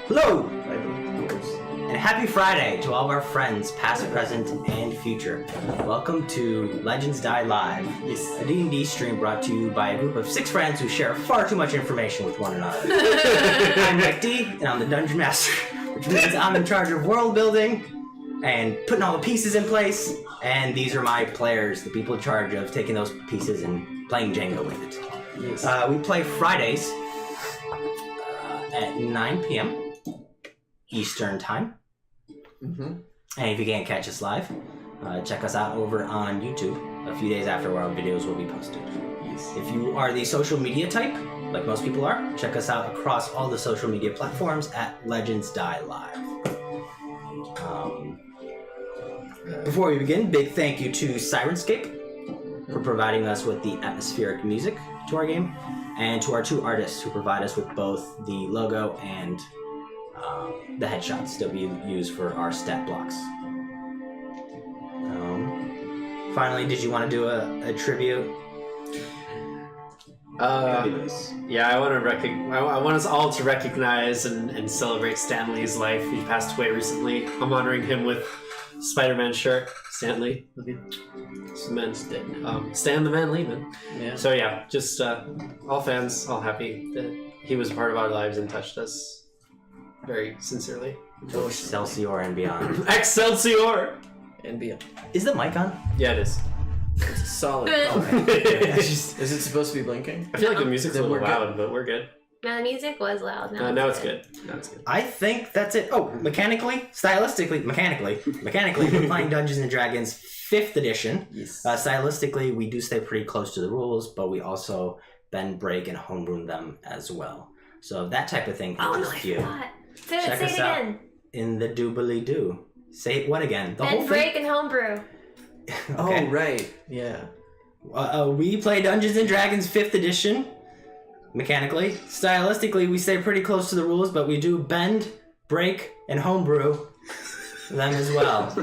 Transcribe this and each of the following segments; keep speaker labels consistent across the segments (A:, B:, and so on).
A: Hello, and happy Friday to all of our friends, past, present, and future. Welcome to Legends Die Live, a D&D stream brought to you by a group of 6 friends who share far too much information with one another. I'm Mike D, and I'm the Dungeon Master, which means I'm in charge of world building and putting all the pieces in place, and these are my players, the people in charge of taking those pieces and playing Jenga with it. Yes. We play Fridays at 9 p.m. Eastern Time. Mm-hmm. And if you can't catch us live, check us out over on YouTube a few days after our videos will be posted. Yes. If you are the social media type, like most people are, check us out across all the social media platforms at Legends Die Live. Before we begin, big thank you to Sirenscape for providing us with the atmospheric music to our game, and to our 2 artists who provide us with both the logo and the headshots that we use for our stat blocks. Finally, did you want to do a tribute?
B: Yeah, I want to I want us all to recognize and celebrate Stan Lee's life. He passed away recently. I'm honoring him with Spider-Man shirt. Stan Lee. Stan the Man Lee, man. Yeah. So yeah, just all fans, all happy that he was a part of our lives and touched us very sincerely.
A: Excelsior and beyond.
B: Excelsior!
C: And beyond.
A: Is the mic on?
B: Yeah, it is.
C: It's solid. Is it supposed to be blinking?
B: I feel like the music's a little loud, but we're good.
D: No, the music was loud.
B: Now it's good.
A: I think that's it. Oh, mechanically, we're playing Dungeons & Dragons 5th edition. Yes. Stylistically, we do stay pretty close to the rules, but we also bend, break, and homebrew them as well. So that type of thing interests you.
D: Say it again.
A: In the doobly-doo. Say it what again? The whole
D: thing? Break and homebrew.
A: Okay.
C: Oh, right. Yeah.
A: We play Dungeons & Dragons 5th edition. Mechanically. Stylistically, we stay pretty close to the rules, but we do bend, break, and homebrew them as well.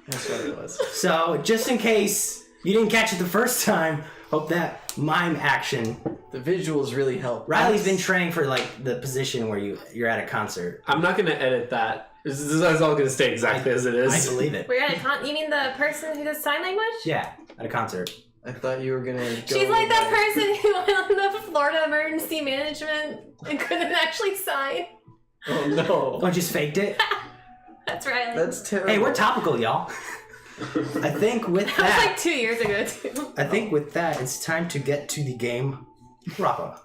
C: That's what it was.
A: So, just in case you didn't catch it the first time, hope that mime action.
C: The visuals really help.
A: Riley's been training for like the position where you're at a concert.
B: I'm not going to edit that. This is all going to stay exactly as it is.
A: I believe it.
D: We're at you mean the person who does sign language?
A: Yeah, at a concert.
C: I thought you were going to go...
D: She's like that person who went on the Florida Emergency Management and couldn't actually sign.
C: Oh, no.
A: Oh, just faked it?
D: That's right.
C: That's terrible.
A: Hey, we're topical, y'all. I think with that...
D: That was like 2 years ago, too.
A: I think with that, it's time to get to the game proper.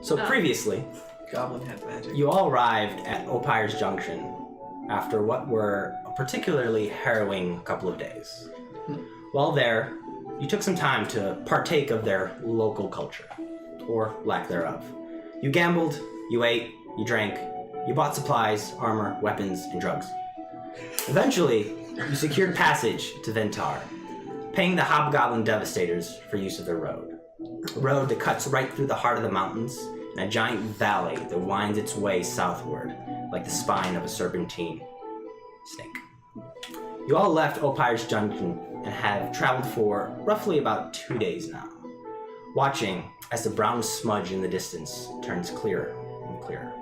A: So previously,
C: Goblin had magic.
A: You all arrived at Opire's Junction after what were a particularly harrowing couple of days. While there, you took some time to partake of their local culture, or lack thereof. You gambled, you ate, you drank, you bought supplies, armor, weapons, and drugs. Eventually, you secured passage to Ventar, paying the hobgoblin Devastators for use of their road. A road that cuts right through the heart of the mountains in a giant valley that winds its way southward like the spine of a serpentine snake. You all left Opire's Junction and have traveled for roughly about 2 days now, watching as the brown smudge in the distance turns clearer and clearer,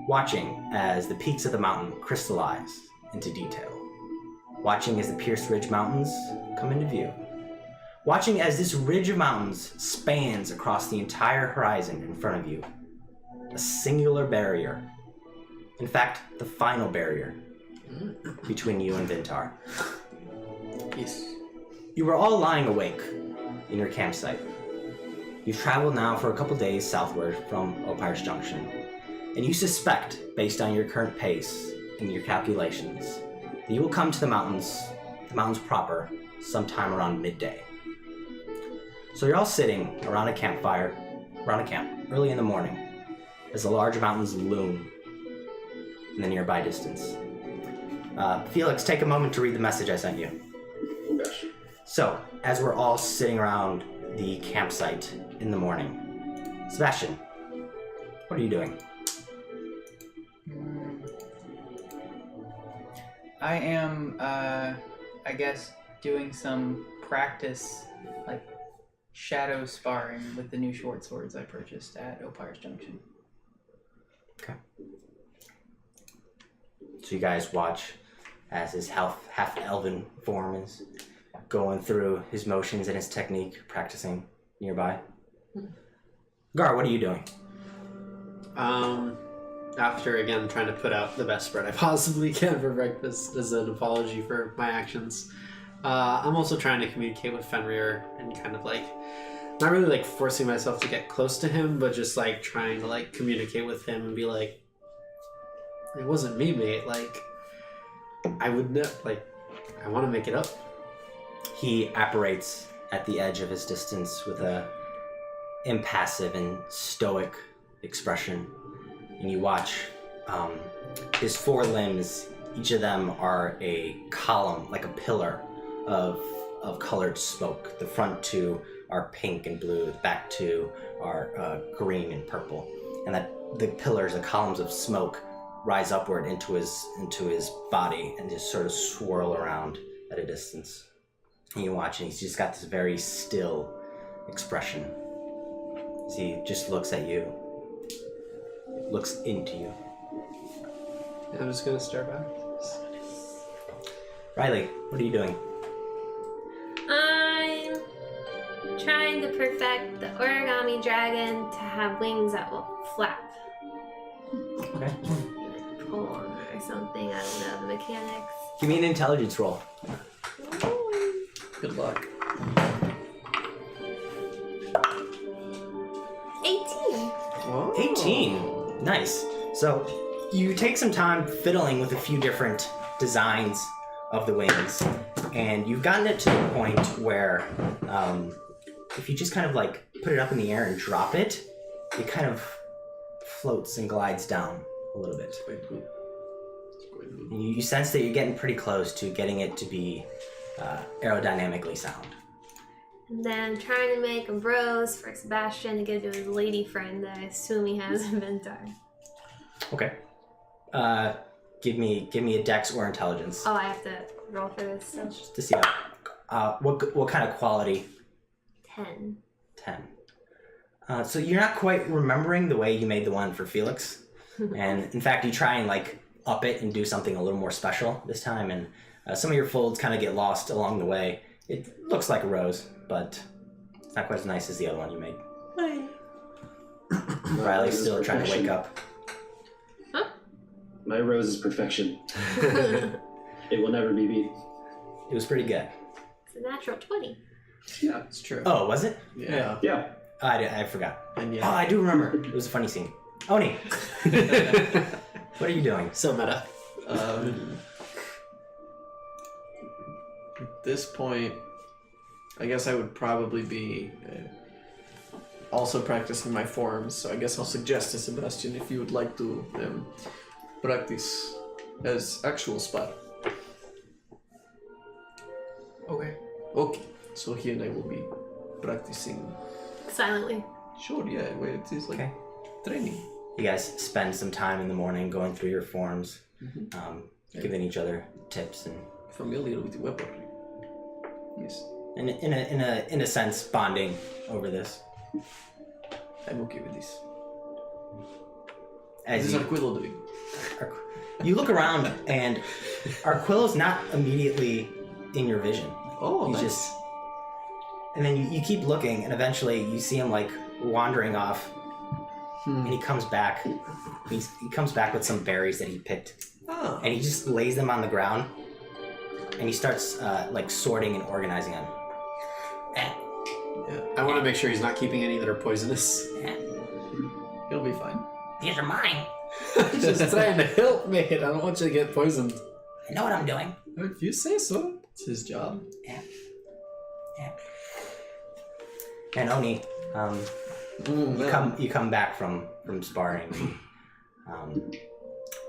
A: watching as the peaks of the mountain crystallize into detail, watching as the Pierce Ridge Mountains come into view, watching as this ridge of mountains spans across the entire horizon in front of you, a singular barrier. In fact, the final barrier between you and Vintar.
C: Yes.
A: You were all lying awake in your campsite. You've traveled now for a couple days southward from Opires Junction, and you suspect, based on your current pace and your calculations, that you will come to the mountains proper, sometime around midday. So you're all sitting around a camp, early in the morning, as the large mountains loom in the nearby distance. Felix, take a moment to read the message I sent you.
C: Gosh.
A: So, as we're all sitting around the campsite in the morning, Sebastian, what are you doing?
E: I am, I guess, doing some practice, like shadow sparring with the new short swords I purchased at Opires Junction.
A: Okay. So you guys watch as his half-elven form is going through his motions and his technique, practicing nearby. Gar, what are you doing?
B: After again trying to put out the best spread I possibly can for breakfast as an apology for my actions, I'm also trying to communicate with Fenrir and kind of like not really like forcing myself to get close to him, but just like trying to like communicate with him and be like, it wasn't me, mate. Like, I would know. Like, I want to make it up.
A: He apparates at the edge of his distance with a impassive and stoic expression, and you watch his four limbs. Each of them are a column, like a pillar of colored smoke. The front two are pink and blue. The back two are green and purple, and that the pillars, the columns of smoke, rise upward into his body and just sort of swirl around at a distance. And you watch, and he's just got this very still expression as he just looks at you, looks into you.
B: I'm just gonna stare back.
A: Riley, what are you doing?
D: I'm trying to perfect the origami dragon to have wings that will flap.
A: Okay.
D: Pull on or something. I don't know the mechanics.
A: Give me an intelligence roll.
C: Good luck.
D: 18.
C: Whoa.
A: 18. Nice. So you take some time fiddling with a few different designs of the wings, and you've gotten it to the point where if you just kind of like put it up in the air and drop it, it kind of floats and glides down a little bit.
C: Quite good. It's quite good.
A: And you sense that you're getting pretty close to getting it to be aerodynamically sound.
D: And then I'm trying to make a rose for Sebastian to give to his lady friend that I assume he has in Vintar.
A: Okay. Give me a dex or intelligence.
D: Oh, I have to roll for this. So.
A: Just to see what kind of quality.
D: 10.
A: 10. So you're not quite remembering the way you made the one for Felix, and in fact you try and like up it and do something a little more special this time, and some of your folds kind of get lost along the way. It looks like a rose, but it's not quite as nice as the other one you made. Riley's still trying to wake up.
F: My rose is perfection. It will never be beat.
A: It was pretty good.
D: It's a natural 20.
C: Yeah, it's true.
A: Oh, was it?
C: Yeah.
F: Yeah.
A: I forgot.
C: And
A: Oh,
C: yeah.
A: I do remember. It was a funny scene. Oni, what are you doing?
B: So meta.
C: At this point, I guess I would probably be also practicing my forms, so I guess I'll suggest to Sebastian if you would like to practice as actual spot.
E: Okay.
C: Okay, so he and I will be practicing.
D: Silently.
C: Sure, yeah, wait, it is like
A: Okay.
C: training.
A: You guys spend some time in the morning going through your forms,
C: Okay.
A: giving each other tips and
C: Familiar with the weaponry. Yes.
A: in a sense, bonding over this.
C: I'm okay with this.
A: As
C: This
A: you,
C: is Arquillo doing.
A: you look around, and Arquillo's not immediately in your vision.
C: Oh,
A: He's
C: nice.
A: just, and then you keep looking, and eventually you see him like wandering off, and he comes back. He comes back with some berries that he picked,
C: Ah.
A: and he just lays them on the ground, and he starts like sorting and organizing them.
B: I want to make sure he's not keeping any that are poisonous.
C: He'll be fine.
A: These are mine.
B: He's just trying to help me. I don't want you to get poisoned.
A: I know what I'm doing.
C: If you say so. It's his job.
A: Yeah. And Oni, you come back from sparring.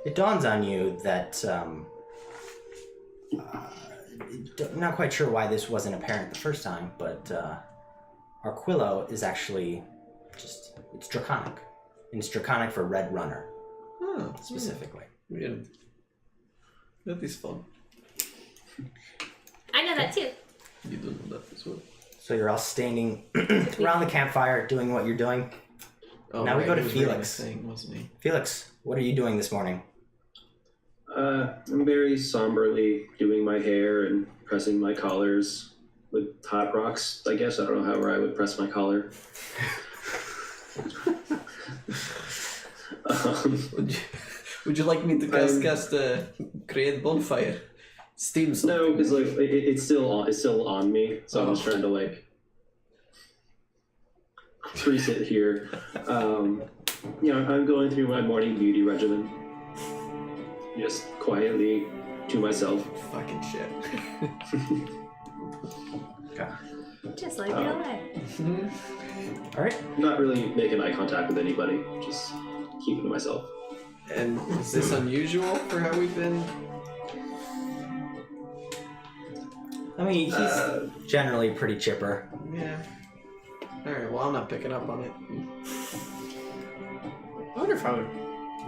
A: It dawns on you that not quite sure why this wasn't apparent the first time, but Arquillo is actually it's draconic. And it's draconic for Red Runner specifically.
C: Yeah. That is fun.
D: I know that too.
C: You don't know that as well.
A: So you're all standing around the campfire doing what you're doing.
C: Oh,
A: Now we go to
C: he was reading
A: Felix.
C: a thing, wasn't he?
A: Felix, what are you doing this morning?
F: I'm very somberly doing my hair and pressing my collars with hot rocks, I guess. I don't know how I would press my collar.
C: Would you like me to cast create bonfire? Steam something?
F: No, because like it's still on me, so I'm just trying to like crease it here. I'm going through my morning beauty regimen, just quietly to myself.
C: Fucking shit.
D: Just like real life.
A: All right.
F: Not really making eye contact with anybody, just keeping to myself.
C: And is this unusual for how we've been?
A: I mean, he's generally pretty chipper.
C: Yeah. Alright, well, I'm not picking up on it.
B: I wonder if I would.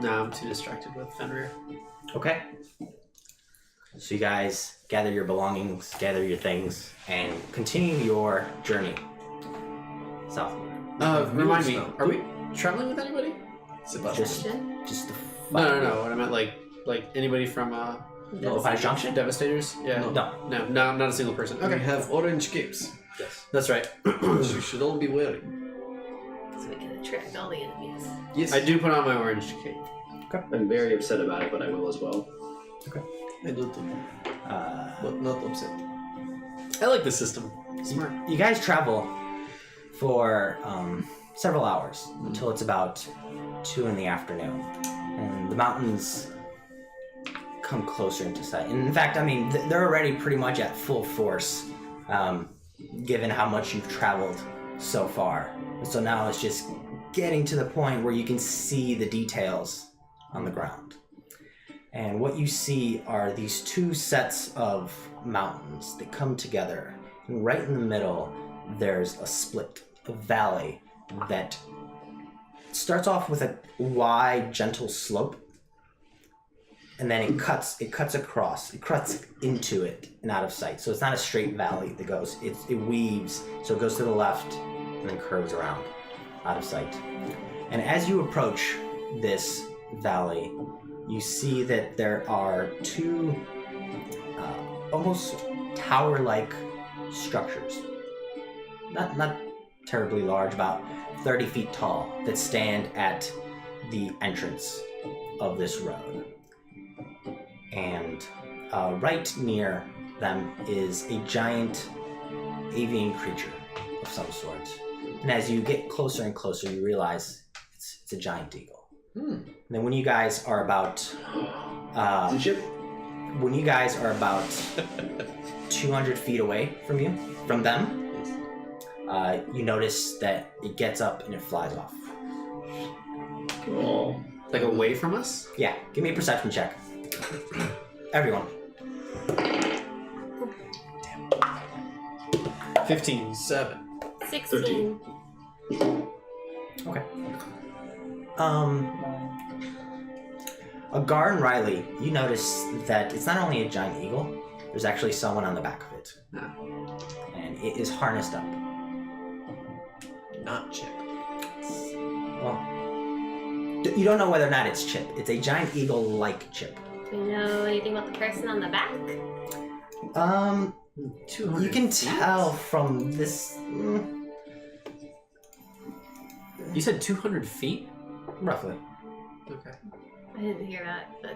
B: No, I'm too distracted with Fenrir.
A: Okay. So you guys gather your belongings, gather your things, and continue your journey southward.
B: Remind me,
C: No.
B: are we traveling with anybody?
C: Sebastian.
A: Just the
B: No. What I meant, like anybody from
A: Opage Junction?
B: Devastators? Yeah.
A: No.
B: No, not a single person.
C: We
B: Okay,
C: have orange capes,
A: Yes.
B: that's right.
C: which you should all be wearing.
D: So we can attract all the enemies.
C: Yes,
B: I do put on my orange cape.
F: I'm very upset about it, but I will as well.
C: I do too, but not upset.
B: I like the system. Smart.
A: You guys travel for several hours until it's about 2 in the afternoon, and the mountains come closer into sight. And in fact, I mean, they're already pretty much at full force, given how much you've traveled so far. And so now it's just getting to the point where you can see the details on the ground. And what you see are these 2 sets of mountains that come together. And right in the middle, there's a split, a valley that starts off with a wide, gentle slope. And then it cuts across, it cuts into it and out of sight. So it's not a straight valley that goes, it weaves. So it goes to the left and then curves around out of sight. And as you approach this valley, you see that there are 2 almost tower-like structures. Not terribly large, about 30 feet tall, that stand at the entrance of this road. And right near them is a giant avian creature of some sort. And as you get closer and closer, you realize it's a giant eagle. And then when you guys are about
F: Is it ship?
A: when you guys are about 200 feet away from them, you notice that it gets up and it flies off.
F: Oh.
B: Like away from us?
A: Yeah, give me a perception check. Everyone.
B: 15.
C: 7.
D: 16.
A: Okay. Agar and Riley, you notice that it's not only a giant eagle, there's actually someone on the back of it.
B: Ah.
A: And it is harnessed up.
C: Not Chip.
A: Well, you don't know whether or not it's Chip. It's a giant eagle-like Chip.
D: Do we know anything about the person on the back?
B: 200
A: You can
B: feet?
A: tell from this...
B: You said 200 feet?
A: roughly.
B: Okay.
D: I didn't hear that, but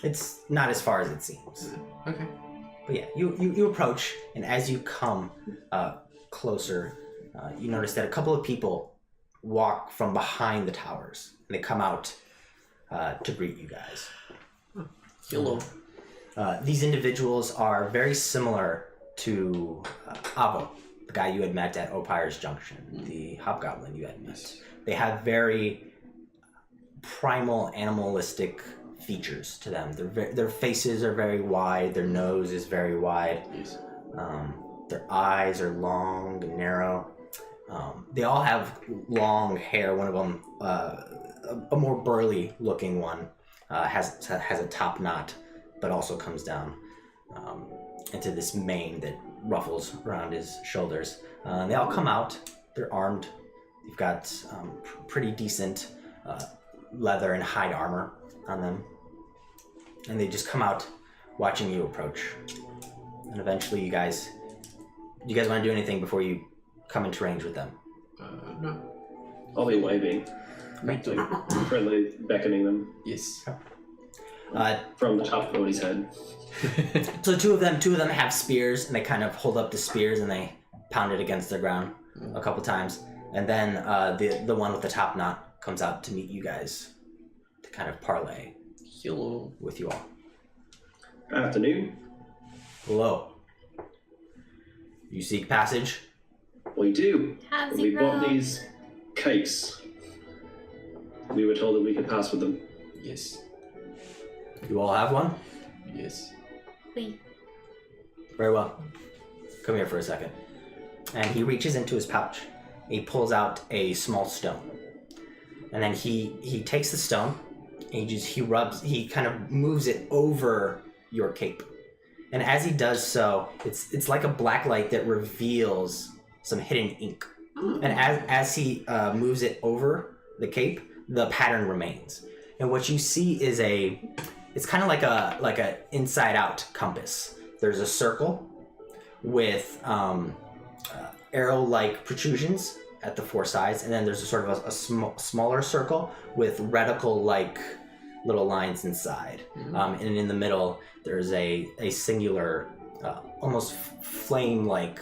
A: It's not as far as it seems.
B: Okay.
A: But yeah, you approach, and as you come closer, you notice that a couple of people walk from behind the towers, and they come out to greet you guys.
C: Hello.
A: These individuals are very similar to Avo, the guy you had met at Opire's Junction, the hobgoblin you had met. They have very primal, animalistic features to them. Their faces are very wide, their nose is very wide, their eyes are long and narrow. They all have long hair. One of them, a more burly looking one, has a top knot, but also comes down into this mane that ruffles around his shoulders. They all come out. They're armed. They've got pretty decent leather and hide armor on them. And they just come out watching you approach. And eventually do you guys want to do anything before you come into range with them?
B: No.
F: I'll be waving,
C: Me too.
F: friendly, beckoning them
C: Yes.
F: from the top of Odie's head.
A: So two of them have spears, and they kind of hold up the spears and they pound it against the ground a couple times. And then the one with the top knot comes out to meet you guys to kind of parlay
C: Hello.
A: with you all.
F: Afternoon.
A: Hello. You seek passage?
F: We do.
D: how's
F: We
D: it
F: bought
D: go?
F: these cakes. We were told that we could pass with them.
C: Yes.
A: You all have one?
C: Yes.
D: We
A: Very well. Come here for a second. And he reaches into his pouch. He pulls out a small stone. And then he takes the stone and he kind of moves it over your cape. And as he does so, it's like a black light that reveals some hidden ink. And as he moves it over the cape, the pattern remains. And what you see is it's kind of like a inside out compass. There's a circle with arrow-like protrusions at the four sides, and then there's a sort of a smaller circle with reticle-like little lines inside. And in the middle, there's a singular, almost flame-like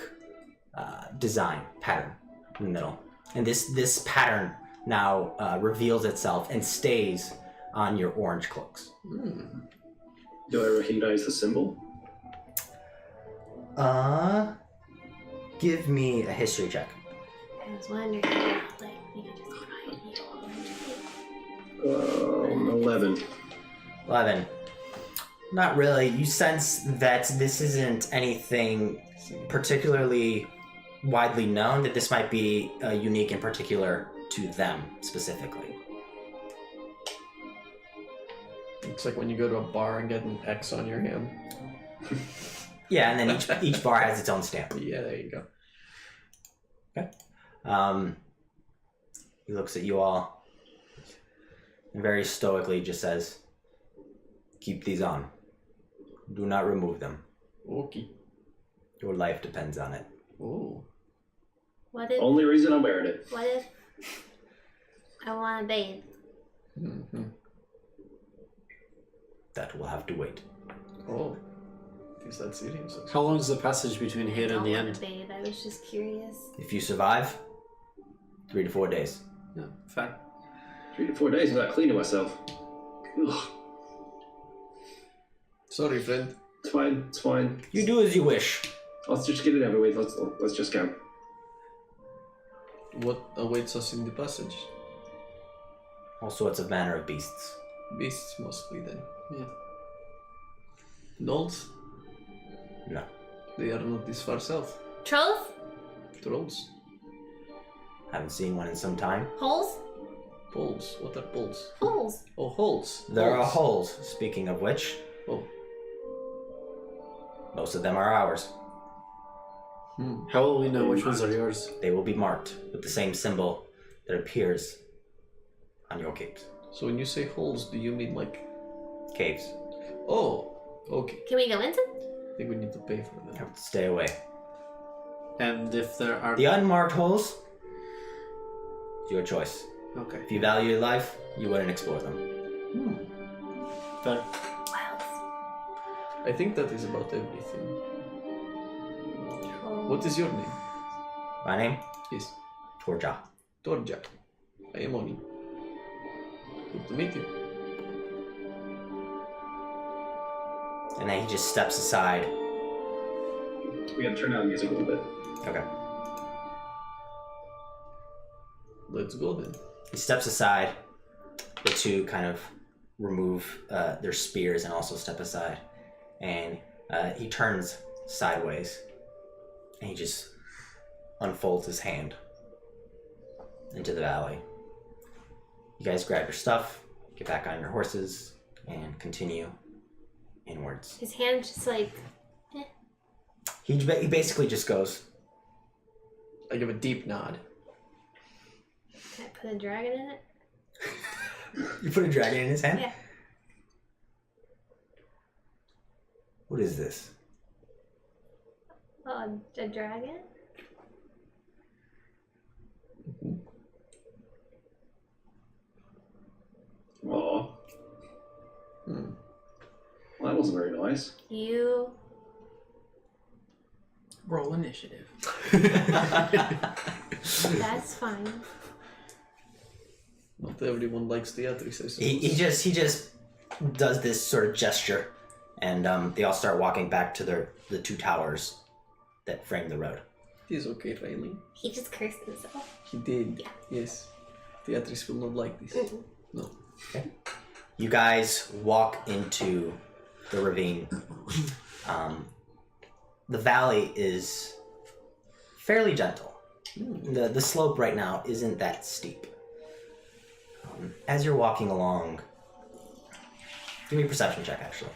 A: design pattern in the middle. And this pattern now reveals itself and stays on your orange cloaks.
F: Do I recognize the symbol?
A: Give me a history check.
D: I was wondering if we could just try it.
F: 11.
A: 11. Not really. You sense that this isn't anything particularly widely known, that this might be unique and particular to them specifically.
C: It's like when you go to a bar and get an X on your hand.
A: Yeah, and then each bar has its own stamp.
C: Yeah, there you go.
A: He looks at you all and very stoically just says, "Keep these on. Do not remove them.
C: Okay.
A: Your life depends on it."
C: Oh.
D: What if
F: Only reason I'm wearing it.
D: I want to bathe?
C: Mm-hmm.
A: That will have to wait.
C: Oh. Is that serious?
B: How long is the passage between here
D: I
B: and the
D: don't want
B: end?
D: to bathe. I was just curious.
A: If you survive, 3 to 4 days.
B: Yeah, fine.
F: 3 to 4 days without cleaning myself. Ugh.
C: Sorry, friend.
F: It's fine. It's fine.
A: You do as you wish.
F: Let's just get it over with. Let's just go.
C: What awaits us in the passage?
A: All sorts of manner of beasts.
C: Beasts, mostly, then.
B: Yeah.
C: Gnolls?
A: No.
C: They are not this far south.
D: Trolls?
C: Trolls.
A: Haven't seen one in some time.
D: Holes?
C: Poles. What are poles?
D: Holes.
C: Oh, holes.
A: There are holes, speaking of which.
C: Oh.
A: Most of them are ours.
B: How will we know which ones are yours?
A: They will be marked with the same symbol that appears on your capes.
C: So when you say holes, do you mean like...
A: Caves.
C: Oh, okay.
D: Can we go into?
C: I think we need to pay for that.
A: Stay away.
B: And if there are...
A: The unmarked holes, it's your choice.
B: Okay.
A: If you value your life, you wouldn't explore them.
B: Fair.
C: I think that is about everything. What is your name?
A: My name?
C: Yes.
A: Torja.
C: Torja. I am Oni. Good to meet you.
A: And then he just steps aside.
F: We gotta turn down the music a little bit.
A: Okay.
C: Let's go then.
A: He steps aside. The two kind of remove their spears and also step aside. And he turns sideways. And he just unfolds his hand into the valley. You guys grab your stuff, get back on your horses, and continue inwards.
D: His hand just like.
A: He basically just goes.
C: I give a deep nod.
D: Can I put a dragon in it?
A: You put a dragon in his hand?
D: Yeah.
A: What is this?
D: Oh, a dragon?
F: Aw. Well, that wasn't very nice.
D: You.
E: Roll initiative.
D: That's fine.
C: Not everyone likes theatrics, I suppose.
A: He just does this sort of gesture, and they all start walking back to the two towers that frame the road.
C: It is okay, Riley.
D: He just cursed himself.
C: He did. Yes. Theatrics will not like this. No.
A: Okay. You guys walk into the ravine. The valley is fairly gentle. The slope right now isn't that steep. As you're walking along, give me a perception check, actually.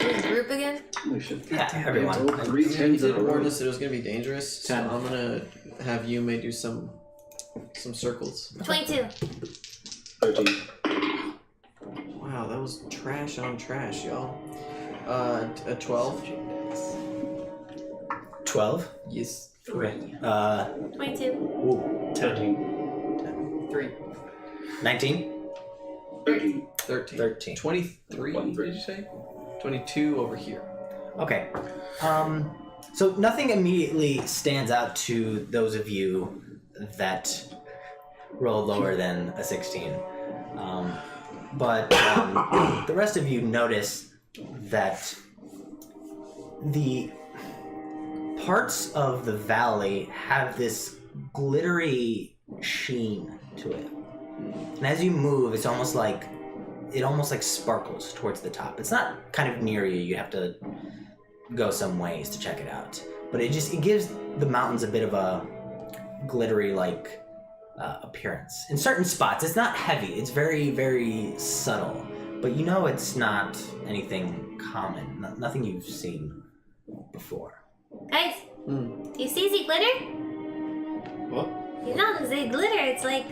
D: In a group again?
F: We should.
A: Yeah, everyone.
F: Roll 3
C: You
F: 10s in a
C: did warn
F: row.
C: us that it was going to be dangerous, so
B: 10.
C: I'm going to have you may do some circles.
D: 22.
F: 13.
C: Wow, that was trash on trash, y'all. A 12?
A: 12?
C: Yes.
A: Okay.
D: 22.
A: Ooh,
F: 13.
E: 3.
A: 19?
F: 13.
C: 13.
A: 13.
C: 23, did you say? 22 over here.
A: Okay. So nothing immediately stands out to those of you that roll lower than a 16. But the rest of you notice that the parts of the valley have this glittery sheen to it. And as you move, it almost like sparkles towards the top. It's not kind of near you. You have to go some ways to check it out. But it gives the mountains a bit of a glittery appearance. In certain spots, it's not heavy. It's very, very subtle. But you know it's not anything common. Nothing you've seen before.
D: Guys, you see the glitter?
B: What?
D: You know, the glitter, it's like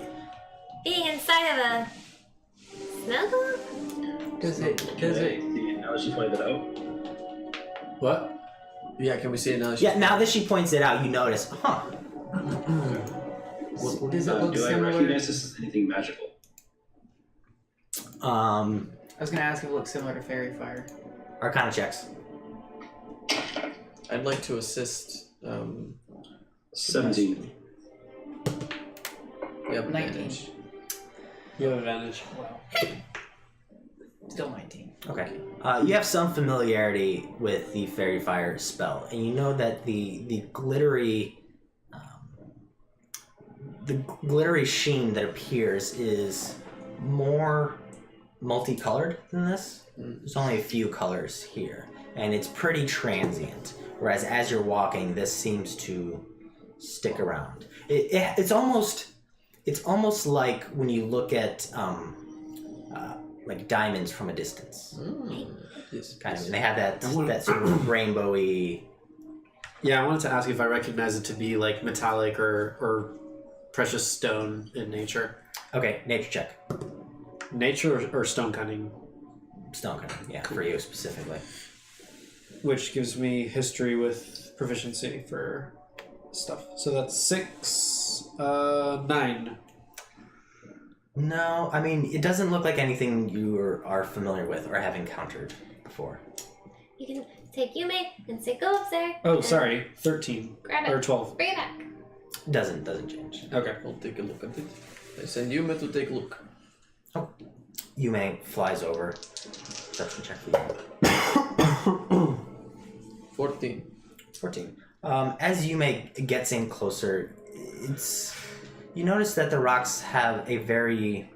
D: being inside of a snow globe?
E: Does it?
F: Now let's just find that out.
B: What?
C: Yeah, can we see it now?
A: Yeah, now that she points it out, you notice, huh?
E: Does it look
F: Do I
E: similar?
F: recognize this as anything magical?
E: I was gonna ask if it looks similar to fairy fire.
A: Arcana checks.
C: I'd like to assist.
F: 17.
C: Yeah,
E: 19.
B: You have advantage.
E: Wow. Still 19.
A: Okay. You have some familiarity with the fairy fire spell, and you know that the glittery sheen that appears is more multicolored than this. There's only a few colors here, and it's pretty transient. Whereas as you're walking, this seems to stick around. It's almost like when you look at like diamonds from a distance.
C: Yes.
A: Kind of. And they have that sort of rainbowy.
B: Yeah, I wanted to ask if I recognize it to be like metallic or precious stone in nature.
A: Okay, nature check.
B: Nature or stone cutting,
A: Stone cutting, yeah, for you specifically.
B: which gives me history with proficiency for stuff. So that's 6, 9.
A: No, I mean, it doesn't look like anything you are familiar with or have encountered before.
D: You can take Yume and say, go up there.
B: Oh,
D: and
B: sorry, 13
D: Grab it.
B: or 12.
D: Bring it back.
A: Doesn't change.
B: Okay.
C: I'll take a look at it. I send Yume to take a look.
A: Yume flies over. Perception check for you.
C: 14.
A: 14. As Yume gets in closer, you notice that the rocks have a very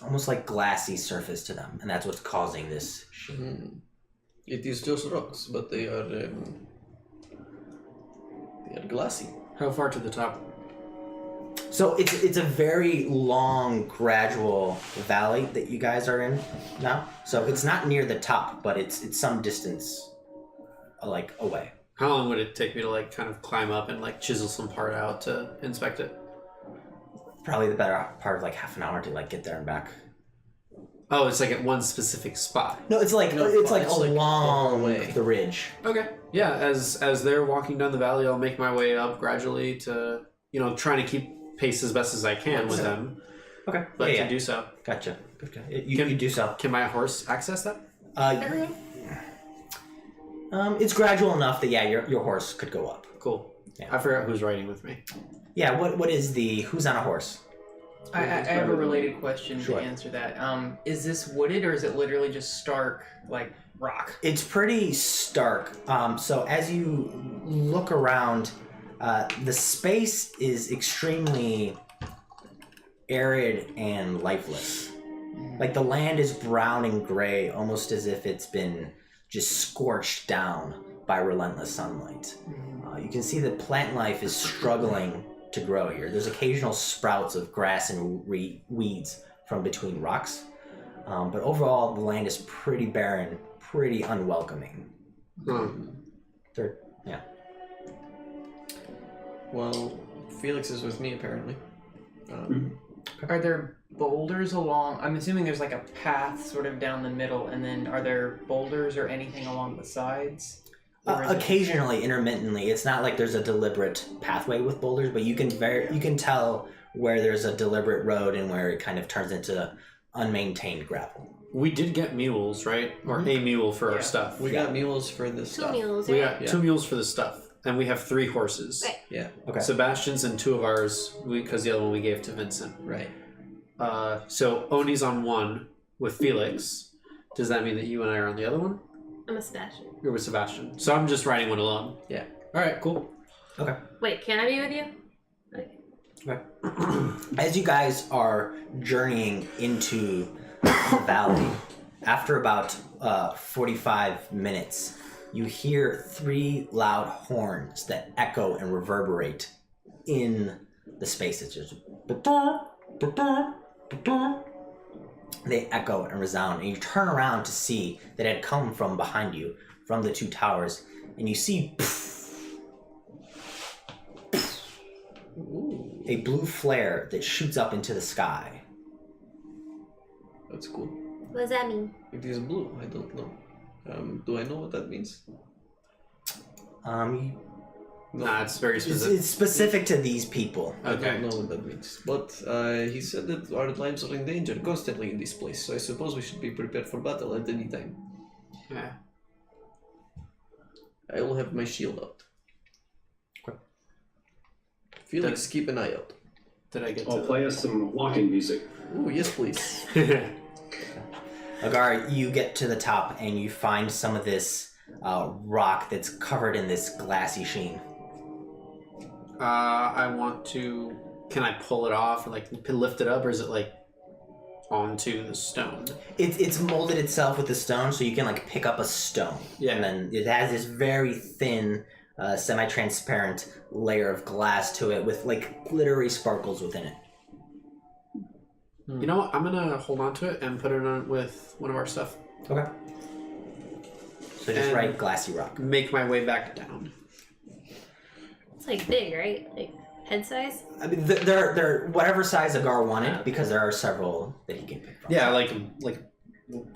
A: almost like glassy surface to them, and that's what's causing this sheen.
C: It is just rocks, but they are glassy.
B: How far to the top?
A: So it's a very long, gradual valley that you guys are in now. So it's not near the top, but it's some distance, like away.
B: How long would it take me to like kind of climb up and like chisel some part out to inspect it?
A: Probably the better part of like half an hour to like get there and back.
B: Oh, it's like at one specific spot.
A: No, it's like
C: No,
A: it's like
C: it's like
A: along
C: the whole way.
A: the ridge.
B: Okay. Yeah, as they're walking down the valley, I'll make my way up gradually to, trying to keep pace as best as I can with them.
A: Okay,
B: But
A: yeah.
B: to do so.
A: Gotcha. You do so.
B: Can my horse access that?
A: It's gradual enough that your horse could go up.
B: Cool.
A: Yeah.
B: I forgot who's riding with me.
A: Yeah. What is who's on a horse?
E: I have a related question
A: Sure.
E: to answer that. Is this wooded or is it literally just stark, like, rock?
A: It's pretty stark. So as you look around, the space is extremely arid and lifeless. Like the land is brown and gray, almost as if it's been just scorched down by relentless sunlight. You can see that plant life is struggling to grow here. There's occasional sprouts of grass and weeds from between rocks. But overall, the land is pretty barren, pretty unwelcoming. Yeah.
C: Well, Felix is with me apparently.
E: Are there boulders along? I'm assuming there's like a path sort of down the middle, and then are there boulders or anything along the sides? Or is it-
A: Occasionally, intermittently, it's not like there's a deliberate pathway with boulders, but you can tell where there's a deliberate road and where it kind of turns into unmaintained gravel.
B: We did get mules, right? Or a mule for our stuff.
C: We got mules for this
D: Two
C: stuff.
D: mules,
B: We
D: right?
B: got 2 mules for the stuff. And we have 3 horses.
D: Right.
C: Yeah,
A: Okay.
B: Sebastian's and 2 of ours, because the other one we gave to Vincent.
C: right.
B: So Oni's on one with Felix. Does that mean that you and I are on the other one?
D: I'm a Sebastian.
B: You're with Sebastian. So I'm just riding one alone.
C: Yeah.
B: All right, cool.
A: Okay.
D: Wait, can I be with you?
A: As you guys are journeying into the valley, after about 45 minutes, you hear 3 loud horns that echo and reverberate in the space. It's just they echo and resound, and you turn around to see that it had come from behind you, from the 2 towers, and you see a blue flare that shoots up into the sky.
C: That's cool.
D: What does that mean?
C: It is blue. I don't know. Do I know what that means? No.
B: Nah, it's very specific.
A: It's specific to these people.
C: I
B: Okay.
C: don't know what that means. But he said that our lives are in danger constantly in this place, so I suppose we should be prepared for battle at any time.
B: Yeah.
C: I will have my shield out.
A: Okay.
C: Felix, keep an eye out.
B: Did I get
F: I'll
B: to
F: play us some walking music.
C: Oh, yes, please.
A: Agar, you get to the top and you find some of this rock that's covered in this glassy sheen.
B: I want to... Can I pull it off and like lift it up, or is it like onto the stone?
A: It's molded itself with the stone, so you can like pick up a stone.
B: Yeah.
A: And then it has this very thin, semi-transparent layer of glass to it with like glittery sparkles within it.
B: You know what? I'm gonna hold on to it and put it on with one of our stuff.
A: Okay. So just
B: And-
A: write glassy rock.
B: Make my way back down.
D: It's like big, right? Like head size?
A: I mean, they're whatever size Agar wanted, because there are several that he can pick from.
B: Yeah, like you know.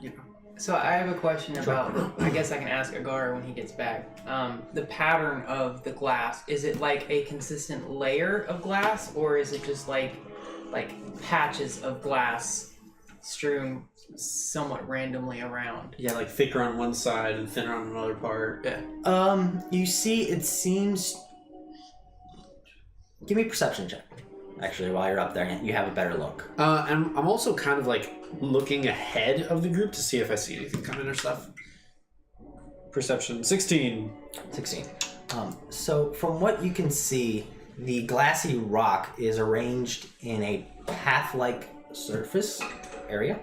E: So I have a question about, I guess I can ask Agar when he gets back. The pattern of the glass, is it like a consistent layer of glass, or is it just like patches of glass strewn somewhat randomly around?
B: Yeah, like thicker on one side and thinner on another part. Yeah.
A: You see, it seems. Give me a perception check. Actually, while you're up there, you have a better look.
B: And I'm also kind of like looking ahead of the group to see if I see anything coming or stuff. Perception 16.
A: 16. So from what you can see, the glassy rock is arranged in a path-like surface area,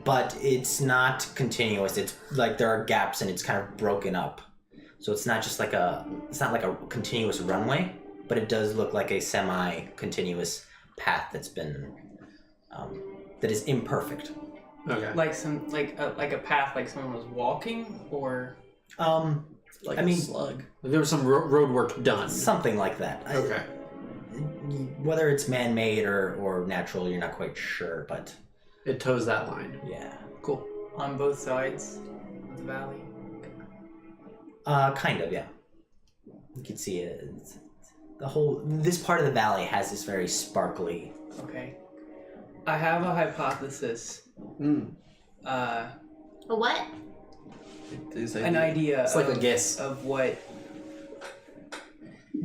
A: but it's not continuous. It's like there are gaps and it's kind of broken up. So it's not just like it's not like a continuous runway, but it does look like a semi-continuous path that's been, that is imperfect.
B: Okay.
E: Like a path like someone was walking, or
C: Like
A: I
C: a
A: mean-
C: slug.
B: There was some road work done.
A: Something like that.
B: Okay.
A: Whether it's man-made or natural, you're not quite sure, but
B: It toes that line.
A: yeah.
B: Cool.
E: on both sides of the valley?
A: Kind of, yeah. You can see it. This part of the valley has this very sparkly.
E: Okay. I have a hypothesis.
D: A what?
C: It is
E: An idea
B: It's like a guess.
E: of what.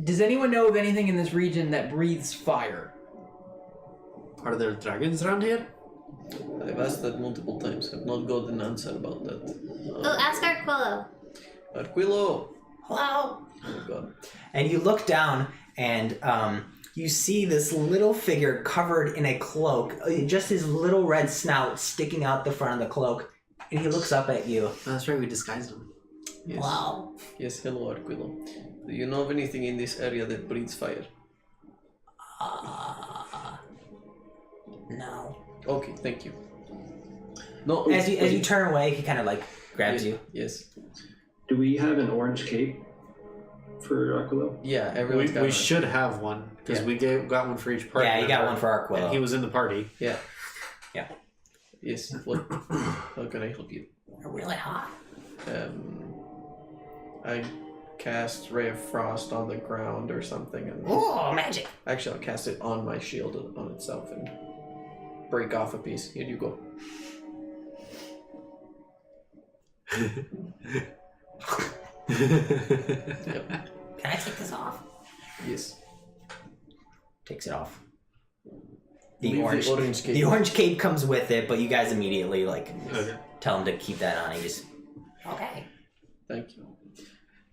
E: Does anyone know of anything in this region that breathes fire?
B: Are there dragons around here?
C: I've asked that multiple times. Have not got an answer about that.
D: Oh, ask Arquillo.
C: Arquillo!
D: Hello.
C: Oh god.
A: And you look down, and you see this little figure covered in a cloak, just his little red snout sticking out the front of the cloak, and he looks up at you.
B: Oh, that's right, we disguised him.
C: Yes.
A: Wow.
C: Yes, hello Arquillo. Do you know of anything in this area that breathes fire?
A: No.
C: Okay, thank you. No.
A: As you turn away, he kind of like grabs you.
C: Yes.
F: Do we have an orange cape for Aquilo?
C: Yeah, everyone's got
B: We
C: one.
B: should have one, because
C: Yeah.
B: we got one for each party.
A: Yeah, you got
B: member,
A: one for Arquillo.
B: and he was in the party.
C: Yeah.
A: Yeah.
C: Yes. What? How can I help you?
A: Really hot.
C: I cast Ray of Frost on the ground or something, and
A: Oh, magic.
C: actually I'll cast it on my shield on itself and break off a piece. Here you go. Yep.
A: Can I take this off?
C: Yes.
A: Takes it off.
C: Leave the orange cape.
A: The orange cape comes with it, but you guys immediately like
B: Okay.
A: tell him to keep that on. He just okay.
C: Thank you.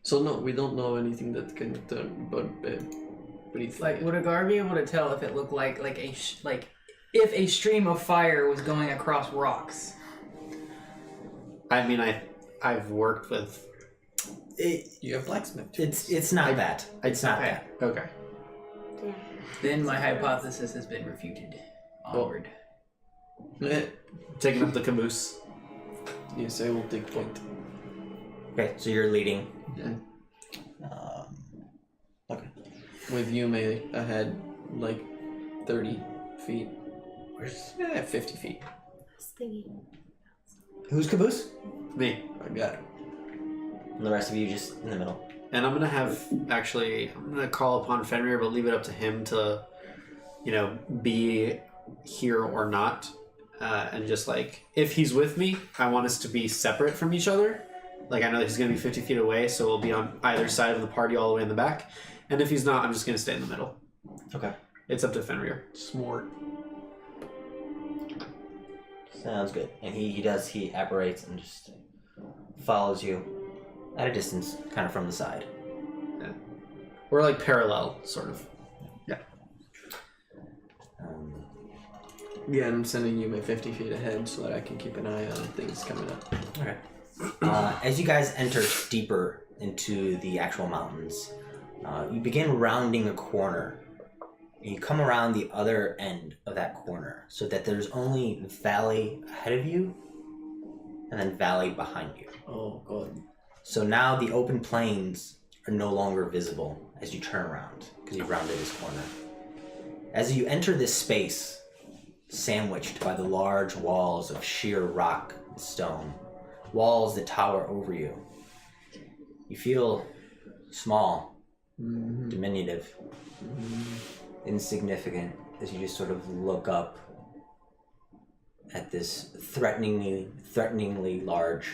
C: So no, we don't know anything that can turn, but breathe
E: Like,
C: fire.
E: would Agar be able to tell if it looked like if a stream of fire was going across rocks?
B: I mean, I've worked with.
C: You have blacksmith.
A: It's not that. It's not
E: okay.
A: that.
B: Okay.
D: Damn.
E: Then my hypothesis has been refuted. Onward.
B: Taking up the caboose.
C: Yes, I will take point.
A: Okay, so you're leading.
C: Yeah.
A: Okay.
C: With Yume ahead, like 30 feet.
A: Where's
C: 50 feet.
D: I was thinking.
A: who's caboose?
B: Me.
C: I got it.
A: And the rest of you just in the middle.
B: And I'm gonna call upon Fenrir, but leave it up to him to, be here or not. And just like, if he's with me, I want us to be separate from each other. Like, I know that he's gonna be 50 feet away, so we'll be on either side of the party all the way in the back. And if he's not, I'm just gonna stay in the middle.
A: Okay.
B: It's up to Fenrir.
C: Smart.
A: Sounds good. And he apparates and just follows you at a distance, kind of from the side.
B: We're like parallel, sort of.
C: Yeah, I'm sending Yume 50 feet ahead so that I can keep an eye on things coming up.
A: Okay. As you guys enter deeper into the actual mountains, you begin rounding a corner, and you come around the other end of that corner so that there's only valley ahead of you and then valley behind you.
C: Oh god.
A: So now the open plains are no longer visible as you turn around because you've rounded this corner. As you enter this space, sandwiched by the large walls of sheer rock and stone, walls that tower over you, you feel small, diminutive, insignificant as you just sort of look up at this threateningly large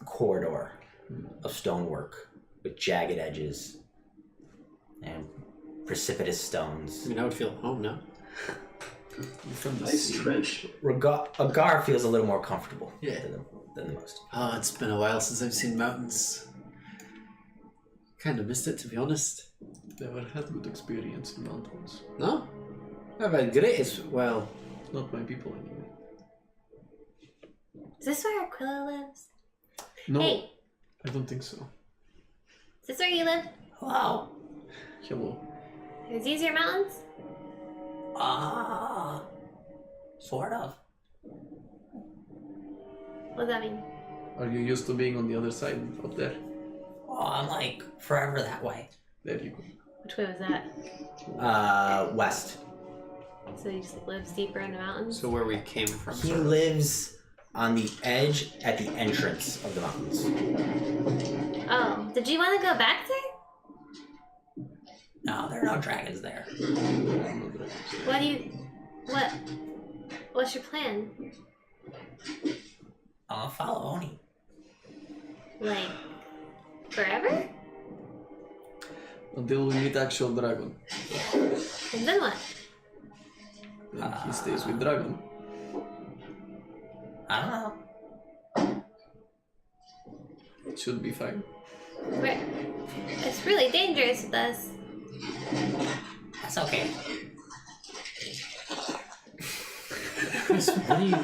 A: corridor of stonework with jagged edges and precipitous stones.
B: I mean, I would feel at home now.
C: From the
F: Nice
C: sea.
F: trench.
A: Agar feels a little more comfortable
B: Yeah.
A: than the most.
B: Oh, it's been a while since I've seen mountains. Kind of missed it, to be honest.
C: Never had good experience in mountains.
B: No? I've had great as well.
C: Not my people anyway.
D: Is this where Aquila lives?
C: No,
D: Hey,
C: I don't think so.
D: is this where you live?
A: Hello.
C: Hello.
D: Are these your mountains?
A: Sort of.
D: What does that mean?
C: Are you used to being on the other side up there?
A: Oh, I'm like forever that way.
C: There you go.
D: Which way was that?
A: West.
D: So he just lives deeper in the mountains?
B: So where we came from.
A: He
B: sort of.
A: lives on the edge at the entrance of the mountains.
D: Oh, did you want to go back there?
A: No, there are no dragons there.
D: What's your plan?
A: I'll follow Oni.
D: Like, forever?
C: Until we meet actual dragon.
D: And then what?
C: Then he stays with dragon.
A: I don't know.
C: It should be fine.
D: It's really dangerous with us.
A: That's okay.
B: What do you...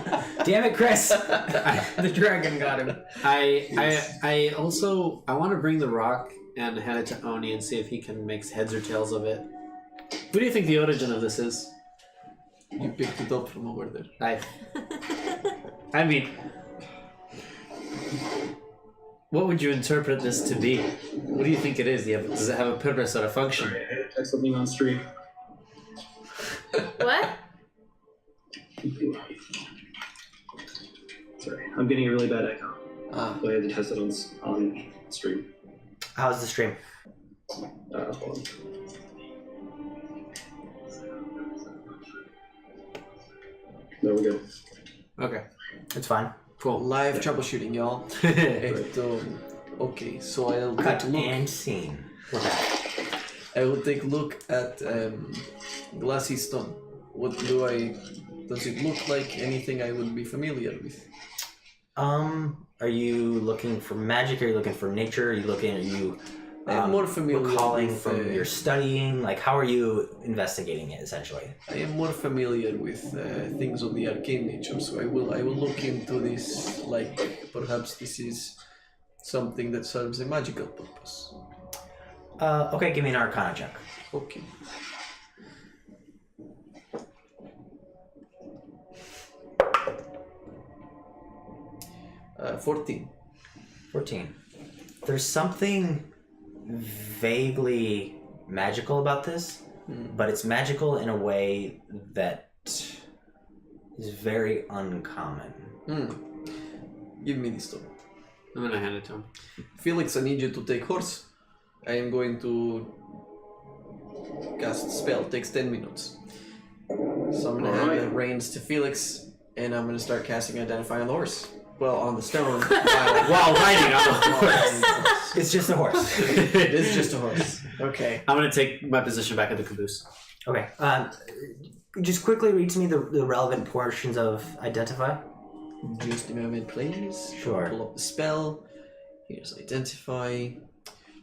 A: Damn it, Chris!
E: The dragon got him.
B: I also want to bring the rock and hand it to Oni and see if he can make heads or tails of it. What do you think the origin of this is?
C: You picked it up from over there.
B: I mean, what would you interpret this to be? What do you think it is? Does it have a purpose or a function?
F: Sorry, I had to check something on stream.
D: What?
F: Sorry, I'm getting a really bad echo.
C: Ah,
F: So I had to test it on stream.
A: How's the stream?
F: Hold on. No, we're good.
B: Okay,
A: It's fine.
B: cool.
C: live troubleshooting, y'all. Okay, so I'll take
A: Cut
C: a look.
A: and scene. We're back.
C: I will take a look at glassy stone. What do I? Does it look like anything I would be familiar with?
A: Are you looking for magic? Are you looking for nature? Are you
C: I'm more familiar
A: recalling
C: with,
A: from your studying? Like, how are you investigating it, essentially?
C: I am more familiar with things of the arcane nature, so I will look into this. Like perhaps this is something that serves a magical purpose.
A: Okay, give me an Arcana check.
C: Okay. Uh, 14.
A: 14. There's something vaguely magical about this, but it's magical in a way that is very uncommon.
C: Give me this stone.
B: I'm gonna hand it to him.
C: Felix, I need you to take horse. I am going to cast spell. Takes 10 minutes. So I'm gonna hand the reins to Felix, and I'm gonna start casting Identify on the horse. Well, on the stone.
B: While riding on the horse.
A: It's just a horse.
C: It is just a horse. Okay.
B: I'm gonna take my position back at the caboose.
A: Okay. Just quickly read to me the relevant portions of Identify.
C: Just a moment, please.
A: Sure.
C: Pull up the spell. Here's Identify.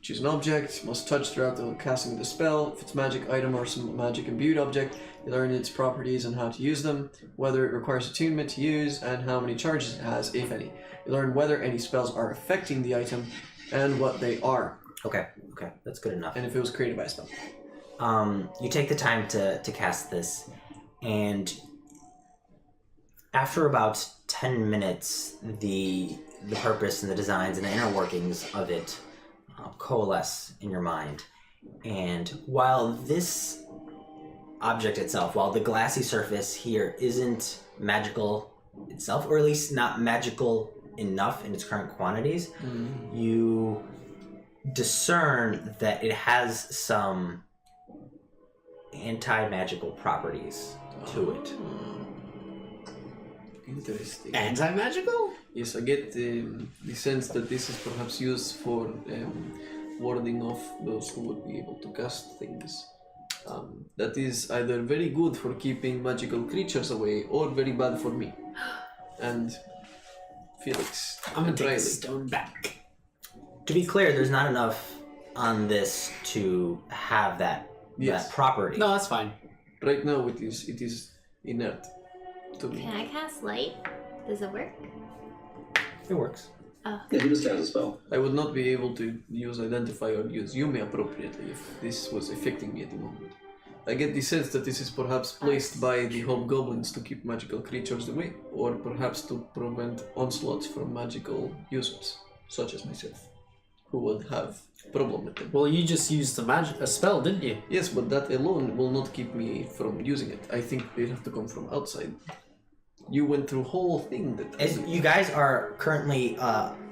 C: Choose an object. Must touch throughout the casting of the spell. If it's magic item or some magic imbued object, you learn its properties and how to use them, whether it requires attunement to use, and how many charges it has, if any. You learn whether any spells are affecting the item and what they are,
A: Okay. That's good enough.
C: and if it was created by a spell.
A: You take the time to cast this, and after about 10 minutes, the purpose and the designs and the inner workings of it coalesce in your mind. And while this object itself, while the glassy surface here isn't magical itself, or at least not magical enough in its current quantities, you discern that it has some anti-magical properties to it.
C: Interesting.
B: Anti-magical?
C: Yes, I get the sense that this is perhaps used for warding off those who would be able to cast things. That is either very good for keeping magical creatures away or very bad for me. And Felix,
B: I'm gonna take
C: Riley.
B: the stone back.
A: To be clear, there's not enough on this to have that property.
B: No, that's fine.
C: Right now it is inert to me.
D: Can I cast light? Does it work?
A: It works.
D: Oh.
F: Yeah, he just cast a spell.
C: I would not be able to use identify or use Yume appropriately if this was affecting me at the moment. I get the sense that this is perhaps placed by the hobgoblins to keep magical creatures away, or perhaps to prevent onslaughts from magical users, such as myself, who would have problem with them.
B: Well, you just used a spell, didn't you?
C: Yes, but that alone will not keep me from using it. I think they have to come from outside. You went through a whole thing that...
A: As you guys are currently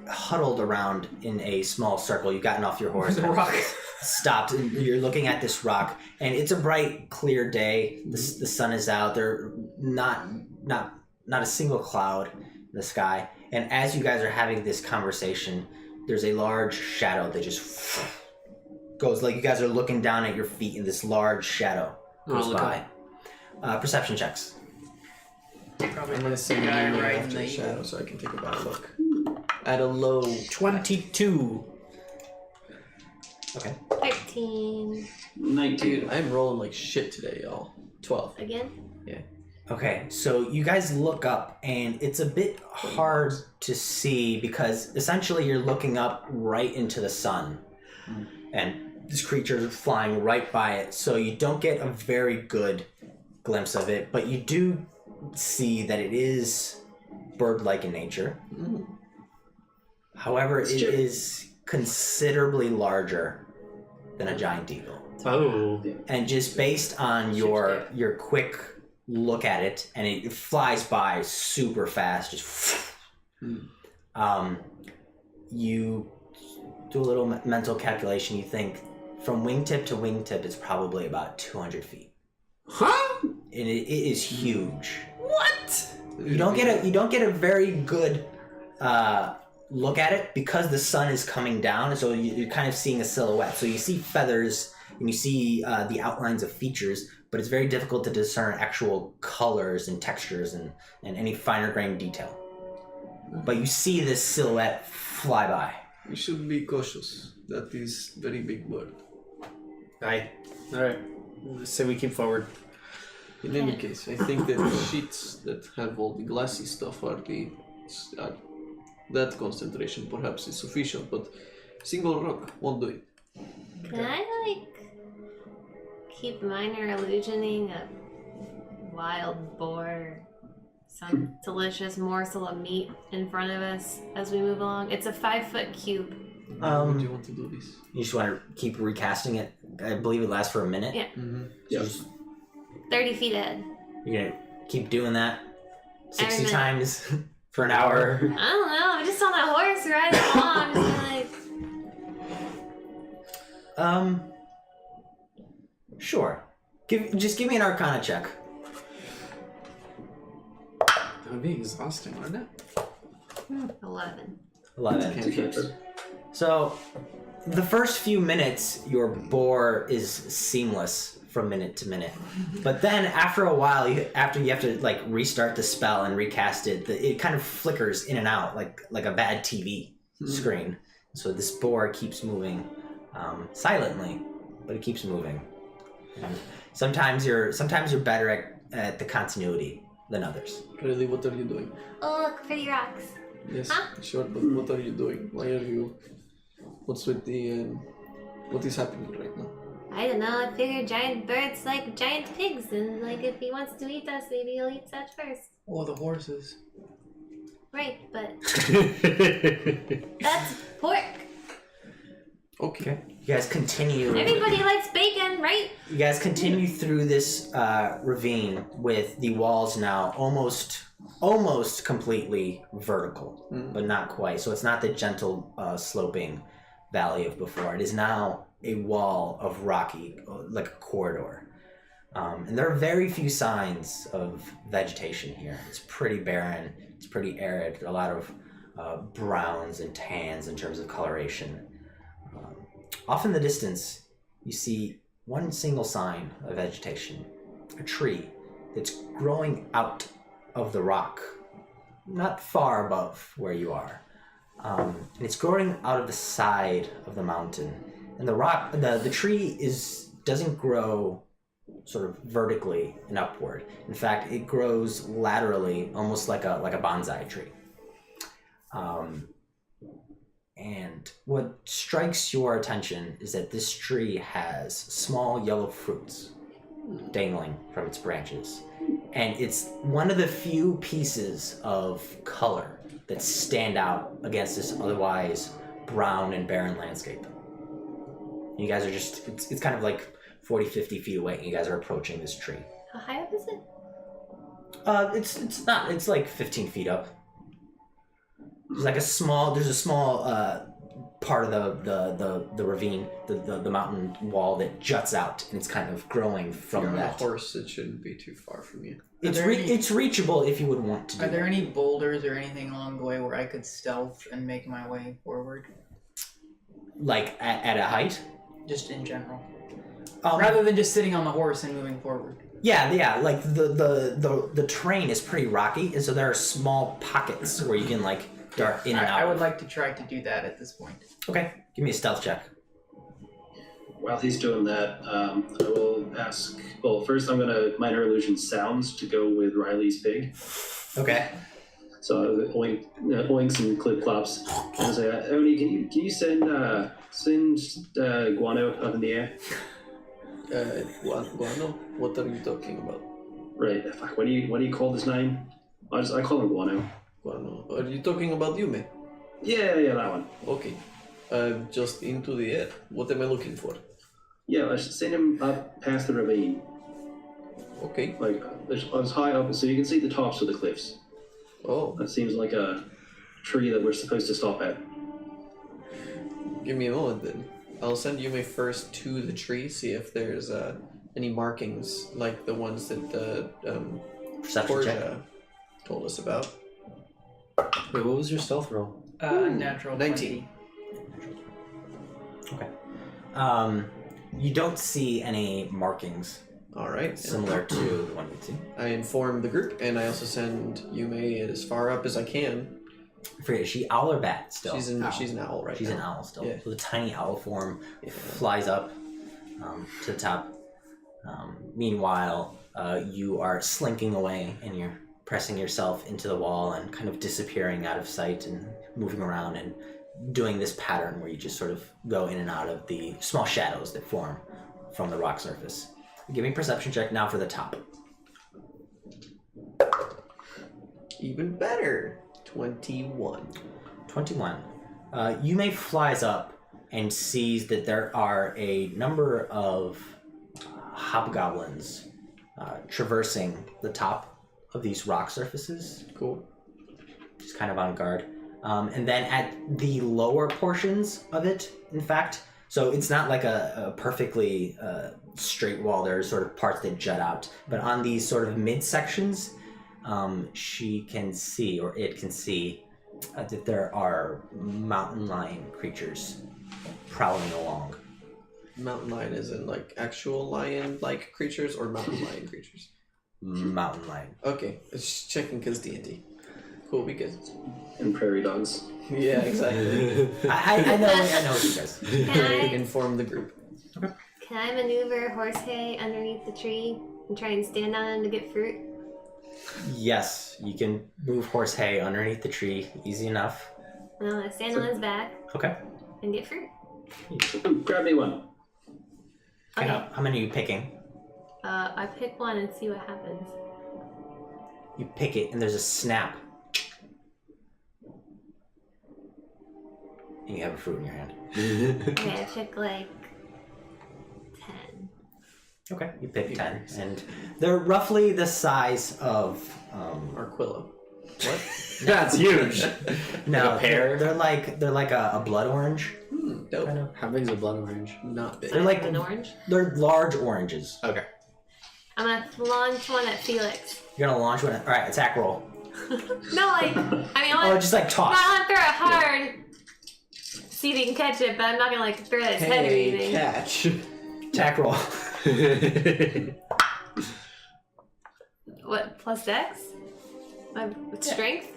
A: huddled around in a small circle, you've gotten off your horse.
B: The rock.
A: Stopped, and you're looking at this rock, and it's a bright, clear day. The sun is out. There not a single cloud in the sky. And as you guys are having this conversation, there's a large shadow that just goes, like you guys are looking down at your feet, and this large shadow goes
B: look
A: by. Perception checks.
E: Probably
C: I'm gonna send you
E: guy right in
C: after
E: the
C: the shadow so I can take a better look. At a low
B: 22.
A: Okay.
D: 13.
F: 19.
C: Dude, I'm rolling like shit today, y'all. 12.
D: Again?
A: Okay, so you guys look up, and it's a bit hard to see because essentially you're looking up right into the sun, and this creature is flying right by it, so you don't get a very good glimpse of it, but you do see that it is bird-like in nature. However, it is considerably larger than a giant eagle.
B: Oh.
A: And just based on your quick look at it, and it flies by super fast, just you do a little mental calculation. You think from wingtip to wingtip, it's probably about 200 feet,
B: Huh?
A: and it is huge.
B: What?
A: You don't get a very good look at it because the sun is coming down, and so you're kind of seeing a silhouette. So you see feathers and you see the outlines of features, but it's very difficult to discern actual colors and textures and any finer grained detail. But you see this silhouette fly by.
C: We should be cautious. That is very big bird.
B: Aye. Alright. So we keep forward.
C: In any case, I think that the sheets that have all the glassy stuff are that concentration perhaps is sufficient, but single rock won't do it.
D: Can I, keep minor illusioning a wild boar, some delicious morsel of meat in front of us as we move along? It's a 5-foot cube.
C: Would you want to do this?
A: You just want to keep recasting it. I believe it lasts for a minute.
D: Yeah.
A: So just,
D: 30 feet ahead.
A: you're gonna keep doing that 60
D: Every minute.
A: times for an hour.
D: I don't know. I'm just on that horse riding along. I'm just
A: Sure. Just give me an Arcana check.
B: That would be exhausting, wouldn't it?
D: 11.
A: 11.
C: Cantrips.
A: So, the first few minutes, your boar is seamless from minute to minute. But then, after a while, after you have to restart the spell and recast it, it kind of flickers in and out like a bad TV screen. So this boar keeps moving silently, but it keeps moving. And sometimes you're better at the continuity than others.
C: Really, what are you doing?
D: Oh, look, pretty rocks.
C: Yes,
D: Huh?
C: sure, but what are you doing? Why are you... What's with the... what is happening right now?
D: I don't know. I figured giant birds like giant pigs, and like if he wants to eat us, maybe he'll eat us first.
E: Or the horses.
D: Right, but that's pork.
C: Okay.
A: You guys continue.
D: Everybody likes bacon, right?
A: You guys continue through this ravine with the walls now almost completely vertical, but not quite. So it's not the gentle sloping valley of before. It is now a wall of rocky, like a corridor. And there are very few signs of vegetation here. It's pretty barren. It's pretty arid. There are a lot of browns and tans in terms of coloration. Off in the distance, you see one single sign of vegetation. A tree that's growing out of the rock, not far above where you are. And it's growing out of the side of the mountain. And the tree doesn't grow sort of vertically and upward. In fact, it grows laterally, almost like a bonsai tree. And what strikes your attention is that this tree has small yellow fruits dangling from its branches. And it's one of the few pieces of color that stand out against this otherwise brown and barren landscape. You guys are just, it's kind of like 40, 50 feet away, and you guys are approaching this tree.
D: How high up is it?
A: It's like 15 feet up. There's a small part of the ravine, the mountain wall that juts out, and it's kind of growing from
C: If you're
A: that.
C: on a horse, it shouldn't be too far from you.
A: It's reachable if you would want to do
E: Are there
A: that.
E: any boulders or anything along the way where I could stealth and make my way forward?
A: Like at a height?
E: Just in general.
A: Um,
E: Rather than just sitting on the horse and moving forward.
A: Yeah, like the terrain is pretty rocky, and so there are small pockets where you can like dart in and out.
E: I would like to try to do that at this point.
A: Okay, give me a stealth check.
F: While he's doing that, I will ask. Well, first I'm gonna minor illusion sounds to go with Riley's pig.
A: Okay.
F: So oinks and clip clops. I was like, Oni, can you send guano up in the air?
C: Guano? What are you talking about?
F: Right. Fuck. What do you call this name? I call him guano.
C: Guano. Are you talking about Yume?
F: Yeah, that one.
C: Okay. Just into the air. What am I looking for?
F: Yeah, I should send him up past the ravine.
C: Okay.
F: Like as high up so you can see the tops of the cliffs.
C: Oh,
F: That seems like a tree that we're supposed to stop at.
C: give me a moment then. I'll send Yume first to the tree, see if there's any markings like the ones that
A: Perception check.
C: Portia told us about.
B: Wait, what was your stealth roll?
E: Natural
C: 19.
E: 20.
A: Okay. You don't see any markings
C: All right.
A: similar to the one you'd see.
C: I inform the group, and I also send Yume as far up as I can.
A: I forget, is she owl or bat still?
C: She's an owl right
A: She's
C: now.
A: an owl still.
C: Yeah.
A: So the tiny owl form flies up to the top. Meanwhile, you are slinking away and you're pressing yourself into the wall and kind of disappearing out of sight and moving around and doing this pattern where you just sort of go in and out of the small shadows that form from the rock surface. Give me a perception check now for the top.
C: Even better. 21.
A: 21. Yume flies up and sees that there are a number of hobgoblins traversing the top of these rock surfaces.
C: Cool.
A: Just kind of on guard. And then at the lower portions of it, in fact, so it's not like a perfectly straight wall. There's sort of parts that jut out. But on these sort of mid-sections, she can see, or it can see, that there are mountain lion creatures prowling along.
C: Mountain lion is in like actual lion-like creatures or mountain lion creatures?
A: Mountain lion.
C: Okay, it's checking because D&D. Cool, because
F: And prairie dogs.
C: yeah, exactly.
A: I know what you guys.
D: Can
C: Inform the group.
D: I maneuver Horsehay underneath the tree and try and stand on him to get fruit?
A: Yes, you can move Horsehay underneath the tree, easy enough.
D: Well, I stand on his back
A: Okay.
D: and get fruit.
F: Grab me one.
A: Okay.
D: Okay.
A: How many are you picking?
D: I pick one and see what happens.
A: You pick it, and there's a snap. And you have a fruit in your hand.
D: Okay, I pick like 10.
A: Okay, you pick 10, and they're roughly the size of
C: Arquillo. What?
B: That's huge.
A: no,
B: Like a pear?
A: They're like a blood orange.
C: Dope.
A: Kind of.
B: How big is a blood orange?
C: Not big.
A: They're like
D: an orange.
A: They're large oranges.
B: Okay.
D: I'm gonna launch one at Felix.
A: You're gonna launch one. All right, attack roll.
D: No, like, I mean, I
A: Or
D: want
A: just like toss.
D: to throw it hard. See if he can catch it, but I'm not gonna like throw it at his head or anything.
C: Catch.
A: Attack roll.
D: What, plus dex? My strength?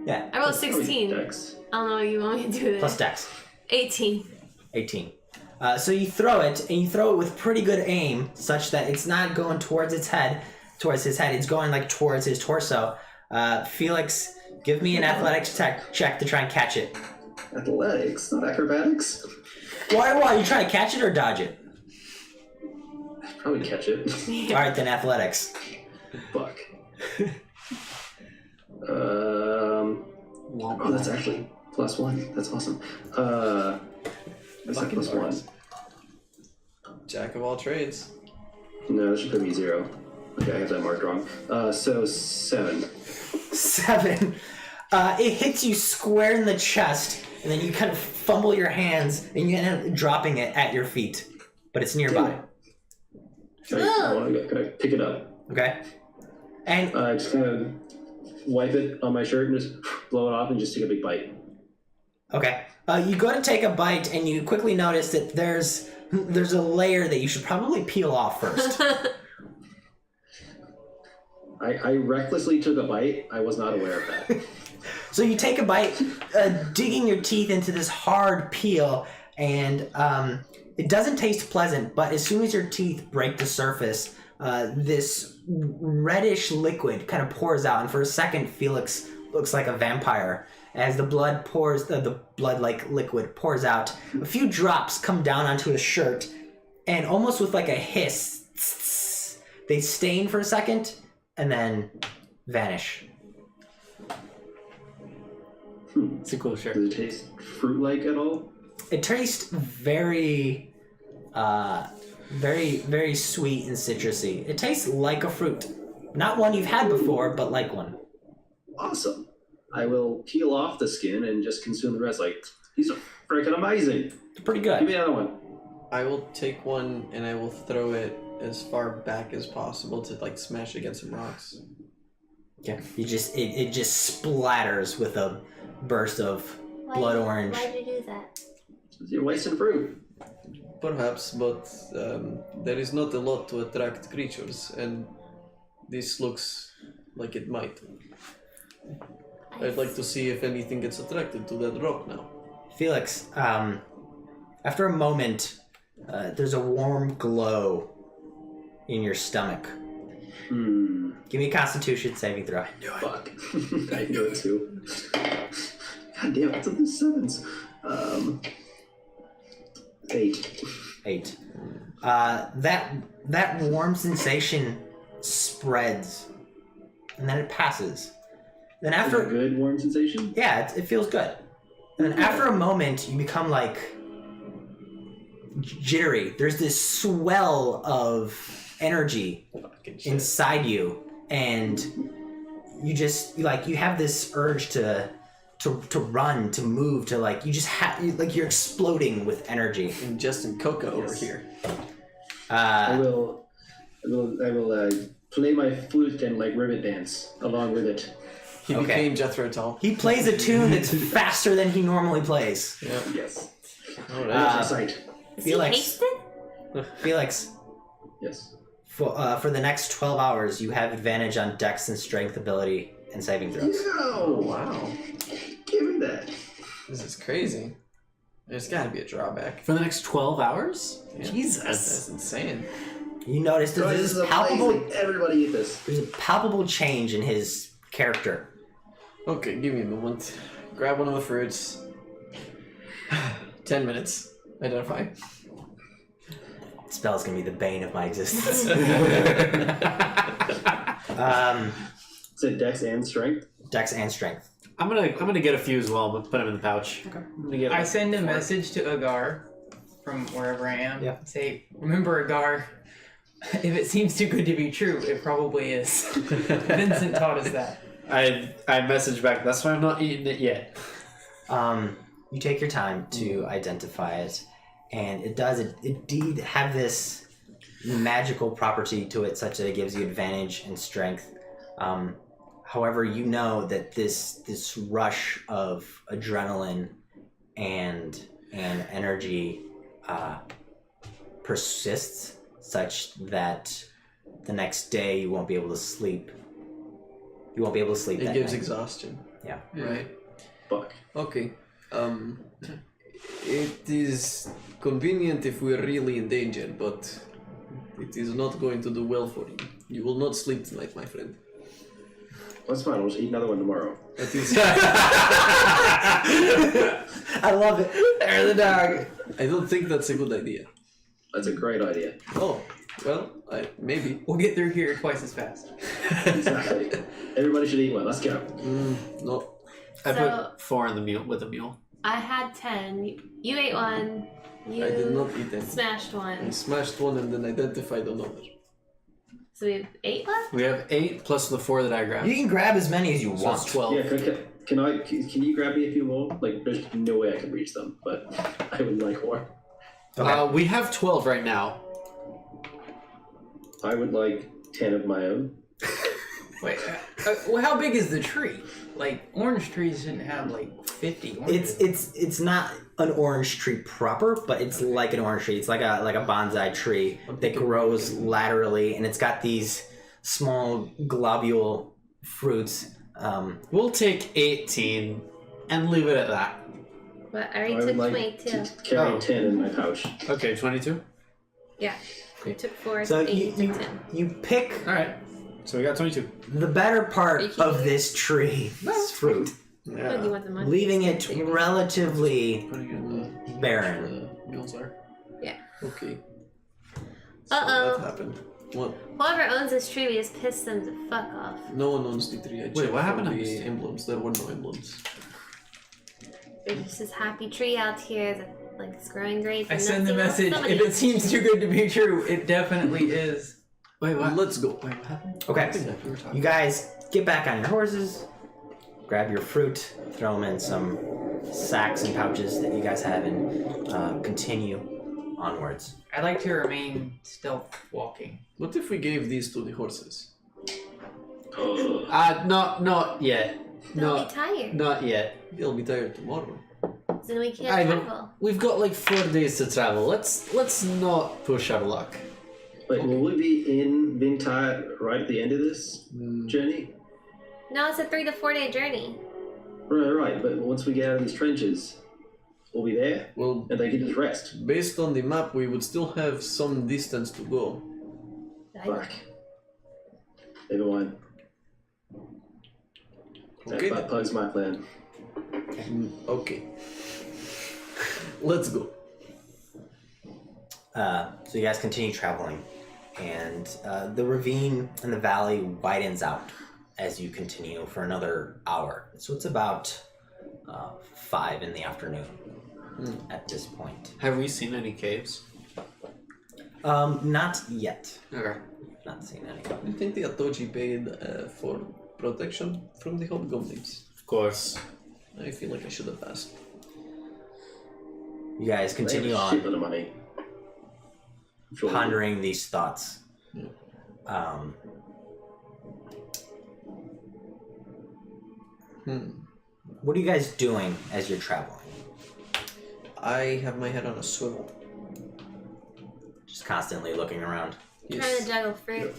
A: Yeah.
D: I rolled 16.
F: Dex.
D: I don't know what you want me to do there.
A: Plus dex.
D: 18.
A: 18. So you throw it, and you throw it with pretty good aim, such that it's not going towards his head. It's going like towards his torso. Felix, give me an athletics check to try and catch it.
F: Athletics, not acrobatics.
A: Why? Are you trying to catch it or dodge it?
F: Probably catch it.
A: All right, then athletics.
F: Fuck. Oh, that's actually +1. That's awesome. That's not +1.
C: Jack of all trades.
F: No, that should put me 0. Okay, I have that marked wrong. So 7.
A: 7. It hits you square in the chest, and then you kind of fumble your hands, and you end up dropping it at your feet. But it's nearby.
F: Can I pick it up?
A: Okay? And
F: Just kind of wipe it on my shirt and just blow it off and just take a big bite.
A: okay, you go to take a bite, and you quickly notice that there's a layer that you should probably peel off first.
F: I recklessly took a bite. I was not aware of that.
A: So you take a bite, digging your teeth into this hard peel, and it doesn't taste pleasant, but as soon as your teeth break the surface, this reddish liquid kind of pours out, and for a second, Felix looks like a vampire. As the blood pours, the blood-like liquid pours out, a few drops come down onto his shirt, and almost with like a hiss, they stain for a second, and then vanish.
B: It's a cool shirt.
F: Does it taste fruit-like at all?
A: It tastes very, very sweet and citrusy. It tastes like a fruit. Not one you've had before, but like one.
F: Awesome. I will peel off the skin and just consume the rest. Like, these are freaking amazing.
A: It's pretty
F: Give
A: good.
F: me another one.
C: I will take one and I will throw it as far back as possible to like smash against some rocks.
A: Yeah, you just it just splatters with a burst of blood orange.
D: Why'd you do that?
F: You're wasting fruit.
C: Perhaps, but there is not a lot to attract creatures, and this looks like it might. I'd like to see if anything gets attracted to that rock now.
A: Felix, after a moment, there's a warm glow in your stomach. Give me a Constitution saving throw.
F: Fuck. I knew it too. God damn, it's in the 7s. 8.
A: 8. That warm sensation spreads, and then it passes. Then
F: Is
A: after
F: it a good warm sensation?
A: yeah, it feels good. And then after a moment, you become like jittery. There's this swell of energy inside you, and you just you have this urge to run, to move, to like you just like you're exploding with energy.
C: And Justin Coco over
F: Yes.
C: here.
F: I will play my flute and like ribbon dance along with it.
C: He
A: Okay.
C: became Jethro Tull.
A: He plays a tune that's faster than he normally plays.
C: Yeah.
F: Yes.
C: All right.
F: Sight.
D: Is
A: Felix.
D: he hasted?
A: Felix,
F: Yes.
A: for the next 12 hours, you have advantage on Dex and Strength ability and saving throws.
F: No!
C: Wow.
F: Give me that.
C: This is crazy. There's got to be a drawback.
B: For the next 12 hours?
C: Yeah.
B: Jesus.
C: That's insane.
A: You notice that
F: This
A: there's
F: is
A: this palpable
F: amazing. Everybody eat this.
A: there's a palpable change in his character.
C: Okay, give me a moment. Grab one of the fruits. 10 minutes. Identify.
A: spell's gonna be the bane of my existence.
F: Is it Dex and Strength?
A: Dex and strength.
B: I'm gonna get a few as well, but put them in the pouch. Okay. I'm gonna get.
E: I send a message to Agar from wherever I am.
A: Yeah.
E: Say, remember Agar, if it seems too good to be true, it probably is. Vincent taught us that.
B: I messaged back. That's why I'm not eating it yet.
A: You take your time to identify it, and it does indeed have this magical property to it, such that it gives you advantage and strength. However, you know that this rush of adrenaline and energy persists, such that the next day you won't be able to sleep. You won't be able to sleep.
C: It
A: that
C: gives
A: night.
C: exhaustion.
A: Yeah.
C: Right.
F: Fuck.
C: Okay. It is convenient if we're really in danger, but it is not going to do well for you. You will not sleep tonight, my friend.
F: That's fine. I'll just eat another one tomorrow.
C: That is.
A: I love it. There's the dog.
C: I don't think that's a good idea.
F: That's a great idea.
C: Oh, well, maybe.
E: We'll get through here twice as fast.
F: Exactly. Everybody should eat one. Let's go.
C: No.
B: I
D: So-
B: put 4 in the mule with a mule.
D: I had 10. You ate one. You
C: I did not eat any.
D: smashed
C: I
D: one.
C: smashed one and then identified another.
D: So we have 8 left?
B: We have 8 plus the 4 that I grabbed.
A: You can grab as many as you
B: So
A: want.
B: it's 12.
F: Yeah, can you grab me a few more? Like, there's no way I can reach them, but I would like more.
A: Okay.
B: We have 12 right now.
F: I would like 10 of my own.
E: Wait, well, how big is the tree? Like, orange trees shouldn't have like 50 oranges.
A: It's not an orange tree proper, but it's like an orange tree. It's like a bonsai tree that grows laterally, and it's got these small globule fruits.
B: We'll take 18 and leave it at that.
D: But I already
F: I
D: took
F: would like
D: 22.
F: to carry
B: Oh.
F: 10 in my pouch.
B: Okay, 22.
D: Yeah. I took 4,
A: So
D: 8,
A: you
D: 10.
A: you pick
B: All right. So we got 22.
A: the better part
D: You keep
A: of
D: it.
A: this tree, this fruit,
D: Oh, do you want the money?
A: leaving it relatively
C: Putting in
A: barren.
C: the mules are.
D: Yeah.
C: Okay. So
D: Uh-oh.
C: that happened. What?
D: Whoever owns this tree, we just piss them to fuck off.
C: No one owns the tree. I
B: Wait,
C: checked
B: what happened
C: for
B: to
C: the
B: this?
C: emblems? There were no emblems.
D: There's just this happy tree out here that like it's growing great.
E: I
D: and
E: send the
D: nothing else.
E: message.
D: Somebody
E: If it seems too good to be true, it definitely is.
B: Wait, what?
C: Let's go.
B: Wait, what happened?
A: Okay,
C: We were talking.
A: you guys get back on your horses, grab your fruit, throw them in some sacks and pouches that you guys have, and continue onwards.
E: I like to remain stealth walking.
C: What if we gave these to the horses?
B: Not yet.
D: They'll
B: No,
D: be tired.
B: not yet.
C: They'll be tired tomorrow.
D: Then we can't
B: Ivan,
D: travel.
B: we've got like 4 days to travel. Let's not push our luck.
F: Wait, will we be in Vintai right at the end of this journey?
D: No, it's a 3 to 4 day journey.
F: Right. But once we get out of these trenches, we'll be there,
C: Well,
F: and they can just rest.
C: based on the map, we would still have some distance to go.
F: Fuck. Never mind.
C: Okay.
F: That bugs my plan.
C: Okay. Let's go.
A: So you guys continue traveling, and the ravine and the valley widens out as you continue for another hour. So it's about 5 in the afternoon at this point.
B: Have we seen any caves?
A: Not yet.
B: Okay.
A: Not seen any.
C: Do you think the Atoji paid for protection from the hobgoblins?
B: Of course.
C: I feel like I should have asked.
A: You guys
F: They have
A: continue
F: a
A: on,
F: shitload of money. Sure.
A: pondering these thoughts. What are you guys doing as you're traveling?
C: I have my head on a swivel.
A: Just constantly looking around.
D: Trying to juggle fruit.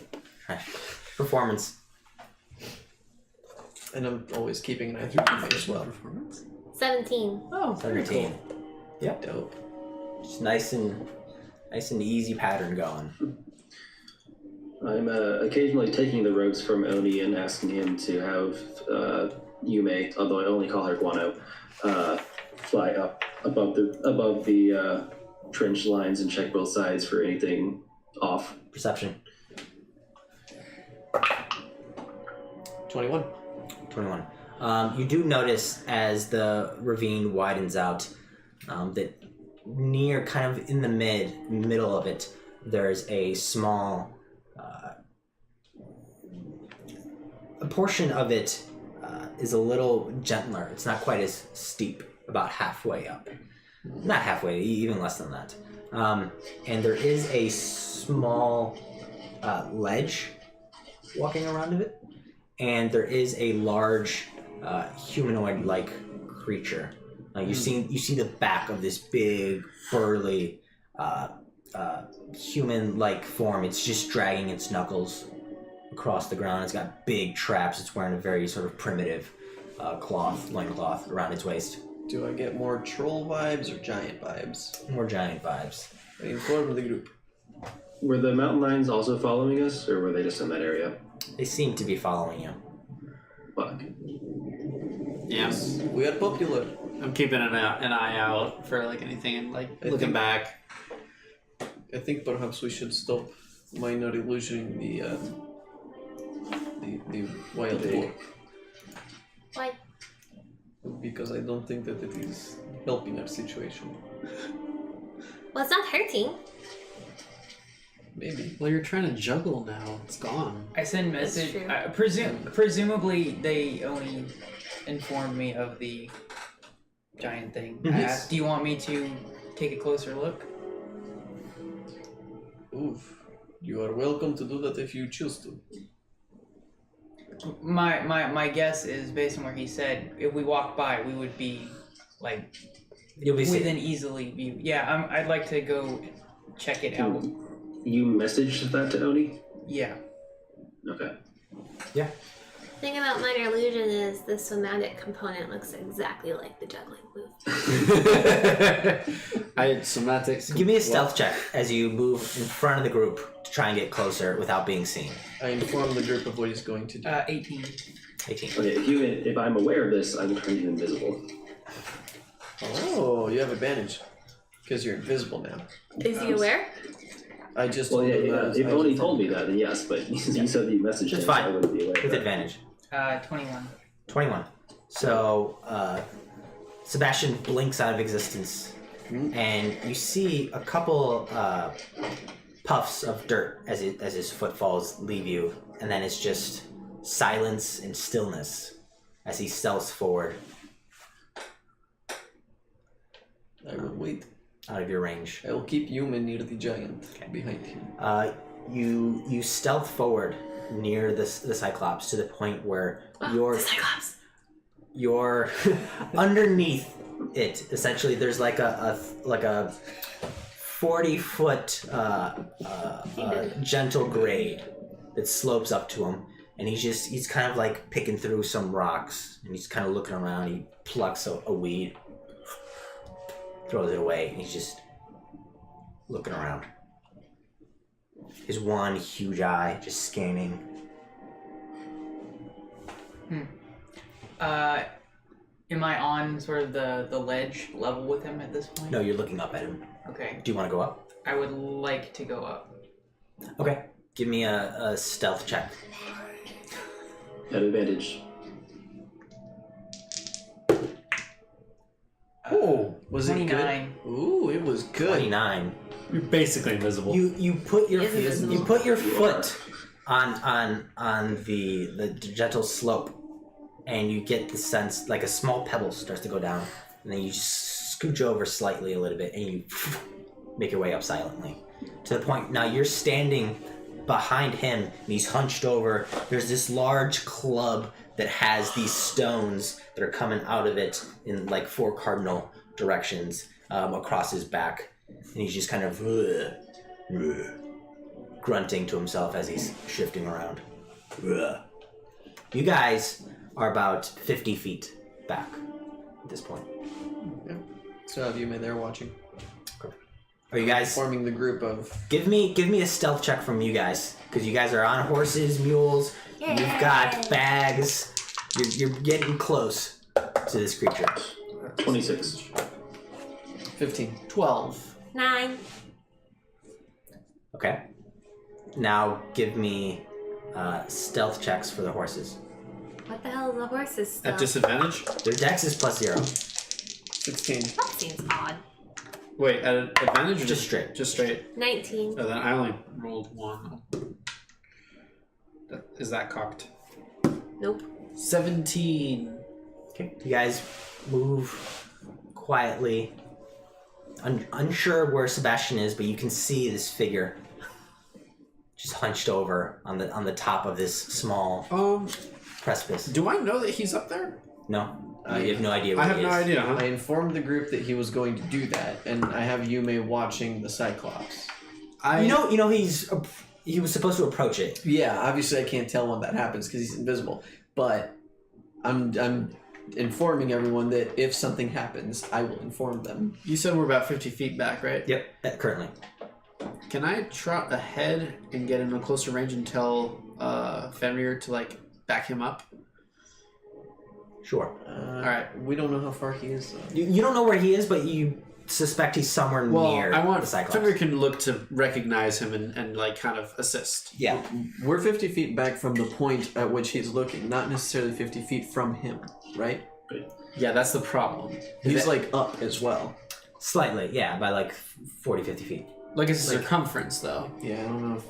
A: Performance.
C: And I'm always keeping an eye on me as well.
D: 17.
B: Oh, very
A: 17.
B: cool.
A: Yep.
C: Dope.
A: Just nice and easy pattern going.
F: I'm occasionally taking the ropes from Oni and asking him to have Yume, although I only call her Guano, fly up above the trench lines and check both sides for anything off.
A: Perception.
C: 21.
A: 21. You do notice as the ravine widens out that near, kind of in the middle of it, there's a small a portion of it is a little gentler. It's not quite as steep, about halfway up. Not halfway, even less than that. And there is a small ledge walking around of it, and there is a large humanoid-like creature. You see the back of this big, burly, human-like form. It's just dragging its knuckles across the ground. It's got big traps. It's wearing a very sort of primitive loincloth around its waist.
C: Do I get more troll vibes or giant vibes?
A: More giant vibes.
C: I inform the group.
F: Were the mountain lions also following us, or were they just in that area?
A: They seem to be following you.
F: Fuck.
B: Yeah.
C: We are popular.
B: I'm keeping an eye out for like anything and like looking back.
C: I think perhaps we should stop minor illusioning the wild boar.
D: Why?
C: Because I don't think that it is helping our situation.
D: Well, it's not hurting.
C: Maybe.
B: Well, you're trying to juggle now. It's gone.
E: I send
D: That's
E: message.
D: true.
E: Presumably, they only informed me of the giant thing. I asked, do you want me to take a closer look?
C: Oof. You are welcome to do that if you choose to.
E: My guess is, based on where he said, if we walked by, we would be like
A: You'll be
E: within
A: safe.
E: easily view. Yeah, I'd like to go check it out.
F: You messaged that to Oni?
E: Yeah.
F: Okay.
A: Yeah.
D: The thing about minor illusion is the somatic component looks exactly like the juggling move.
B: I had somatics.
A: Give me a stealth check as you move in front of the group to try and get closer without being seen.
C: I inform the group of what he's going to do.
E: 18.
A: 18.
F: Okay, if I'm aware of this, I'm turning you invisible.
C: Oh, you have advantage. Because you're invisible now.
D: Is he aware?
C: I just
F: Well,
C: told
F: yeah,
C: him
F: yeah.
C: that
F: If
C: I
F: Oni
C: informed
F: told me
C: him.
F: that, then yes, but you said that you messaged
A: It's
F: him,
A: fine.
F: so I wouldn't be aware of
A: With
F: that.
A: advantage.
E: 21.
A: 21. So, Sebastian blinks out of existence, and you see a couple puffs of dirt as his footfalls leave you, and then it's just silence and stillness as he stealths forward
C: I will wait.
A: out of your range.
C: I will keep human near the giant behind him.
A: You stealth forward near the Cyclops to the point where
D: The Cyclops.
A: you're underneath it. Essentially, there's like a 40-foot gentle grade that slopes up to him, and he's kind of like picking through some rocks, and he's kind of looking around. He plucks a weed, throws it away, and he's just looking around. His one huge eye just scanning.
E: Am I on sort of the ledge level with him at this point?
A: No, you're looking up at him.
E: Okay.
A: Do you want to go up?
E: I would like to go up.
A: Okay. Give me a stealth check.
F: At advantage.
C: Oh, was it
E: 29.
C: good? Ooh, it was good.
A: 29.
B: You're basically invisible.
A: You put your
D: He is invisible.
A: you put your foot on the gentle slope, and you get the sense like a small pebble starts to go down, and then you just scooch over slightly a little bit, and you make your way up silently to the point now you're standing behind him, and he's hunched over. There's this large club that has these stones that are coming out of it in like 4 cardinal directions across his back. And he's just kind of grunting to himself as he's shifting around. You guys are about 50 feet back at this point.
C: Yeah. So have you been there watching?
A: Are you guys...
C: Forming the group of...
A: Give me a stealth check from you guys. Because you guys are on horses, mules, you've got bags. You're getting close to this creature.
F: 26.
C: 15.
B: 12.
D: 9.
A: Okay. Now give me stealth checks for the horses.
D: What the hell is the horse's stuff?
B: At disadvantage?
A: Their dex is +0.
C: 16.
D: That seems odd.
B: Wait, at advantage or
A: Just straight.
B: Just straight.
D: 19.
B: Oh, then I only rolled 1. Is that cocked?
D: Nope.
B: 17.
A: Okay. You guys move quietly, unsure where Sebastian is, but you can see this figure just hunched over on the top of this small precipice.
B: Do I know that he's up there?
A: No, you have no idea where
B: I have
A: he
B: no
A: is.
B: idea, huh?
C: I informed the group that he was going to do that, and I have Yume watching the Cyclops.
A: You know he was supposed to approach it.
C: Yeah, obviously I can't tell when that happens because he's invisible. But I'm informing everyone that if something happens, I will inform them.
B: You said we're about 50 feet back, right?
A: Yep, currently.
B: Can I trot ahead and get in a closer range and tell Fenrir to like back him up?
A: Sure.
B: Alright.
C: We don't know how far he is, though.
A: You don't know where he is, but you suspect he's somewhere near
B: I want
A: the Cyclops.
B: Fenrir can look to recognize him and like kind of assist.
A: Yeah.
C: We're 50 feet back from the point at which he's looking, not necessarily 50 feet from him, right?
B: Yeah, that's the problem.
C: He's like up as well.
A: Slightly, yeah, by like 40, 50 feet.
B: Like his circumference, though.
C: Yeah, I don't know if...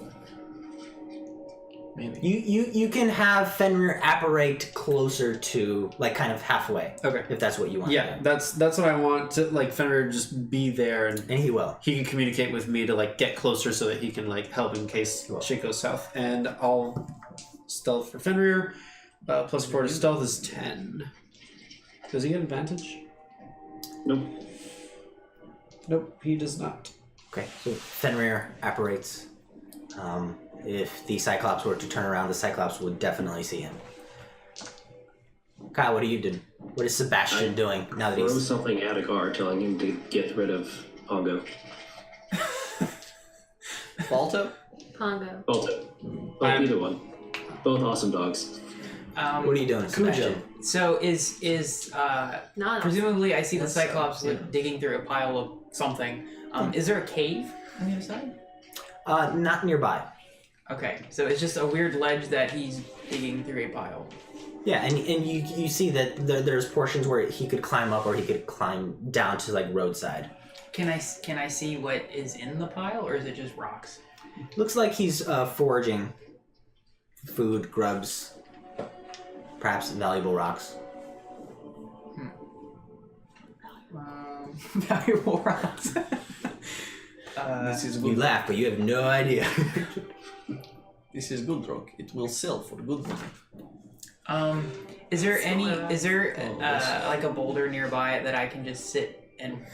C: Maybe.
A: You can have Fenrir apparate closer to, like, kind of halfway.
B: Okay.
A: If that's what you want.
B: Yeah, that's what I want to, like, Fenrir just be there and
A: And he will.
B: he can communicate with me to like get closer so that he can like help in case shit goes south. And I'll stealth for Fenrir. +4 to stealth is 10. Does he get advantage?
F: Nope.
B: Nope, he does not.
A: Okay, so Fenrir apparates. If the Cyclops were to turn around, the Cyclops would definitely see him. Kyle, what are you doing? What is Sebastian doing now that
F: Throw
A: he's...
F: something at Agar, telling him to get rid of Pongo.
C: Balto?
D: Pongo.
F: Balto. Either one. Both awesome dogs.
A: What are you doing, Sebastian?
E: So is
D: Not
E: presumably I see the
C: That's,
E: Cyclops
C: yeah.
E: like digging through a pile of something. Is there a cave on the other side?
A: Not nearby.
E: Okay, so it's just a weird ledge that he's digging through a pile.
A: Yeah, and you see that there's portions where he could climb up or he could climb down to, like, roadside.
E: Can I see what is in the pile, or is it just rocks?
A: Looks like he's foraging food, grubs, perhaps valuable rocks.
E: Valuable rocks.
C: This is
A: You
C: good.
A: laugh, but you have no idea.
C: This is good rock. It will sell for good money.
E: Is there
C: Oh, yes.
E: like a boulder nearby that I can just sit and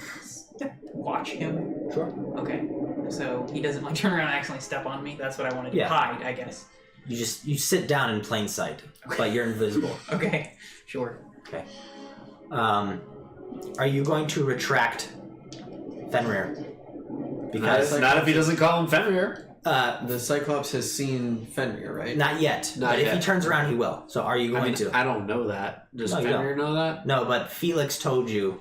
E: watch him?
A: Sure.
E: Okay, so he doesn't like turn around and accidentally step on me. That's what I want to do.
A: Yeah.
E: Hide, I guess.
A: You sit down in plain sight, but you're invisible.
E: Okay, sure.
A: Okay. Are you going to retract Fenrir? Because
B: Not if he doesn't call him Fenrir.
C: The Cyclops has seen Fenrir, right?
A: not yet.
B: Not
A: but if
B: yet.
A: he turns around, he will. So are you going to?
B: I don't know that. Does
A: No, you
B: Fenrir know that?
A: No, but Felix told you.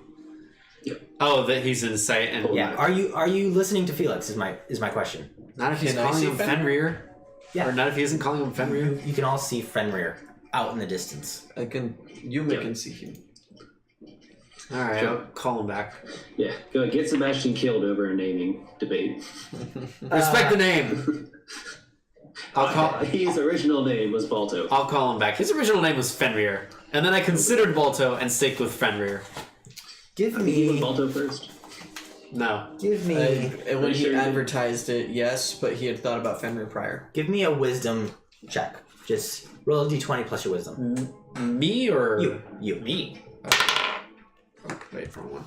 B: Oh, that he's in sight and
A: Yeah. Are you listening to Felix? Is my question.
B: not if he's
C: Can I
B: calling
C: see
B: him Fenrir.
A: Yeah.
B: Or not if he isn't calling him Fenrir.
A: You can all see Fenrir out in the distance.
C: Yume can see him.
B: Alright,
F: Sure.
B: I'll call him back.
F: Yeah, go get Sebastian killed over a naming debate.
B: Respect the name.
F: His original name was Balto.
B: I'll call him back. His original name was Fenrir. And then I considered Balto and sticked with Fenrir.
A: Give
F: You
A: me.
F: went Balto first?
B: No.
A: Give me.
C: And when he
F: Sure.
C: advertised it, yes, but he had thought about Fenrir prior.
A: Give me a wisdom check. Just roll a d20 plus your wisdom.
B: Me or
A: You.
B: me? Oh, wait for one.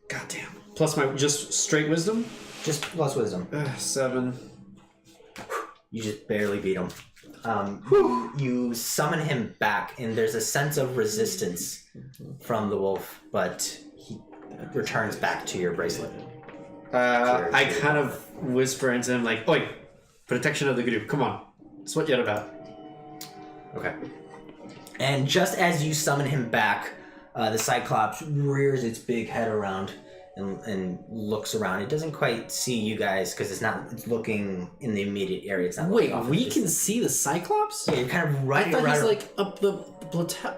B: God damn. Plus my just straight wisdom?
A: Just plus wisdom.
B: 7.
A: You just barely beat him. You summon him back, and there's a sense of resistance from the wolf, but he returns back to your bracelet.
B: I kind of whisper into him like, "Oi, protection of the group. Come on. That's what you're about."
A: Okay. And just as you summon him back, the Cyclops rears its big head around and looks around. It doesn't quite see you guys because it's looking in the immediate area. It's not.
B: Wait,
A: looking off
B: we
A: at
B: can
A: distance.
B: see the Cyclops?
A: Yeah, you're kind of
B: I
A: right
B: thought
A: around.
B: he's like up the plateau.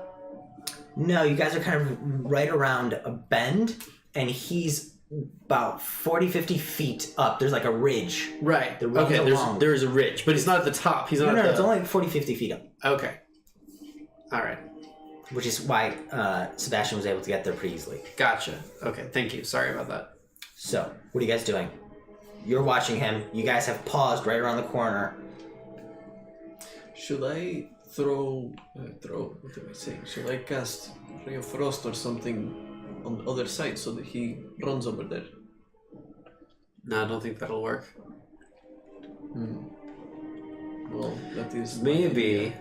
A: No, you guys are kind of right around a bend, and he's about 40, 50 feet up. There's like a ridge.
B: Right.
A: The runs
B: Okay,
A: along.
B: there's a ridge, but he's not at the top. He's not
A: No,
B: at the...
A: it's only 40, 50 feet up,
B: Okay. All right.
A: which is why Sebastian was able to get there pretty easily.
B: Gotcha. Okay, thank you. Sorry about that.
A: So, what are you guys doing? You're watching him. You guys have paused right around the corner.
C: Should I throw? What am I saying? Should I cast Ray of Frost or something on the other side so that he runs over there?
B: No, I don't think that'll work.
C: Well, that is
B: Maybe.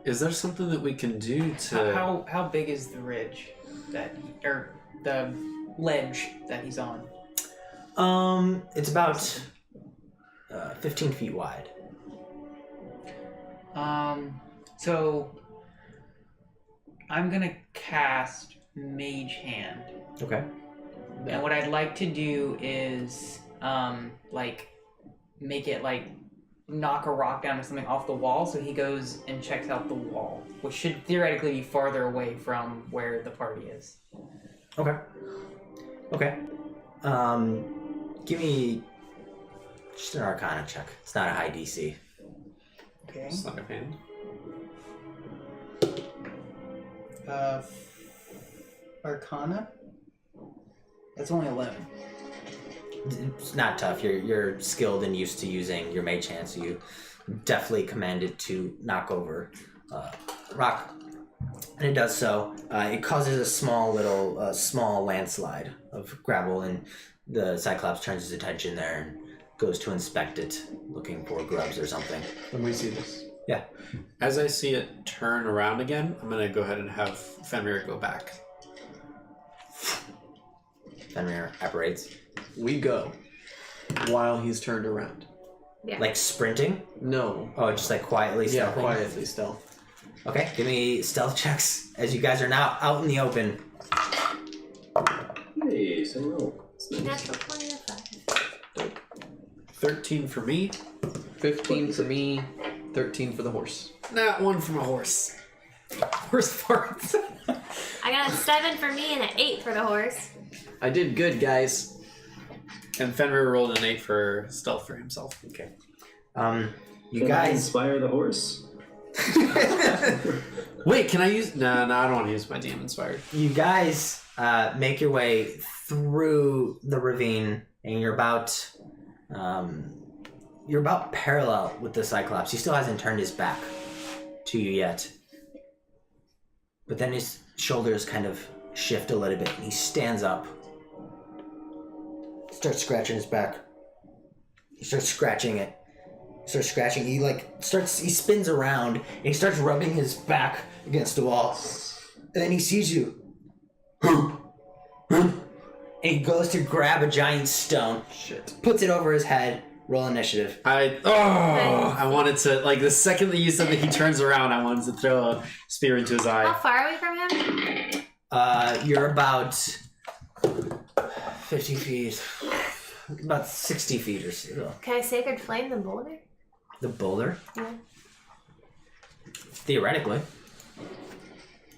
B: Is there something that we can do to...
E: How big is the ridge or the ledge that he's on?
A: It's about 15 feet wide.
E: So I'm gonna cast Mage Hand.
A: Okay.
E: And what I'd like to do is, like, make it, like, knock a rock down or something off the wall, so he goes and checks out the wall, which should theoretically be farther away from where the party is.
A: Okay. Okay. Give me just an Arcana check. It's not a high DC.
E: Okay.
B: Sleight of hand.
E: Arcana? That's only 11.
A: It's not tough. You're skilled and used to using your mage hand, so you definitely commanded to knock over rock, and it does so. It causes a small landslide of gravel, and the Cyclops turns his attention there and goes to inspect it, looking for grubs or something.
C: When we see this.
A: Yeah.
B: As I see it turn around again, I'm going to go ahead and have Fenrir go back.
A: Fenrir apparates.
C: We go while he's turned around.
D: Yeah.
A: Like sprinting?
C: No.
A: Oh, just like quietly
C: Yeah,
A: stealthing?
C: quietly stealth.
A: Okay, give me stealth checks as you guys are now out in the open.
F: Hey, so roll. It's nice.
D: Natural 20 or 5.
B: 13 for me.
C: 15 for me, 13 for the horse.
B: Not one from a horse. Horse farts.
D: I got a 7 for me and an 8 for the horse.
C: I did good, guys.
B: And Fenrir rolled an 8 for stealth for himself.
A: Okay. You
F: Can I
A: guys...
F: inspire the horse?
B: Wait, can I use... No, I don't want to use my DM Inspired.
A: You guys make your way through the ravine, and you're about parallel with the Cyclops. He still hasn't turned his back to you yet, but then his shoulders kind of shift a little bit, and he stands up, starts scratching his back. He starts scratching it. He spins around, and he starts rubbing his back against the wall, and then he sees you. And he goes to grab a giant stone, puts it over his head. Roll initiative.
B: I wanted to, like, the second that you said that he turns around, I wanted to throw a spear into his
D: How
B: eye.
D: far are we from him?
A: You're about 50 feet, about 60 feet or so.
D: Can I Sacred Flame the boulder?
A: The boulder?
D: Yeah.
A: Theoretically.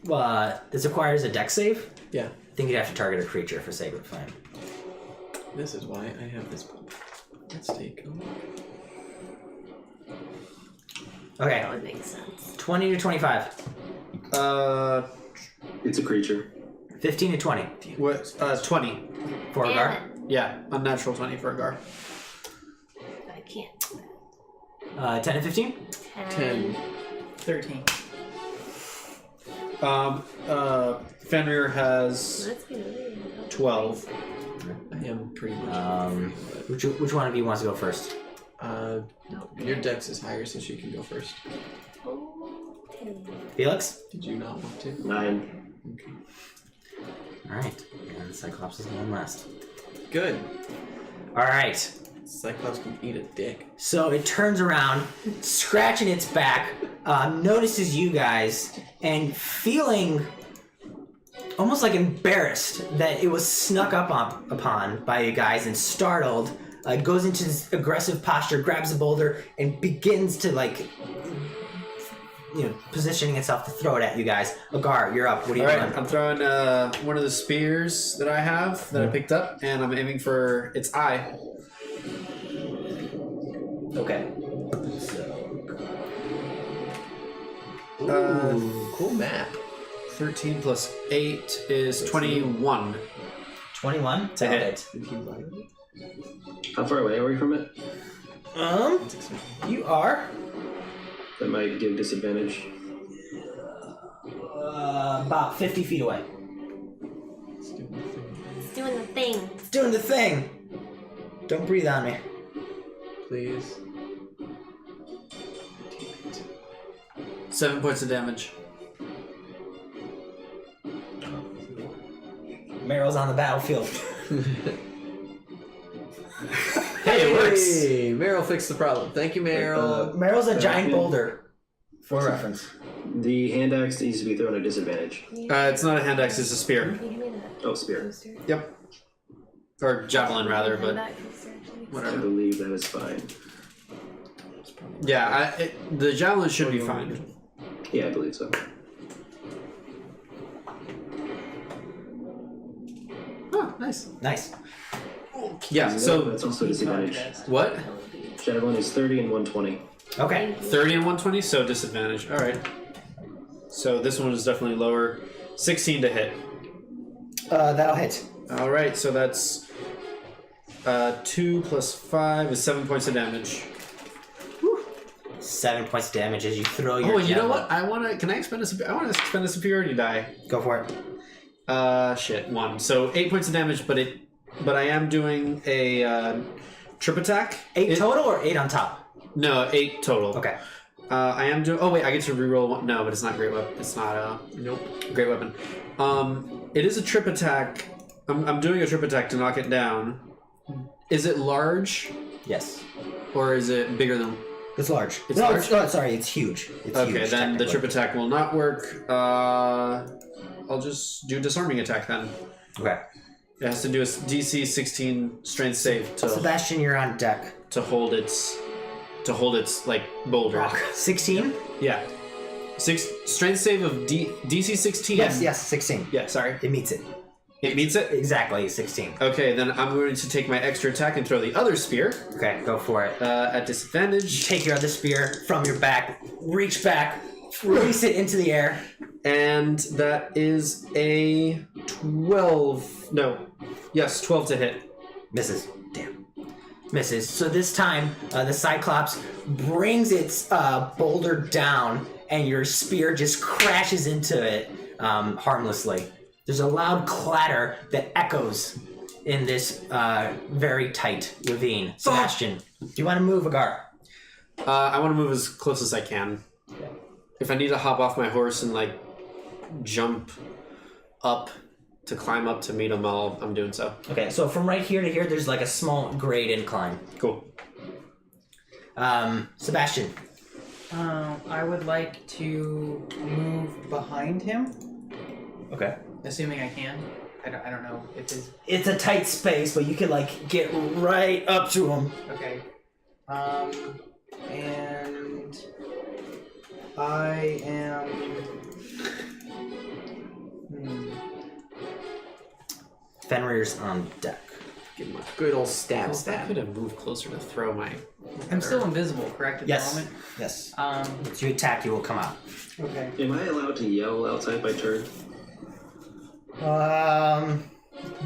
A: This requires a dex save.
C: Yeah.
A: I think you'd have to target a creature for Sacred Flame.
C: This is why I have this book. Let's take a look.
A: Okay,
D: That would make sense.
A: 20 to 25.
F: It's a creature.
A: 15 to 20.
B: What? 20.
A: For
D: Damn
A: Agar.
D: it.
B: Yeah, unnatural 20 for Agar.
D: I can't.
A: 10 to 15?
C: 10.
E: 13.
B: Fenrir has
D: That's good.
B: 12.
C: I am pretty much.
A: Which one of you wants to go first?
C: Your dex is higher, so she can go first.
D: Okay.
A: Felix?
C: Did you not want to?
F: 9.
C: Okay.
A: Alright. And the Cyclops is going last.
C: Good.
A: Alright.
C: Cyclops can eat a dick.
A: So it turns around, scratching its back, notices you guys, and feeling almost like embarrassed that it was snuck up upon by you guys and startled, goes into this aggressive posture, grabs the boulder, and begins to positioning itself to throw it at you guys. Agar, you're up. What are you doing?
B: I'm throwing one of the spears that I have that I picked up, and I'm aiming for its eye.
A: Okay.
C: Cool map.
B: 13 plus 8 is 21.
A: 21
B: to hit.
F: How far away are we from it?
A: You are
F: That might give disadvantage.
A: about 50 feet away.
D: It's doing the thing.
A: It's doing the thing. Don't breathe on me.
C: Please.
B: 7 points of damage.
A: Meryl's on the battlefield.
B: Hey, it works.
C: Hey, Meryl fixed the problem. Thank you, Meryl.
A: Meryl's a giant boulder. For reference.
F: The hand axe needs to be thrown at disadvantage.
B: It's not a hand axe, it's a spear.
D: Can you hand me that
F: Oh, spear.
D: coaster?
B: Yep. Or javelin, rather,
D: Hand
B: but
D: that coaster to me.
F: I
B: whatever.
F: believe that is fine.
B: Yeah, the javelin should be fine.
F: Yeah, I believe so.
B: Oh, nice.
A: Nice.
B: Yeah, so
F: that's also disadvantage.
B: what?
F: Javelin is 30 and 120.
A: Okay.
B: 30 and 120, so disadvantage. Alright. So this one is definitely lower. 16 to hit.
A: That'll hit.
B: Alright, so that's 2 plus 5 is 7 points of damage.
A: 7 points of damage as you throw your
B: Oh, and you know
A: javelin.
B: what? Can I expend I want to expend a superiority die.
A: Go for it.
B: Shit, 1. So 8 points of damage, but I am doing a trip attack.
A: 8 total or 8 on top?
B: No, 8 total.
A: Okay.
B: I am doing. Oh wait, I get to reroll one. No, but it's not great weapon. It's not great weapon. It is a trip attack. I'm doing a trip attack to knock it down. Is it large
A: Yes.
B: or is it bigger than?
A: It's large.
B: It's
A: no,
B: large?
A: Sorry, it's huge. It's
B: Okay,
A: huge,
B: then the
A: technically.
B: trip attack will not work. I'll just do disarming attack then.
A: Okay.
B: It has to do a DC 16 strength save
A: Sebastian, you're on deck.
B: to hold its like boulder.
A: 16?
B: Yeah. Strength save of DC 16.
A: Yes, 16.
B: Yeah, sorry.
A: It meets it.
B: It meets it?
A: Exactly, 16.
B: Okay, then I'm going to take my extra attack and throw the other spear
A: Okay, go for it.
B: at disadvantage.
A: Take your other spear from your back, reach back, release it into the air.
B: And that is a 12. No. Yes, 12 to hit.
A: Misses. Damn. Misses. So this time, the Cyclops brings its boulder down, and your spear just crashes into it harmlessly. There's a loud clatter that echoes in this very tight ravine. Sebastian, do you want to move, Agar?
B: I want to move as close as I can. If I need to hop off my horse and like jump up to climb up to meet him, I'm doing so.
A: Okay, so from right here to here, there's like a small grade incline.
B: Cool.
A: Sebastian.
E: I would like to move behind him,
A: Okay.
E: assuming I can. I don't know if it's
A: It's a tight space, but you can like get right up to him.
E: okay. And I am.
A: Fenrir's on deck.
C: Give him a good old
B: Well,
C: stab
B: if I
C: stab.
B: could have moved closer to throw my.
E: I'm still invisible, correct? At
A: Yes.
E: the moment.
A: Yes.
E: Um.
A: So you attack, you will come out.
E: Okay.
F: Am I allowed to yell outside my turn?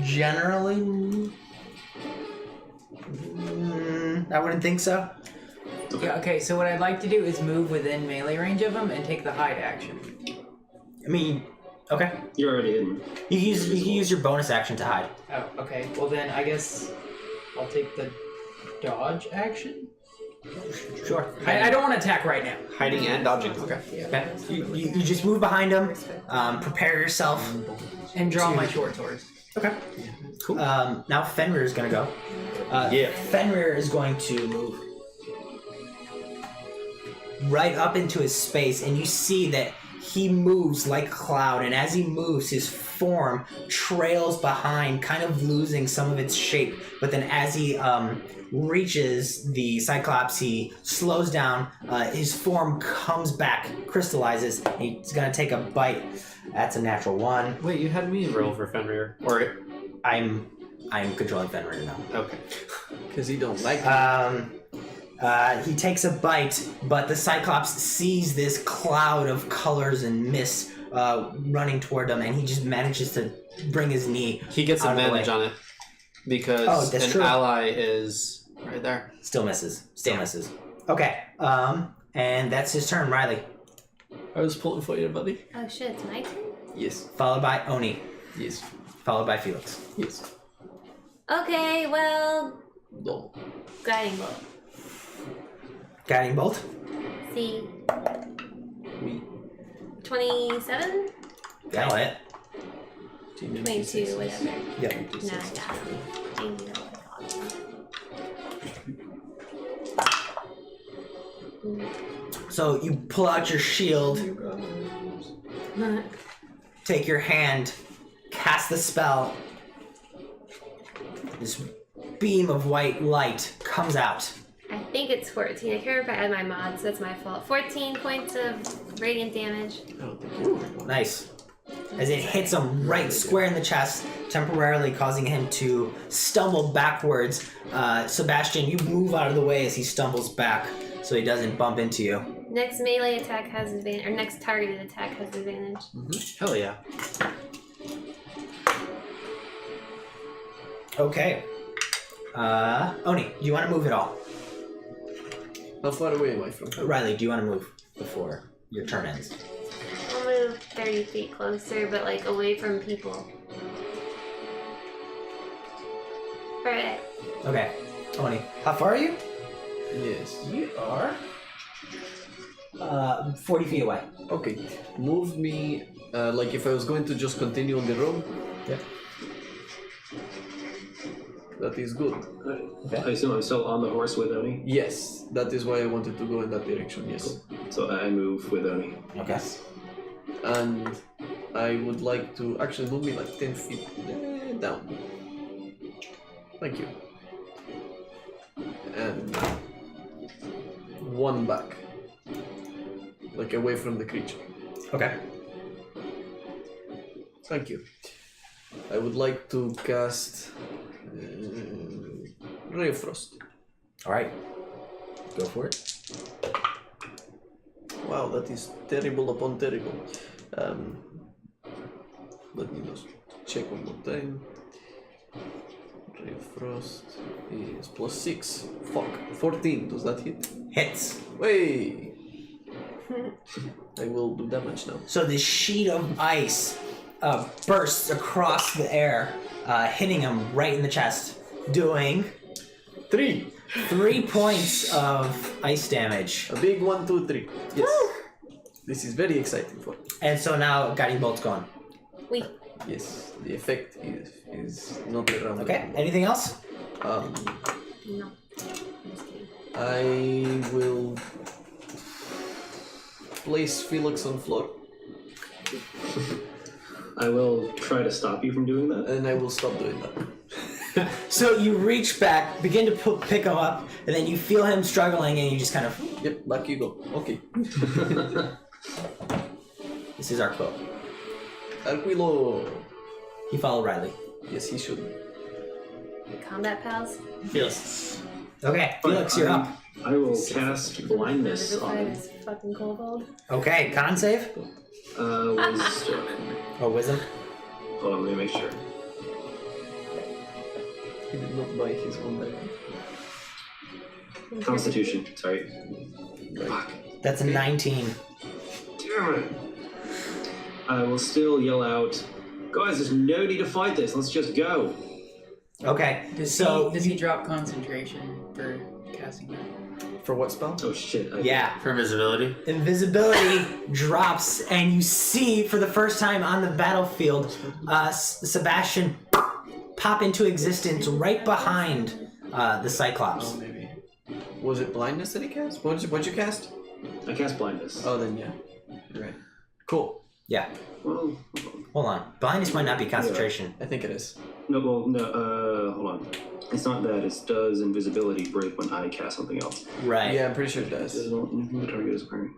A: Generally, I wouldn't think so.
E: Yeah. Okay. So what I'd like to do is move within melee range of him and take the hide action.
A: I mean, okay.
F: You're already hidden.
A: You can use your bonus action to hide.
E: Oh. Okay. Well then, I guess I'll take the dodge action.
A: Sure.
E: I don't want to attack right now.
B: Hiding and dodging. Okay.
A: Okay. You just move behind him. Prepare yourself.
E: And draw my short sword.
A: Okay.
B: Cool.
A: Now Fenrir is gonna go.
B: Yeah.
A: Fenrir is going to move right up into his space, and you see that he moves like a cloud, and as he moves, his form trails behind, kind of losing some of its shape. But then as he reaches the Cyclops, he slows down, his form comes back, crystallizes, and he's gonna take a bite. That's a natural 1.
B: Wait, you had me roll for Fenrir. Or
A: I'm controlling Fenrir now.
B: okay.
C: Because he don't like it.
A: He takes a bite, but the Cyclops sees this cloud of colors and mist running toward him, and he just manages to bring his knee.
B: He gets
A: out of the
B: advantage
A: way.
B: on it because
A: that's
B: an
A: true.
B: ally is right there.
A: Still misses.
B: Damn.
A: Misses. Okay. And that's his turn, Riley.
C: I was pulling for you, buddy.
D: Oh shit, it's my turn?
C: Yes.
A: Followed by Oni.
C: Yes.
A: Followed by Felix.
C: Yes.
D: Okay, well,
C: No.
D: guiding bolt.
A: Guiding bolt.
D: See,
C: We.
D: 27?
A: That'll hit.
D: 22, whatever.
A: Yep.
D: No, I got it. I know what I got.
A: So you pull out your shield, take your hand, cast the spell. This beam of white light comes out.
D: I think it's 14. I can't remember if I add my mods, so that's my fault. 14 points of radiant damage.
C: I don't think
A: Nice. As it hits him right square in the chest, temporarily causing him to stumble backwards. Sebastian, you move out of the way as he stumbles back so he doesn't bump into you.
D: Next melee attack has advantage, or next targeted attack has advantage.
B: Hell yeah.
A: Okay. Oni, do you want to move at all?
C: How far away am I from him?
A: Riley, do you want to move before your turn ends?
D: I'll move 30 feet closer, but like away from people. Alright.
A: Okay. Oni, how far are you?
C: Yes.
A: You are 40 feet away.
C: Okay. Move me, like if I was going to just continue on the road.
A: Yep.
C: That is good.
F: I assume I'm still on the horse with Oni.
C: Yes. That is why I wanted to go in that direction, yes.
F: So I move with Oni.
A: Okay.
C: And I would like to actually move me like 10 feet down. Thank you. And one back. Like away from the creature.
A: Okay.
C: Thank you. I would like to cast Ray of Frost.
A: Alright. Go for it.
C: Wow, that is terrible upon terrible. Let me just check one more time. Ray of Frost is +6. Fuck. 14. Does that hit?
A: Hits.
C: Way. I will do damage now.
A: So this sheet of ice bursts across the air, hitting him right in the chest, doing
C: 3.
A: 3 points of ice damage.
C: A big 1, 2, 3. Yes. This is very exciting for me.
A: And so now Guiding Bolt's gone.
D: We.
C: Yes, the effect is not around.
A: Okay, anything else?
C: Um,
D: No. I'm just kidding.
C: I will place Felix on floor,
F: I will try to stop you from doing that.
C: and I will stop doing that.
A: So you reach back, begin to pick him up, and then you feel him struggling, and you just kind of...
C: Yep, back you go. Okay.
A: This is our quote.
C: Arquilo.
A: He followed Riley.
C: Yes, he should.
D: Combat pals.
A: Felix. Okay, Felix, you're up.
F: I will cast blindness on him.
D: This fucking kobold.
A: Okay, con save?
F: Wisdom.
A: Or wisdom?
F: Hold on, let me make sure.
C: He did not buy his own diamond.
F: Constitution, sorry. Fuck.
A: That's a 19.
F: Damn it. I will still yell out, guys, there's no need to fight this, let's just go.
A: Okay,
E: Does he drop concentration for casting that?
C: For what spell?
F: Oh shit.
A: Yeah.
B: For invisibility.
A: Invisibility drops, and you see for the first time on the battlefield, Sebastian pop into existence right behind the Cyclops.
C: Oh, maybe. Was it blindness that he cast? What'd you cast?
F: I cast blindness.
C: Oh, then yeah. You're right. Cool.
A: Yeah.
F: Well,
A: Hold on. Blindness might not be concentration.
C: I think it is.
F: hold on. It's not that. It does invisibility break when I cast something else.
A: Right.
C: Yeah, I'm pretty sure it does.
F: The target is apparent.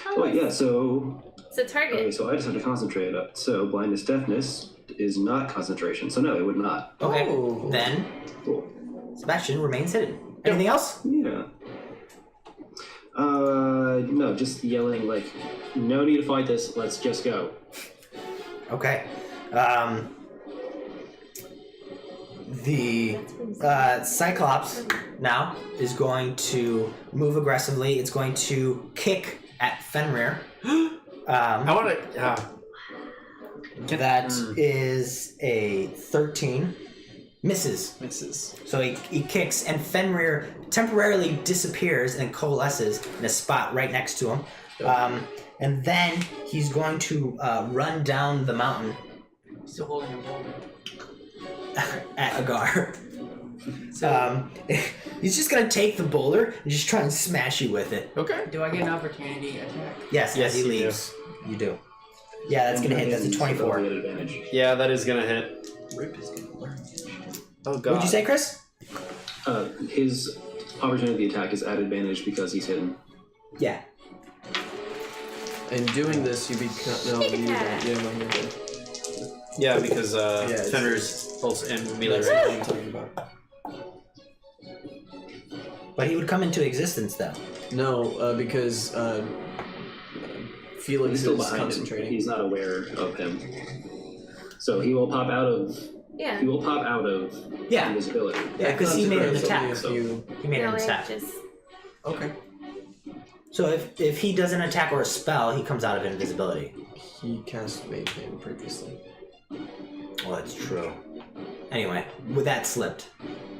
D: Oh,
F: Oh, yeah, so...
D: it's a target.
F: Okay, so I just have to concentrate it up. So blindness, deafness is not concentration. So no, it would not.
A: Okay.
C: Oh.
A: Then
F: Cool.
A: Sebastian remains hidden. Anything else?
F: Yeah. No, just yelling like, no need to fight this, let's just go.
A: Okay. The Cyclops now is going to move aggressively. It's going to kick at Fenrir.
B: I want to.
A: That is a 13. Misses. So he kicks, and Fenrir temporarily disappears and coalesces in a spot right next to him. And then he's going to run down the mountain
E: Still holding a boulder.
A: at Agar.
E: So,
A: He's just going to take the boulder and just try and smash you with it.
B: Okay.
E: do I get an opportunity attack?
A: Yes,
B: Yes,
A: as he
B: you
A: leaves. You do. Yeah, that's going to hit. That's a 24.
F: At advantage.
B: Yeah, that is gonna hit.
C: Rip is gonna learn.
B: Oh god.
A: What'd you say, Chris?
F: His opportunity attack is at advantage because he's hidden.
A: Yeah.
C: In doing this, you become. No, you
D: attack.
C: don't. Yeah, no, you're good.
B: Yeah, because
C: it's-
B: Fenrir's also in melee
C: That's
B: range.
C: what I'm talking about.
A: But he would come into existence, though.
C: No, because Felix
F: He's still
C: is
F: behind him.
C: concentrating.
F: He's not aware of him. So he will pop out of
D: Yeah.
A: Yeah.
F: invisibility.
A: Yeah, because he made an
C: It's only
A: attack.
C: if you-
A: He made an
D: No, it
A: attack.
D: just
C: Okay.
A: So if he does an attack or a spell, he comes out of invisibility.
C: He cast Mage Hand previously.
A: Well, that's true. Anyway, with that slipped.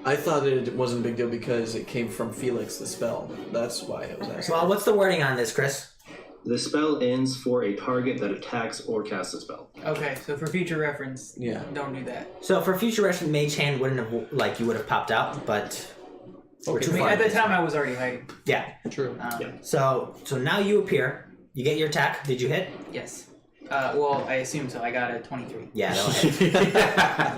C: I thought it wasn't a big deal because it came from Felix, the spell. That's why I was asking.
A: Well, what's the wording on this, Chris?
F: The spell ends for a target that attacks or casts a spell.
E: Okay, so for future reference,
C: Yeah.
E: don't do that.
A: So for future reference, Mage Hand wouldn't have, like, you would have popped out, but we're
C: Okay,
A: too
E: I mean,
A: far.
E: at the time I was already hiding.
A: Yeah.
C: True.
A: So now you appear. You get your attack. Did you hit?
E: Yes. Well, I assume so. I got a 23.
A: Yeah, that'll hit.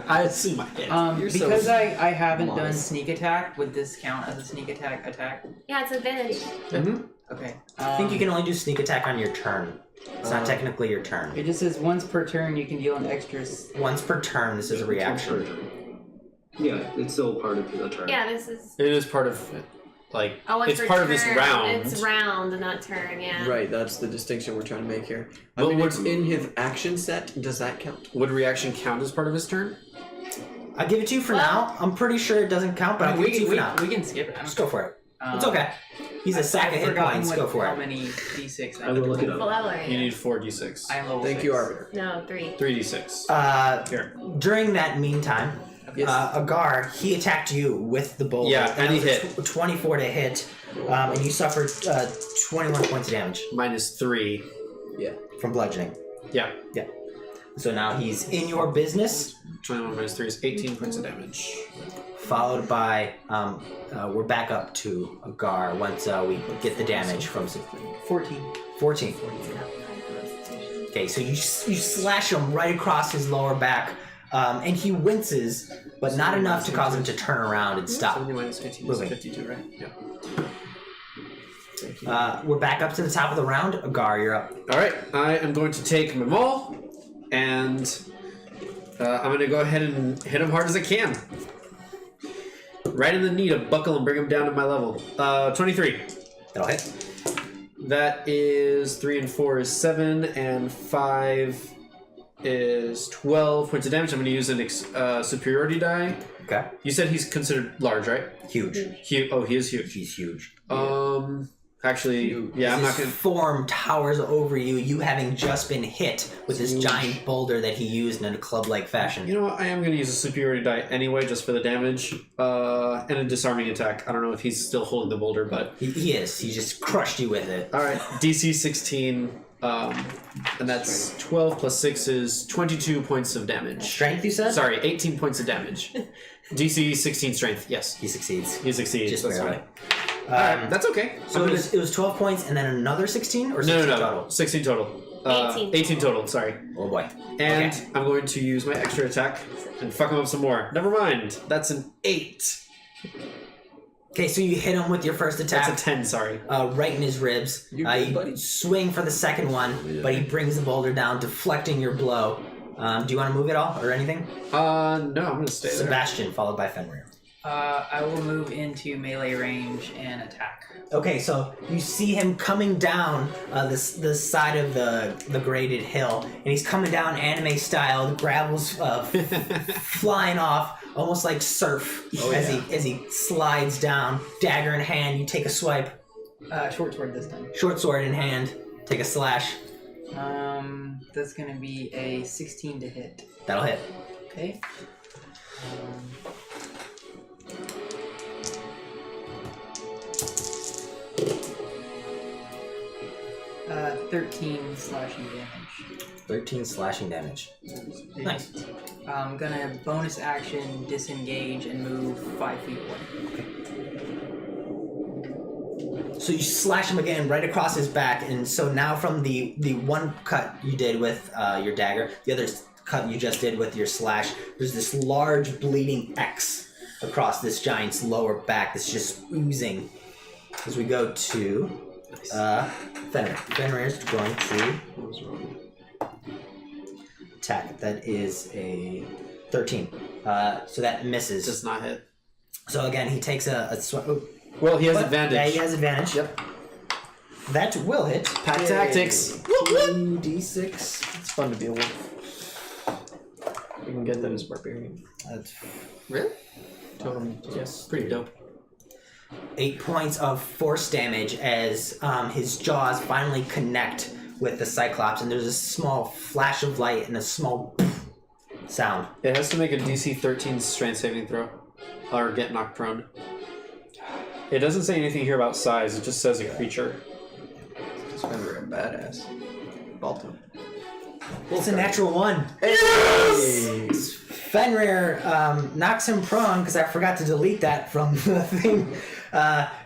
B: I assume I hit.
C: You're so
E: Because I haven't done
C: modest.
E: sneak attack, would this count as a sneak attack?
D: yeah, it's advantage.
E: Okay.
A: I think you can only do sneak attack on your turn. It's not technically your turn.
E: It just says once per turn you can deal an extra.
A: Once per turn, this is a reaction.
F: Yeah, it's still part of the turn.
D: Yeah, this is.
B: It is part of it. Like,
D: Oh,
B: it's part of this
D: turn.
B: round.
D: It's round and not turn. Yeah.
C: Right, that's the distinction we're trying to make here. I
B: Well,
C: mean,
B: what-
C: it's in his action set. Does that count?
B: Would reaction count as part of his turn?
A: I'll give it to you for
D: Well-
A: now. I'm pretty sure it doesn't count, but I'll give it to you for now.
E: we can skip it. I don't
A: Just go for it. It's
E: Um,
A: okay. He's a sack of
E: I've
A: hit
E: forgotten
A: points.
E: what-
A: Go for
E: how
A: it.
E: many d6
F: I will look it
D: What
F: up.
D: level are
B: You
D: you?
B: need 4d6.
E: I am level
C: Thank
E: 6.
C: you, Arbiter.
D: No, 3.
B: 3d6.
A: Uh, during that meantime,
C: Yes.
A: Agar, he attacked you with the boulder.
B: Yeah, and he
A: it was a
B: hit.
A: 24 to hit, and you suffered 21 points of damage
B: -3.
A: from bludgeoning.
B: Yeah.
A: So now he's in your business,
B: 21 -3 is 18 points of damage.
A: followed by, we're back up to Agar once we get the damage from
E: 14.
A: 14. Okay, so you slash him right across his lower back, and he winces, but not enough to cause him to turn around and stop.
B: 70 minus 18 is
A: moving.
B: 52, right? Yeah.
C: Thank you.
A: We're back up to the top of the round. Agar, you're up.
B: Alright, I am going to take my maul, and I'm going to go ahead and hit him hard as I can. Right in the knee to buckle and bring him down to my level. 23.
A: That'll hit.
B: That is 3 and 4 is 7, and 5 is 12 points of damage. I'm going to use an superiority die.
A: Okay.
B: You said he's considered large, right?
A: Huge.
B: Oh, he is huge.
A: He's huge.
B: Actually, yeah, I'm not
A: His
B: going to...
A: form towers over you, you having just been hit with this giant boulder that he used in a club-like fashion.
B: You know what? I am going to use a superiority die anyway, just for the damage, and a disarming attack. I don't know if he's still holding the boulder, but...
A: He is. He just crushed you with it.
B: Alright, DC 16, and that's 12 plus 6 is 22 points of damage.
A: Strength, you said?
B: Sorry, 18 points of damage. DC 16 strength, yes.
A: He succeeds.
B: He succeeds.
A: Just
B: That's
A: barely.
B: fine. Alright, that's okay.
A: So it was 12 points and then another 16? Or 16
B: No.
A: total?
B: 16 total.
D: 18.
B: 18 total, sorry.
A: Oh boy.
B: And
A: Okay.
B: I'm going to use my extra attack and fuck him up some more. Never mind. That's an 8.
A: Okay, so you hit him with your first attack.
B: That's a 10, sorry.
A: Right in his ribs.
C: You're good, buddy.
A: You swing for the second one, but he brings the boulder down, deflecting your blow. Do you want to move at all or anything?
B: No, I'm going to stay there.
A: Sebastian, followed by Fenrir.
E: I will move into melee range and attack.
A: Okay, so you see him coming down the side of the graded hill, and he's coming down anime style. The gravel's flying off, almost like surf, as he slides down. Dagger in hand, you take a swipe.
E: Short sword this time.
A: Short sword in hand, take a slash.
E: That's gonna be a 16 to hit.
A: That'll hit.
E: Okay. 13 slashing damage.
A: 13 slashing damage. Nice.
E: I'm gonna bonus action disengage and move 5 feet away.
A: So you slash him again right across his back, and so now from the one cut you did with your dagger, the other cut you just did with your slash, there's this large bleeding X across this giant's lower back that's just oozing. As we go to Fenrir. Fenrir's going to attack. That is a 13. So that misses.
B: Does not hit.
A: So again, he takes a
B: Well, he has advantage.
A: Yeah, he has advantage.
B: Yep.
A: That will hit.
B: Pack tactics.
A: 2d6.
C: It's fun to be a wolf. You can get that as barbarian.
A: That's
B: Really?
C: Totem. Yes.
B: Pretty dope.
A: 8 points of force damage as his jaws finally connect with the Cyclops, and there's a small flash of light and a small sound.
B: It has to make a DC 13 strength saving throw, or get knocked prone. It doesn't say anything here about size. It just says a creature.
C: It's kind of a badass. Balto.
A: It's a natural 1.
C: Yes!
A: Fenrir knocks him prone, because I forgot to delete that from the thing.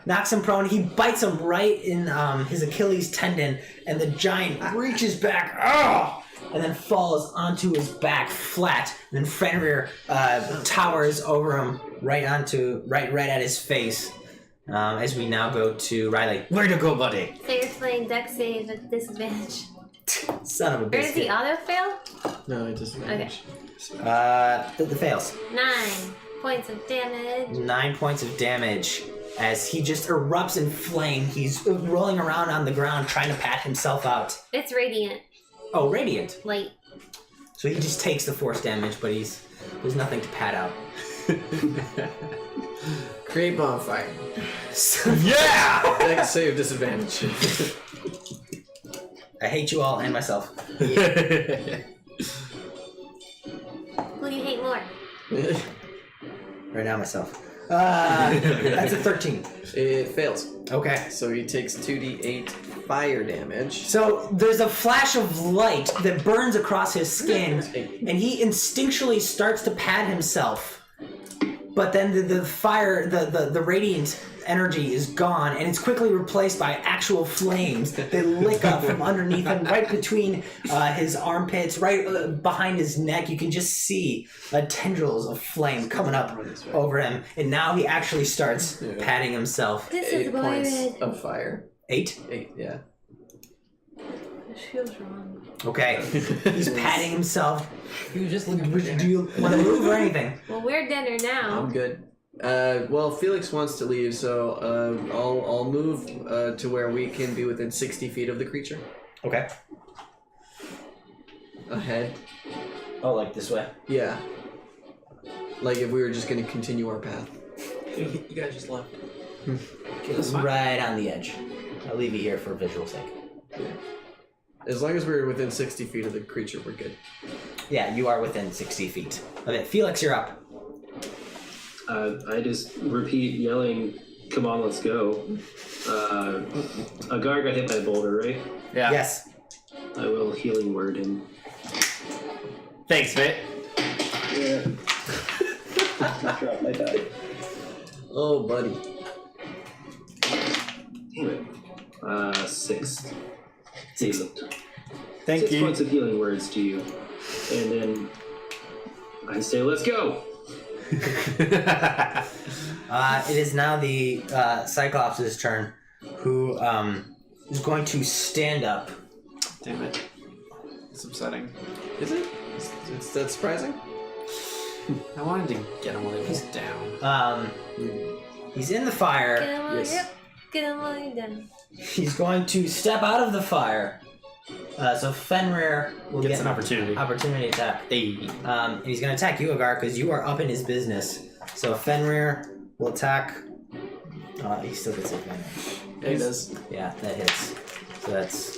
A: Knocks him prone. He bites him right in his Achilles tendon, and the giant reaches back, and then falls onto his back flat. And then Fenrir towers over him right at his face. As we now go to Riley. Where to go, buddy?
D: So you're playing deck save at disadvantage.
A: Son of a
D: Or does he
A: biscuit.
D: auto fail?
C: No, it doesn't matter.
A: The fails.
D: 9 points of damage.
A: 9 points of damage as he just erupts in flame. He's rolling around on the ground trying to pat himself out.
D: It's radiant.
A: Oh, radiant.
D: Light.
A: So he just takes the force damage, but there's nothing to pat out.
C: Create bonfire.
A: Yeah!
C: Dex save disadvantage.
A: I hate you all and myself.
D: Who do you hate more?
A: Right now, myself. That's a 13.
C: It fails.
A: Okay.
C: So he takes 2d8 fire damage.
A: So there's a flash of light that burns across his skin, and he instinctually starts to pat himself. But then the fire, the radiant energy is gone, and it's quickly replaced by actual flames that lick up from underneath him, right between his armpits, right behind his neck. You can just see tendrils of flame coming up over him, and now he actually starts patting himself.
D: This
C: 8
D: is
C: points
D: boring.
C: of fire.
A: 8?
C: 8, yeah.
D: This feels wrong.
A: Okay. He's patting himself.
E: He was just looking for
A: Do
E: dinner.
A: you want to move or anything?
D: Well, we're dinner now.
C: I'm good. Well, Felix wants to leave, so I'll move to where we can be within 60 feet of the creature.
A: Okay.
C: Ahead.
A: Oh, like this way?
C: Yeah. Like if we were just going to continue our path.
E: You guys just left.
A: Right on the edge. I'll leave you here for visual sake.
C: Yeah. As long as we're within 60 feet of the creature, we're good.
A: Yeah, you are within 60 feet. Okay, Felix, you're up.
F: I just repeat yelling, "Come on, let's go!" A guard got hit by a boulder, right?
B: Yeah.
A: Yes.
F: I will healing word him.
B: Thanks, mate.
F: Yeah. I dropped my die.
C: Oh, buddy.
F: Damn it. 6. Saved.
A: Thank
F: 6
A: you.
F: points of healing words to you. And then I say, let's go.
A: It is now the Cyclops' turn, who is going to stand up.
B: Damn it. It's upsetting.
C: Is it? Is that surprising?
B: I wanted to get him while he was down.
A: He's in the fire.
D: Get him while
C: Yes.
D: yep. Get him while you're done.
A: He's going to step out of the fire. So Fenrir will
B: Gets
A: get
B: an opportunity.
A: opportunity attack.
B: Hey.
A: And he's going to attack you, Agar, because you are up in his business. So Fenrir will attack. He still gets advantage.
B: Yeah, he does.
A: Yeah, that hits. So that's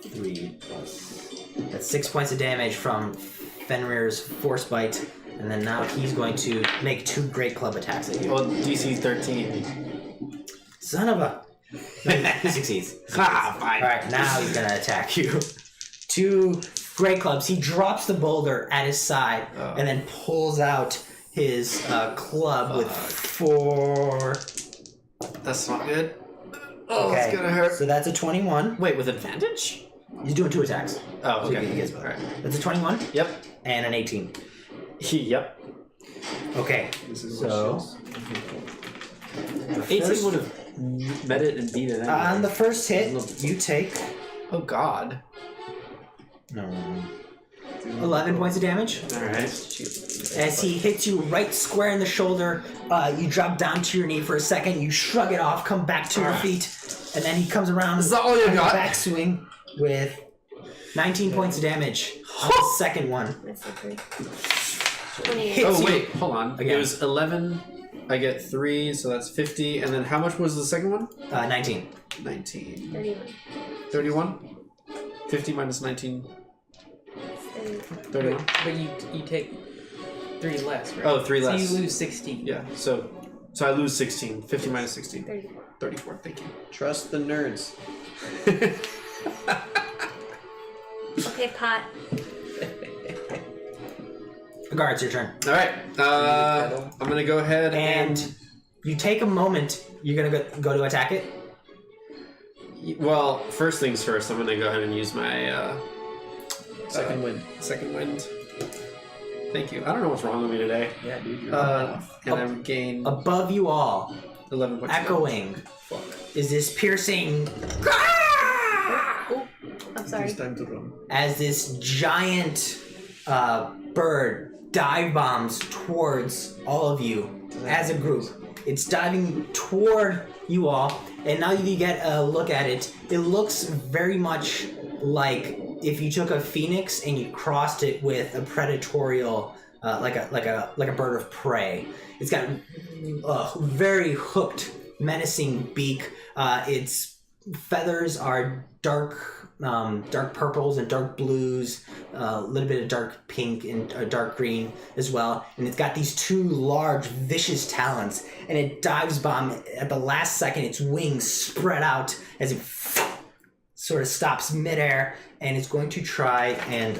A: 3 plus. That's 6 points of damage from Fenrir's force bite, and then now he's going to make 2 great club attacks at you.
B: Well, DC 13.
A: Son of a. No, he succeeds.
B: Ha! Fine.
A: All right, now he's gonna attack you. 2 great clubs. He drops the boulder at his side, and then pulls out his club with 4.
B: That's not good. Oh,
A: Okay,
B: it's gonna hurt.
A: so that's a 21.
B: Wait, with advantage?
A: He's doing 2 attacks.
B: Oh,
A: So
B: okay.
A: he gets both.
B: Alright.
A: That's a 21
B: Yep.
A: and an 18.
B: Yep.
A: Okay, so
B: 18 would have met it and beat it anyway.
A: on the first hit, you take
B: Oh, God.
A: 11 points of damage.
B: Alright.
A: As he hits you right square in the shoulder, you drop down to your knee for a second, you shrug it off, come back to your feet, and then he comes around
B: Is that all you
A: on the
B: got?
A: backswing with 19 points of damage on the second one.
D: That's a 3. 28.
A: Hits
B: Oh,
A: you.
B: wait. Hold on.
A: Again.
B: It was 11. I get 3, so that's 50. And then how much was the second one?
A: 19.
B: 19.
D: 31.
B: 31? 50 minus 19. 31?
E: But you take 3 less, right?
B: Oh, 3 less.
E: So you lose 16.
B: Yeah, so I lose 16. 50 minus 16.
D: 34.
B: 34, thank you.
C: Trust the nerds.
D: Okay, pot.
A: Agar, it's your turn.
B: Alright, I'm gonna go ahead
A: And you take a moment, you're gonna go to attack it.
B: Well, first things first, I'm gonna go ahead and use my
C: Second wind.
B: second wind. Thank you. I don't know what's wrong with me today.
C: Yeah, dude, you're off.
B: And then gain
A: Above you all,
B: 11 points. of
A: echoing,
B: Fuck.
A: is this piercing
D: Oh, I'm sorry.
C: It's time to run.
A: as this giant bird dive bombs towards all of you as a group. It's diving toward you all, and now you get a look at it. It looks very much like if you took a phoenix and you crossed it with a predatorial, like a bird of prey. It's got a very hooked, menacing beak. Its feathers are dark purples and dark blues, a little bit of dark pink and dark green as well. And it's got these 2 large, vicious talons. And it dives bomb at the last second. Its wings spread out as it sort of stops midair, and it's going to try and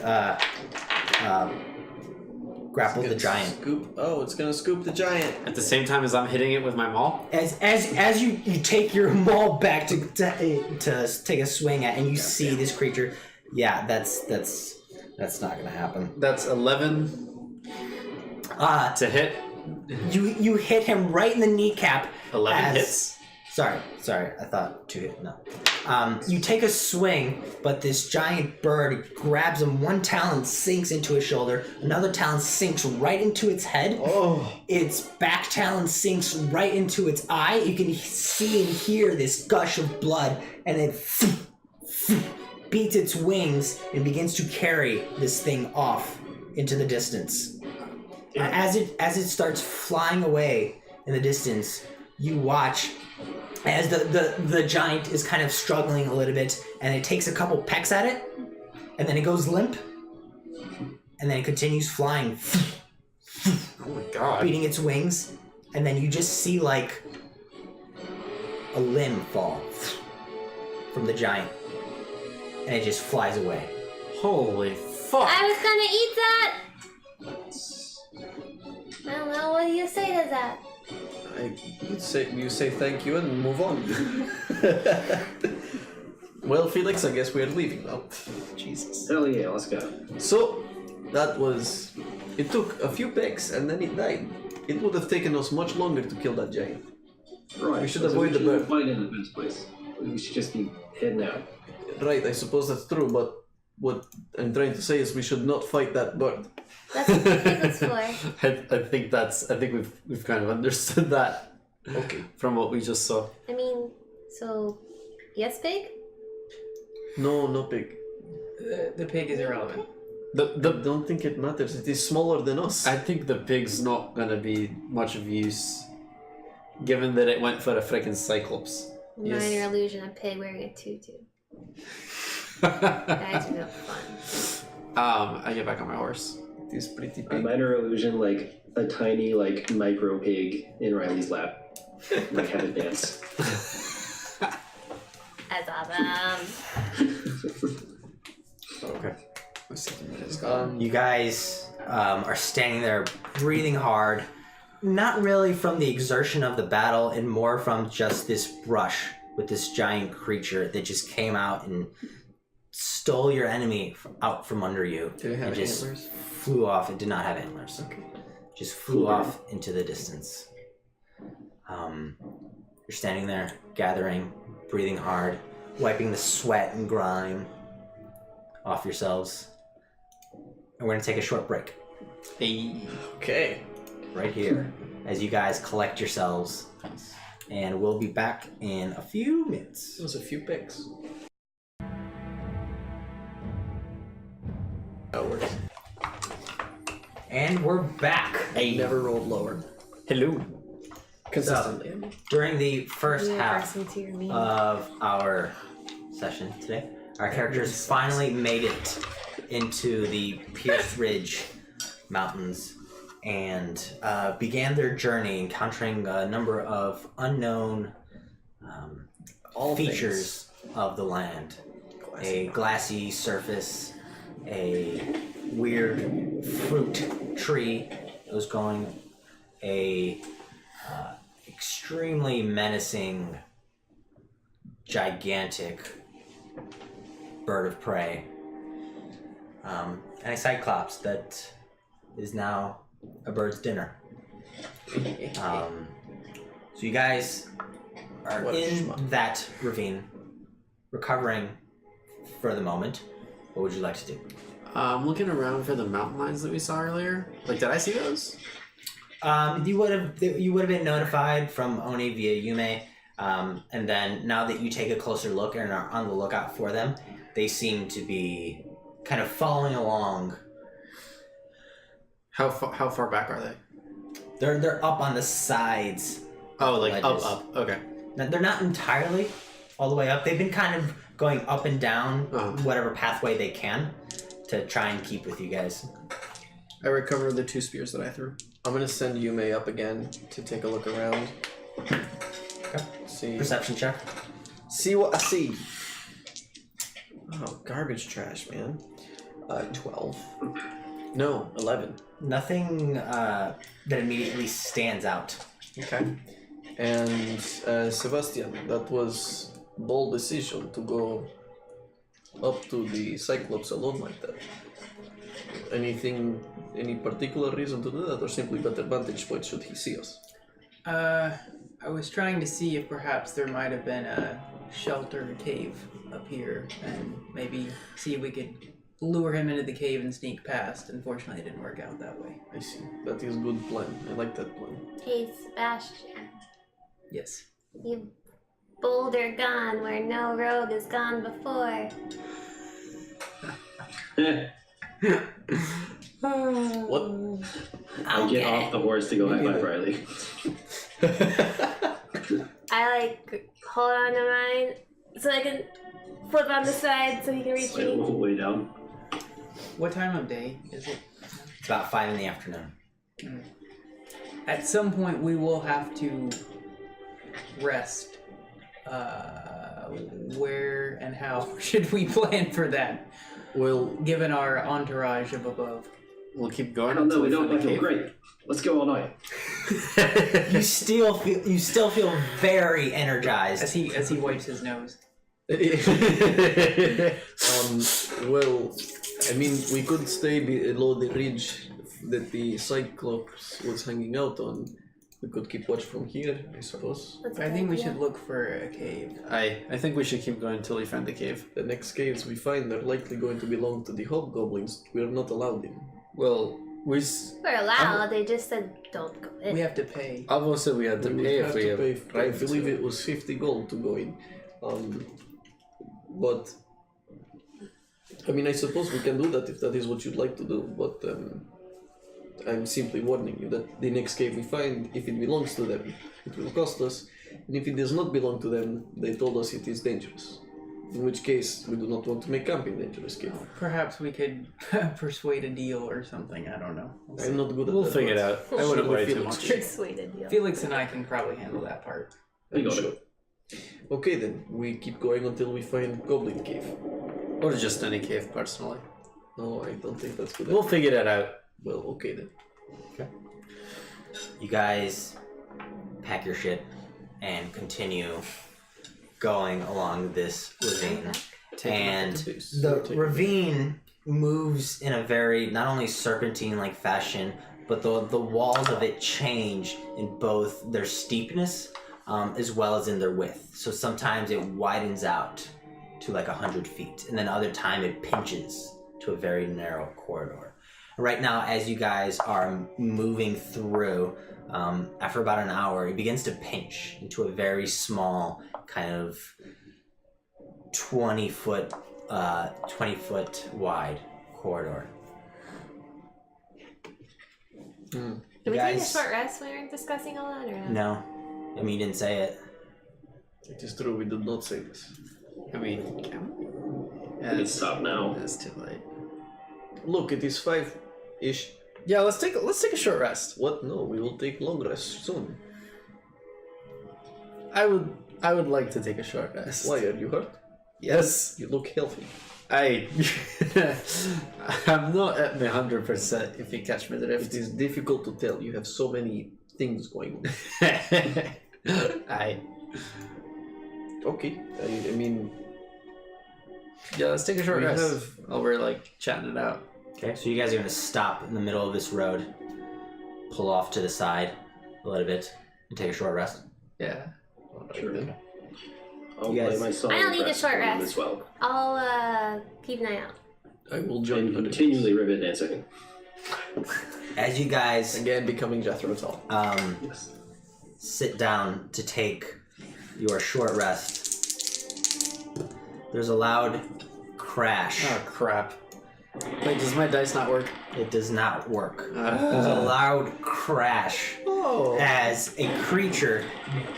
A: grapple the giant.
C: Scoop. Oh, it's gonna scoop the giant.
B: At the same time as I'm hitting it with my maul?
A: As you take your maul back to take a swing at, and you see this creature. Yeah, that's not gonna happen.
B: That's 11 to hit.
A: You hit him right in the kneecap.
B: 11 hits.
A: Sorry, I thought 2 hit. No. You take a swing, but this giant bird grabs him. One talon sinks into his shoulder. Another talon sinks right into its head.
C: Oh.
A: Its back talon sinks right into its eye. You can see and hear this gush of blood, and it beats its wings and begins to carry this thing off into the distance. And as it starts flying away in the distance, you watch as the giant is kind of struggling a little bit, and it takes a couple pecks at it, and then it goes limp, and then it continues flying,
B: Oh my god.
A: beating its wings, and then you just see like a limb fall from the giant, and it just flies away.
B: Holy fuck.
D: I was gonna eat that! I don't know, what do you say to that?
C: You say thank you and move on. Well, Felix, I guess we're leaving now. Jesus.
F: Hell yeah, let's go.
C: So, that was... It took a few pecks and then it died. It would have taken us much longer to kill that giant.
F: Right.
C: We should avoid the bird.
F: Fight in the first place. We should just be heading out.
C: Right, I suppose that's true, but what I'm trying to say is we should not fight that bird.
D: That's what the pig was for.
B: I think we've kind of understood that.
C: Okay.
B: From what we just saw.
D: I mean, so yes, pig.
C: No pig.
E: The pig is irrelevant.
C: I don't think it matters. It is smaller than us.
B: I think the pig's not gonna be much of use, given that it went for a frickin' cyclops.
C: Yes.
D: Minor illusion, a pig wearing a tutu. Guys are no fun.
B: I get back on my horse.
C: It is pretty
F: A
C: big.
F: minor illusion, like a tiny, like micro pig in Riley's lap, like have it dance.
D: That's awesome.
B: Okay.
A: You guys are standing there breathing hard, not really from the exertion of the battle and more from just this brush with this giant creature that just came out and stole your enemy out from under you.
C: Did it have
A: and just
C: antlers?
A: flew off. It did not have antlers.
C: Okay.
A: Just flew off into the distance. You're standing there, gathering, breathing hard, wiping the sweat and grime off yourselves. And we're gonna take a short break.
C: Okay.
A: Right here, as you guys collect yourselves. And we'll be back in a few minutes.
C: It was a few picks. That works.
A: And we're back.
C: I never rolled lower.
B: Hello.
C: Consistently.
A: During the first
D: You're
A: half
D: bursting to your knees.
A: of our session today, our characters finally made it into the Pierce Ridge Mountains and began their journey encountering a number of unknown features of the land. A glassy surface, a weird fruit tree that was growing, a extremely menacing, gigantic bird of prey, and a cyclops that is now a bird's dinner. So you guys are
C: What a
A: in
C: schmuck.
A: that ravine, recovering for the moment. What would you like to do?
B: I'm looking around for the mountain lions that we saw earlier. Like, did I see those?
A: You would have been notified from Oni via Yume, and then now that you take a closer look and are on the lookout for them, they seem to be kind of following along.
B: How far back are they?
A: They're up on the sides.
B: Oh, like
A: Ledges.
B: up. Okay.
A: Now, they're not entirely all the way up. They've been kind of going up and down whatever pathway they can to try and keep with you guys.
B: I recover the 2 spears that I threw.
C: I'm gonna send Yume up again to take a look around.
A: Okay.
C: See.
A: Perception check.
C: See what I see. Oh, garbage trash, man. 12. No, 11.
A: Nothing that immediately stands out.
C: Okay. And Sebastian, that was bold decision to go up to the Cyclops alone like that. Any particular reason to do that, or simply better vantage point should he see us?
E: I was trying to see if perhaps there might have been a sheltered cave up here, and maybe see if we could lure him into the cave and sneak past. Unfortunately, it didn't work out that way.
C: I see. That is a good plan. I like that plan.
D: Hey, Sebastian.
E: Yes.
D: You boulder gone where no rogue has gone before.
C: What?
F: I get off the horse to go high five Riley.
D: I hold on to mine so I can flip on the side so he can reach
F: Wait,
D: me.
F: way down.
E: What time of day is it?
A: It's about 5 in the afternoon.
E: At some point, we will have to rest. Where and how should we plan for that?
C: Well,
E: Given our entourage of above.
B: We'll keep
F: I
B: going
F: don't know,
B: until
F: we
B: we
F: don't
B: find the
F: feel
B: cave.
F: great. Let's go all night.
A: You still feel very energized.
E: As he wipes his nose.
C: Well, I mean, we could stay below the ridge that the Cyclops was hanging out on. We could keep watch from here, I suppose.
D: That's a
E: I
D: good
E: think we
D: idea.
E: should look for a cave.
B: I think we should keep going until we find the cave.
C: The next caves we find are likely going to belong to the hobgoblins. We are not allowed in.
B: Well,
D: We're allowed. They just said don't go in.
E: We have to pay.
B: almost said we had to
C: We would
B: pay
C: have
B: if we
C: to
B: have
C: pay. I
B: right
C: believe
B: to.
C: it was 50 gold to go in. But I mean, I suppose we can do that if that is what you'd like to do. But I'm simply warning you that the next cave we find, if it belongs to them, it will cost us. And if it does not belong to them, they told us it is dangerous. In which case, we do not want to make camp in dangerous cave.
E: Perhaps we could persuade a deal or something. I don't know.
C: I'm not good at
B: We'll
C: that.
B: figure it out. I wouldn't worry too
C: Felix.
B: much.
D: Persuaded you.
E: Felix and I can probably handle that part.
F: We got
C: Sure.
F: it.
C: Okay then, we keep going until we find Goblin Cave.
B: Or just any cave, personally.
C: No, I don't think that's good.
B: We'll figure that out.
C: Well, okay then.
A: You guys pack your shit and continue going along this ravine. And the ravine moves in a very not only serpentine-like fashion, but the walls of it change in both their steepness as well as in their width. So sometimes it widens out to like 100 feet, and then other time it pinches to a very narrow corridor. Right now, as you guys are moving through, after about an hour, it begins to pinch into a very small kind of 20 foot wide corridor.
D: Did we take a
A: Guys-
D: short rest when we were discussing all that, or no?
A: No, I mean you didn't say it.
C: It is true, we did not say this.
B: I mean,
F: We can stop now.
B: That's too late.
C: Look, it is 5-ish.
B: Yeah, let's take a short rest.
C: What? No, we will take long rest soon.
B: I would like to take a short rest.
C: Why, are you hurt?
B: Yes.
C: You look healthy.
B: I'm not at my 100% if you catch my
C: It
B: drift.
C: is difficult to tell, you have so many things going on. Okay, I mean,
B: Yeah, let's take a short
C: We
B: rest.
C: have-
B: While we're like chatting it out.
A: Okay, so you guys are gonna stop in the middle of this road, pull off to the side a little bit, and take a short rest.
B: Yeah.
C: alright
F: Sure.
C: then.
F: I'll
A: You guys-
F: play my song.
D: I don't need a
F: rest
D: short
F: for them
D: rest.
F: as well.
D: I'll keep an eye out.
C: I will join
F: And
C: you.
F: continually ribbon dancing.
A: As you guys
C: Again, becoming Jethro Tull.
F: Yes.
A: sit down to take your short rest, there's a loud crash.
B: Oh crap. Wait, does my dice not work?
A: It does not work. There's a loud crash
C: Oh!
A: as a creature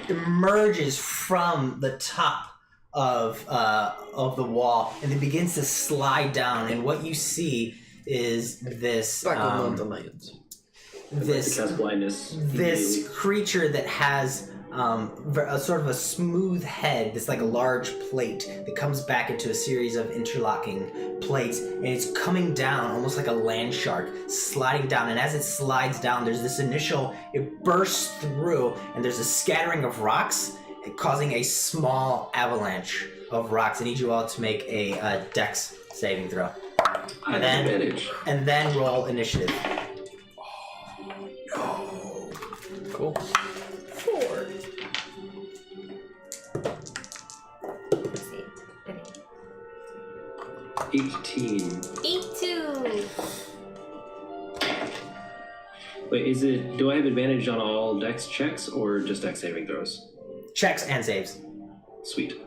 A: emerges from the top of the wall and it begins to slide down. And what you see is this
C: Back on Mountain Lions.
A: this
F: Cast blindness.
A: this creature that has a sort of a smooth head, this like a large plate that comes back into a series of interlocking plates, and it's coming down almost like a land shark, sliding down. And as it slides down, there's this it bursts through, and there's a scattering of rocks, causing a small avalanche of rocks. I need you all to make a Dex saving throw,
F: I have advantage.
A: and then roll initiative.
C: Cool.
A: 4.
D: Let's see. Okay.
F: 18.
D: 8-2.
F: Wait, do I have advantage on all dex checks or just dex saving throws?
A: Checks and saves.
F: Sweet.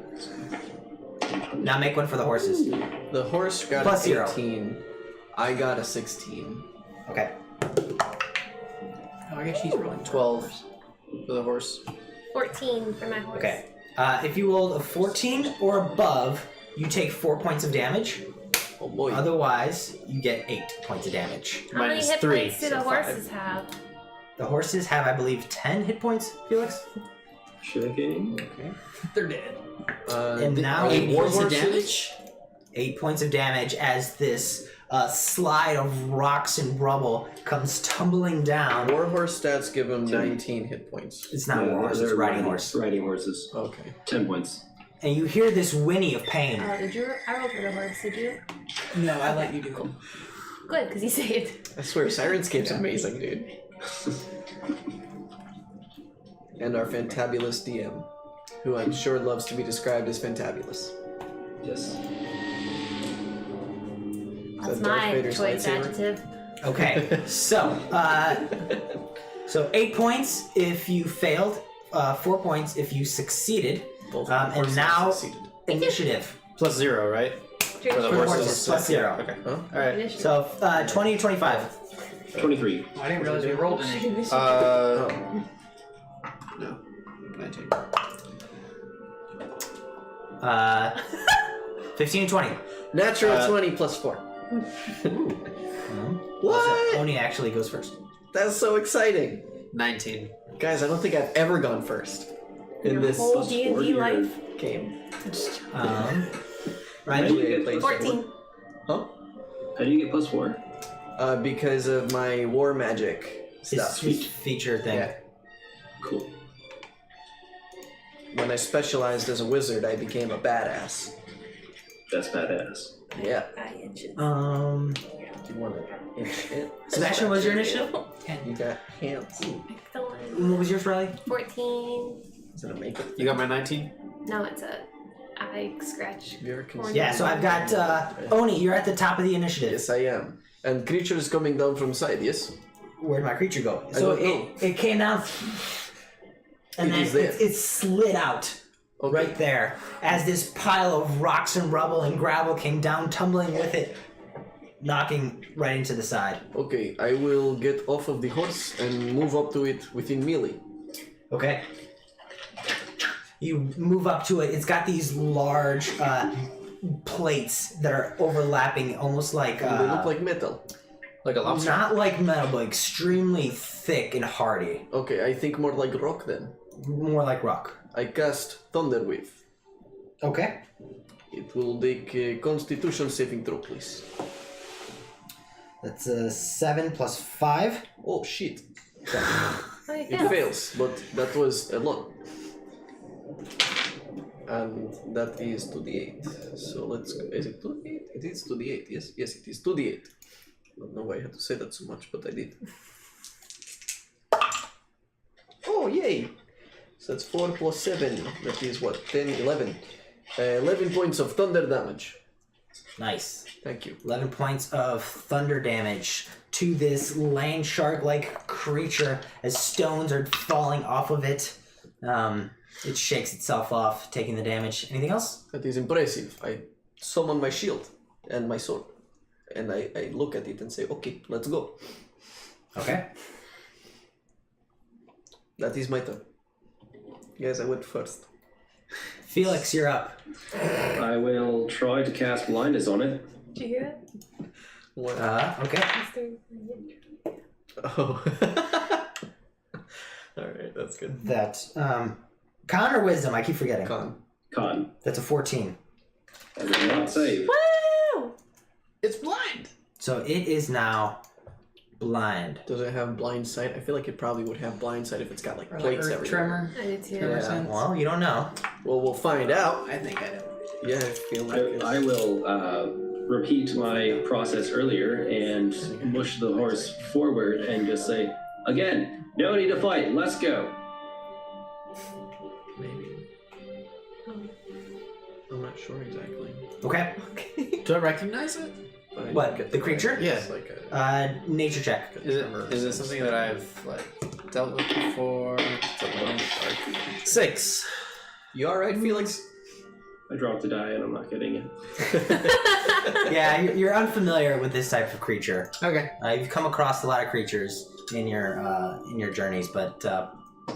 A: Now make one for the horses.
C: The horse got
A: Plus
C: an
A: 0.
C: 18. I got a 16.
A: Okay.
E: Oh, I guess she's rolling
B: 12 for the horse.
D: 14 for my horse.
A: Okay. If you rolled a 14 or above, you take 4 points of damage.
C: Oh boy.
A: Otherwise, you get 8 points of damage.
D: How many
B: Minus
D: hit
B: 3,
D: points do
B: so
D: the
B: 5.
D: horses have?
A: The horses have, I believe, 10 hit points, Felix?
F: Checking.
C: Okay.
E: They're dead.
A: And now
B: 8
C: war
B: points of
C: horses?
B: damage?
A: 8 points of damage as this slide of rocks and rubble comes tumbling down.
C: Warhorse stats give him 19 hit points.
A: It's not war horse, it's
F: they're
A: riding horse.
F: Riding horses.
C: Okay.
F: 10 points.
A: and you hear this whinny of pain.
D: Did you? I rolled for the horse. Did you?
E: No, I let you do it.
D: Good, because he saved.
C: I swear, Sirenscape's amazing, dude. And our fantabulous DM, who I'm sure loves to be described as fantabulous.
F: Yes.
D: That's
C: Darth
D: my
C: Vader's
D: choice
C: lightsaber?
D: adjective.
A: Okay, so 8 points if you failed, 4 points if you succeeded,
C: Both
A: and
C: horses
A: now
C: succeeded.
A: initiative.
B: Plus 0, right? For the
A: For the
B: horses.
A: horses, plus 0.
B: Okay.
C: Huh?
B: All right.
D: Initiative.
A: So 20 to 25.
F: 23.
E: I didn't realize we rolled initiative.
B: No. 19.
A: 15 and 20.
C: Natural 20 plus 4. What?
A: So Oni actually goes first.
C: That's so exciting.
B: 19.
C: Guys, I don't think I've ever gone first in this
D: Whole D&D life.
C: game.
A: Right.
F: How do you get
C: Played
D: 14.
C: Huh?
F: How do you get +4?
C: Because of my war magic
A: His
C: stuff.
A: feature thing.
C: Yeah.
F: Cool.
C: When I specialized as a wizard, I became a badass.
F: That's badass.
C: Yeah. Do you want to inch it?
A: Sebastian, was your initiative?
C: You got hands.
A: What was yours, Riley?
D: 14.
C: Is it a makeup?
B: You got my 19?
D: No, it's a eye scratch.
C: Have you ever considered?
A: Yeah, so I've got Oni, you're at the top of the initiative.
C: Yes, I am. And creature is coming down from side, yes?
A: Where'd my creature go?
C: I
A: So
C: don't know.
A: it came down, and
C: It
A: then
C: is there.
A: it slid out
C: Okay.
A: right there as this pile of rocks and rubble and gravel came down, tumbling with it, knocking right into the side.
C: Okay, I will get off of the horse and move up to it within melee.
A: Okay. You move up to it. It's got these large plates that are overlapping, almost like
C: And they look like metal.
B: Like a lobster?
A: not like metal, but extremely thick and hardy.
C: Okay, I think more like rock then.
A: More like rock.
C: I cast Thunder Wave.
A: Okay.
C: It will take a Constitution saving throw, please.
A: That's a 7 plus 5.
C: Oh shit!
D: Oh, you
C: It
D: failed.
C: fails, but that was a lot. And that is 2d8. So let's go. Is it 2d8? It is 2d8, yes? Yes, it is 2d8. I don't know why I had to say that so much, but I did. Oh, yay! So that's 4 plus 7. That is what? 10, 11. 11 points of thunder damage.
A: Nice.
C: Thank you.
A: 11 points of thunder damage to this land shark-like creature as stones are falling off of it. It shakes itself off, taking the damage. Anything else?
C: That is impressive. I summon my shield and my sword. And I look at it and say, okay, let's go.
A: Okay.
C: That is my turn. Guys, I went first.
A: Felix, you're up.
F: I will try to cast blindness on it.
D: Did you hear
C: What?
A: Okay.
D: it?
C: Oh. Alright, that's good.
A: That, con or wisdom? I keep forgetting.
F: Con.
A: That's a 14.
F: I will not save.
D: Woo!
C: It's blind!
A: So it is now blind.
C: Does it have blind sight? I feel like it probably would have blind sight if it's got like
E: Or like
C: plates
E: earth
C: everywhere.
E: tremor.
D: I did too.
C: Yeah.
A: Well, you don't know.
C: Well, we'll find out.
E: I think I know.
C: Yeah, I feel like it's...
F: I will repeat my process earlier and push the horse forward and just say, again, no need to fight, let's go.
C: Maybe. I'm not sure exactly.
A: Okay.
B: Do I recognize it?
C: But I
A: What,
C: get
A: the creature?
C: right.
B: Yeah.
C: It's like a...
A: Nature check.
B: Is it something that I've like dealt with before? 6.
C: You alright, Felix?
F: I dropped a die and I'm not getting it.
A: Yeah, you're unfamiliar with this type of creature.
B: Okay.
A: You've come across a lot of creatures in your journeys, but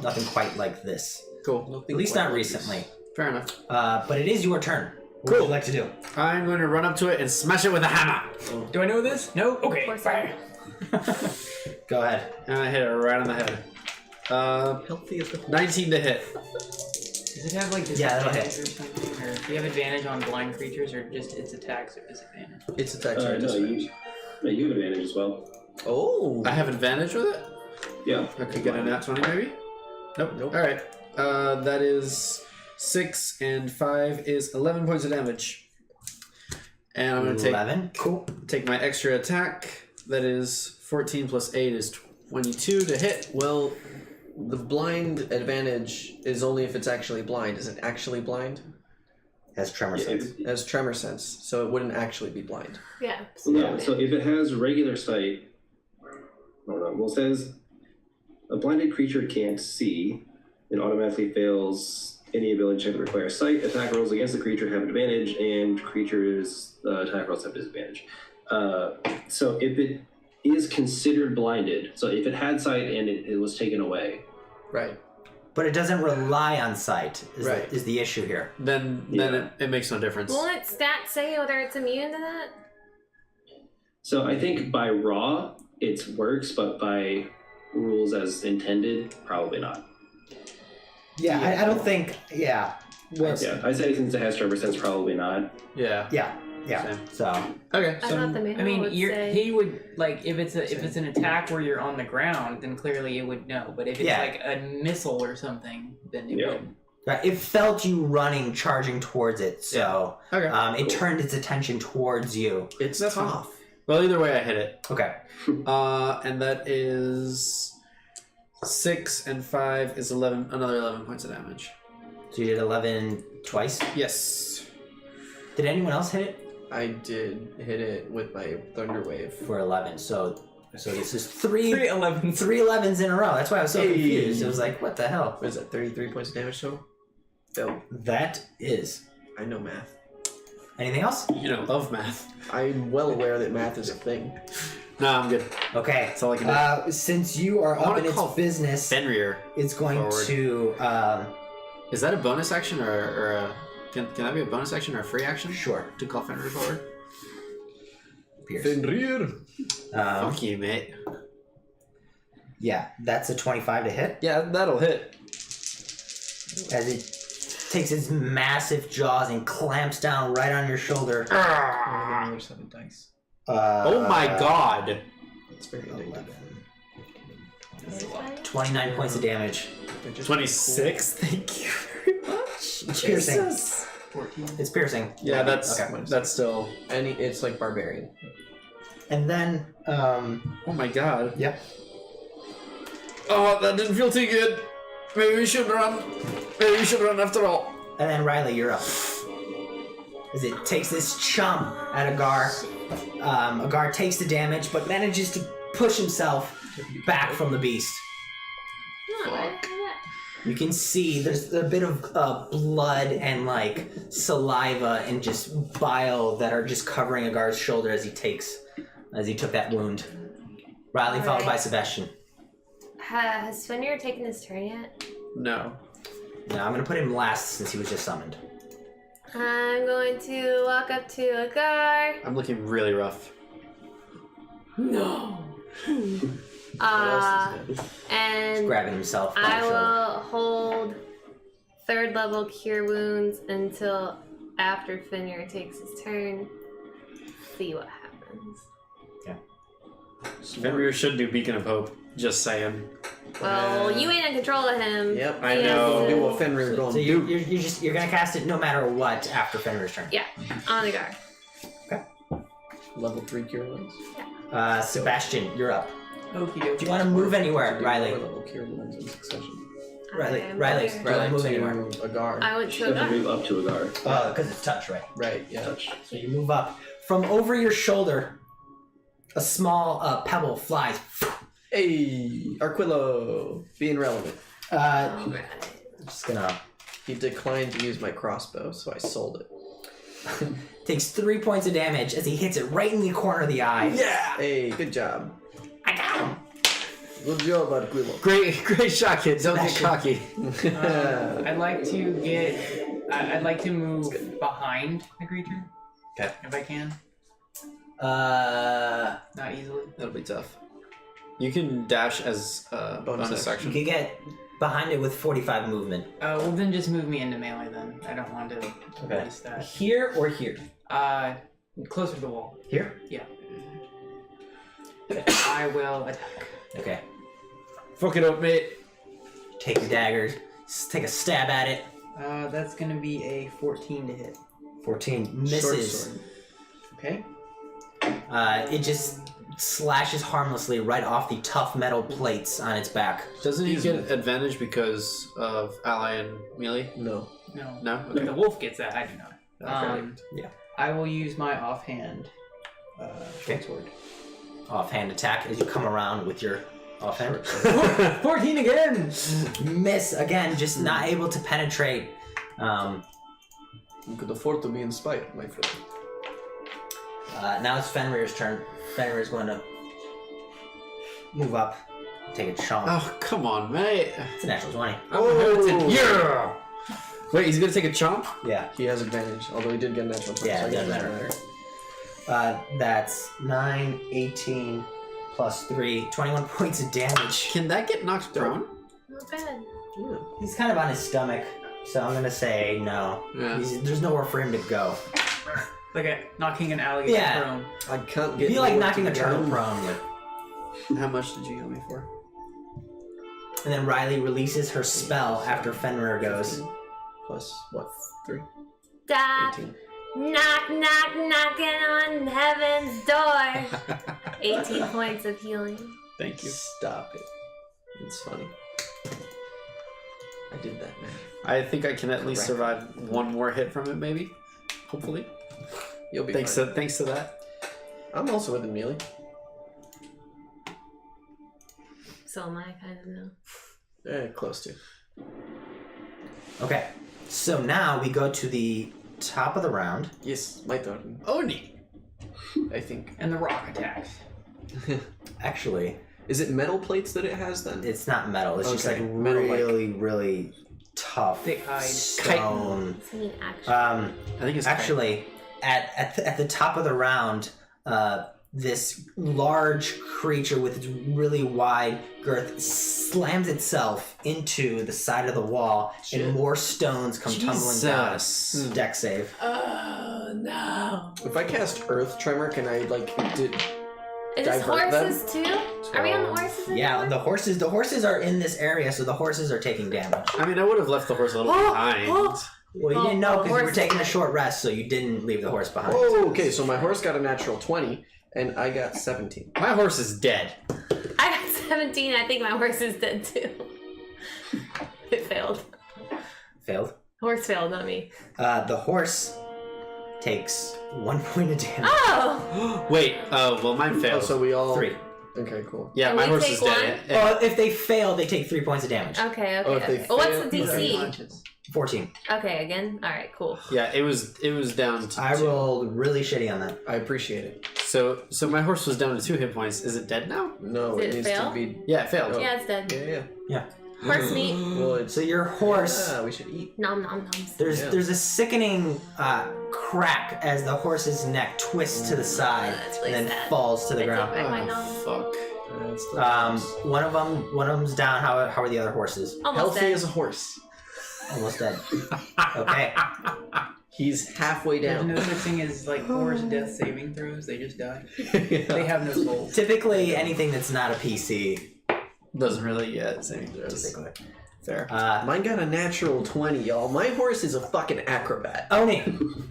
A: nothing quite like this.
B: Cool.
C: Nothing
A: At least
C: quite
A: not
C: like
A: recently.
C: this.
B: Fair enough.
A: But it is your turn. What would you like to do?
B: I'm going to run up to it and smash it with a hammer.
E: Do I know this? No? Okay.
D: Of course I
A: Go ahead.
B: And I hit it right on the head.
C: Healthy as the
B: 19 to hit.
E: Does it have like
A: Yeah, that'll
E: disadvantage or something? Or do you have advantage on blind creatures or just its attacks or disadvantage?
C: It's attacks
F: No,
C: or disadvantage.
F: you have advantage as well.
C: Oh!
B: I have advantage with it?
F: Yeah.
B: I could get a nat 20 maybe? Nope.
C: Nope.
B: Alright. That is 6 and 5 is 11 points of damage. And I'm going to take
A: 11. Cool.
B: take my extra attack. That is 14 plus 8 is 22 to hit.
C: Well, the blind advantage is only if it's actually blind. Is it actually blind?
A: Has tremor sense.
C: It has tremor sense, so it wouldn't actually be blind.
D: Yeah.
F: No, so if it has regular sight, hold on. Well, it says a blinded creature can't see. It automatically fails any ability check that requires sight. Attack rolls against the creature have advantage, and creatures' attack rolls have disadvantage. So if it is considered blinded, so if it had sight and it was taken away,
C: Right.
A: But it doesn't rely on sight,
C: Right.
A: is the issue here.
B: Then it makes no difference.
D: Won't its stats say whether it's immune to that?
F: so I think by raw it works, but by rules as intended, probably not.
A: Yeah, I don't think. Yeah.
F: Yeah, I say since it has tremor sense, probably not.
B: Yeah.
A: Yeah.
B: Same.
A: So
B: Okay.
D: I thought the manual
E: I mean,
D: would say.
E: he would like if it's an attack where you're on the ground, then clearly it would know. But if it's
A: Yeah.
E: like a missile or something, then it
F: Yeah.
E: wouldn't.
A: right, it felt you running, charging towards it. So
B: Okay.
A: it turned its attention towards you.
C: It's
B: That's fine.
C: tough.
B: Well, either way, I hit it.
A: Okay.
B: And that is 6 and 5 is 11. Another 11 points of damage.
A: So you did 11 twice.
B: Yes.
A: Did anyone else hit it?
C: I did hit it with my Thunder Wave.
A: For 11. So this is three
E: 11.
A: 11s in a row. That's why I was so
C: Hey.
A: confused. It was like, what the hell?
C: What is that, 33 points of damage total? Oh,
A: That is.
C: I know math.
A: Anything else?
B: You know, love math.
C: I'm well aware that math is a thing.
B: Nah, I'm good.
A: Okay.
B: That's all I can do.
A: Since you are
B: I
A: up
B: wanna
A: in its
B: call
A: business,
B: Fenrir.
A: it's going
B: forward.
A: to.
B: Is that a bonus action or a... Can that be a bonus action or a free action?
A: Sure.
B: To call Fenrir forward?
A: Pierce.
C: Fenrir!
B: Fuck you, mate.
A: Yeah, that's a 25 to hit.
B: Yeah, that'll hit.
A: As it takes its massive jaws and clamps down right on your shoulder.
C: Another 7 dice.
B: Oh my god.
C: It's very addictive.
A: 29 points of damage.
C: They're just
B: 26? Thank you very much.
A: It's piercing.
E: 14.
A: It's piercing.
B: Yeah, that's
A: Okay.
B: that's still...
C: And it's like barbarian.
A: And then,
B: Oh my god.
A: yep.
B: Oh, that didn't feel too good. Maybe we should run. Maybe we should run after all.
A: And then Riley, you're up. As it takes this chomp at Agar. Agar takes the damage, but manages to push himself back from the beast. You can see there's a bit of blood and like saliva and just bile that are just covering Agar's shoulder as he took that wound. Riley followed by
D: Alright.
A: Sebastian.
D: Has Fenrir taken his turn yet?
B: No.
A: Now I'm gonna put him last since he was just summoned.
D: I'm going to walk up to Agar.
B: I'm looking really rough.
D: No.
C: What else is good?
D: And
A: Grabbing himself by the
D: I
A: shoulder.
D: will hold 3rd level cure wounds until after Fenrir takes his turn. See what happens.
B: Fenrir should do Beacon of Hope. Just saying.
D: Well, you ain't in control of him.
C: Yep,
B: I
D: He
B: know.
D: has
C: Do
D: to-
C: what Fenrir
A: So
C: gonna
A: you're,
C: do.
A: you're gonna cast it no matter what after Fenrir's turn.
D: Yeah, on Agar.
C: Level 3 cure wounds.
A: Sebastian, you're up.
E: Okie
A: Do you
E: dokie.
A: want to move anywhere,
C: Do
A: Riley?
C: 4 level cure wounds in succession.
A: Riley,
D: I'm
A: Riley,
D: there.
A: do you want to move anywhere?
C: to Agar.
D: I went
F: You
D: to
F: have to
D: Agar.
F: move up to Agar.
A: Because it's touch, right?
C: Right, yeah.
F: Touch.
A: So you move up. From over your shoulder, a small pebble flies.
C: Hey, Arquillo, being relevant.
A: I'm just gonna...
C: He declined to use my crossbow, so I sold it.
A: Takes 3 points of damage as he hits it right in the corner of the eye.
B: Yeah!
C: Hey, good job.
A: I got him!
C: Good job, Arquillo.
B: Great shot, kid. Don't get cocky.
E: I'd like to get. I'd like to move behind the creature.
A: Okay.
E: If I can. Not easily.
B: That'll be tough. You can dash as bonus
A: You
B: action.
A: can get behind it with 45 movement.
E: Well, then just move me into melee then. I don't want to waste that.
A: Here or here?
E: Closer to the wall.
A: Here?
E: Yeah. I will attack.
A: Okay.
B: Fuck it up, mate.
A: Take your daggers. Take a stab at it.
E: That's gonna be a 14 to hit.
A: 14
C: Short
A: misses.
C: sword.
E: Okay.
A: It just slashes harmlessly right off the tough metal plates on its back.
B: Doesn't he get advantage because of ally and melee?
C: No.
E: No.
B: No?
E: The wolf gets that. I do not.
A: Yeah.
E: I will use my offhand short sword.
A: Offhand attack as you come around with your offhand.
E: 14 again.
A: Miss again, just not able to penetrate.
C: You could afford to be inspired, my friend.
A: Now it's Fenrir's turn. Fenrir's going to move up, take a chomp.
B: Oh, come on, mate.
A: It's a natural 20.
B: Yeah! Wait, he's gonna take a chomp?
A: Yeah.
C: He has advantage, although he did get a natural 20.
A: Yeah,
C: so I
A: it
C: guess
A: doesn't matter. That's 9, 18, plus 3, 21 points of damage.
B: Can that get knocked prone?
D: Not bad.
C: Yeah.
A: He's kind of on his stomach, so I'm going to say no.
B: Yeah.
A: There's nowhere for him to go.
E: Like knocking an alligator
A: Yeah.
E: prone.
C: I can't
A: It'd
C: get
A: be like
C: more
A: knocking
C: to
A: a
C: the
A: turtle
C: ground.
A: prone.
B: How much did you heal me for?
A: And then Riley releases her spell after Fenrir goes.
C: Plus, what, 3?
D: Stop.
C: 18.
D: Knock, knock, knocking on heaven's door. 18 points of healing.
B: Thank you.
C: Stop it. It's funny. I did that, man.
B: I think I can at least survive one more hit from it, maybe. Hopefully.
C: You'll be
B: Thanks
C: fine.
B: to that.
C: I'm also within melee.
D: So am I kind of now.
C: Close to.
A: Okay, so now we go to the top of the round.
C: Yes, my turn.
B: Oni!
C: I think.
E: And the rock attacks.
A: Actually,
C: Is it metal plates that it has then?
A: it's not metal. It's just like
C: Okay, metal-like.
A: really tough
E: Thick hide.
A: stone.
D: It's an action.
B: I think it's
A: Actually, at the top of the round, this large creature with its really wide girth slams itself into the side of the wall, and more stones come tumbling down.
B: Jesus.
A: Deck save.
B: Oh, no.
C: If I cast Earth Tremor, can I, like,
D: Is this
C: divert them?
D: horses too? Are we on the horses anymore?
A: Yeah, the horses are in this area, so the horses are taking damage.
B: I mean, I would have left the horse a little behind.
A: Well, you didn't know because you were
D: horses-
A: taking a short rest, so you didn't leave the horse behind.
C: Oh, okay, so my horse got a natural 20, and I got 17.
B: My horse is dead.
D: I got 17. I think my horse is dead too. It failed.
A: Failed.
D: Horse failed, not me.
A: The horse takes 1 point of damage.
D: Oh!
B: Wait, well, mine
C: Oh,
B: failed.
C: so we all...
A: 3.
C: Okay, cool.
B: Yeah,
D: And
B: my
D: we
B: horse
D: take
B: is dead.
D: one?
B: Yeah.
A: Well, if they fail, they take 3 points of damage.
D: Okay, okay.
C: Oh, if they
D: okay. Well, what's the
C: fail-
D: DC?
E: Punches.
A: 14.
D: Okay, again? Alright, cool.
B: Yeah, it was down to
A: I
B: 2.
A: rolled really shitty on that.
C: I appreciate it.
B: So my horse was down to 2 hit points. Is it dead now?
C: No,
D: Did
C: it
D: it
C: needs
D: fail?
C: to be...
B: Yeah, it failed.
C: Oh.
D: Yeah, it's dead.
C: Yeah.
D: Horse meat.
C: Well, it's...
A: So your horse,
C: Yeah, we should eat.
D: Nom nom noms.
A: there's
C: Yeah.
A: there's a sickening crack as the horse's neck twists to the side
D: That's really
A: and then
D: sad.
A: falls to the
D: I
A: ground.
D: take back my
B: Oh,
D: nom.
B: fuck.
C: That's the
A: One of them's down. How are the other horses?
D: Almost
C: Healthy
D: dead.
C: as a horse.
A: Almost dead. Okay.
C: He's halfway
E: There's
C: down.
E: no such thing as like horse death saving throws. They just die. They have no souls.
A: Typically, anything that's not a PC.
B: Doesn't really say
A: Typically.
B: fair.
C: Mine got a natural 20, y'all. My horse is a fucking acrobat.
A: Oni,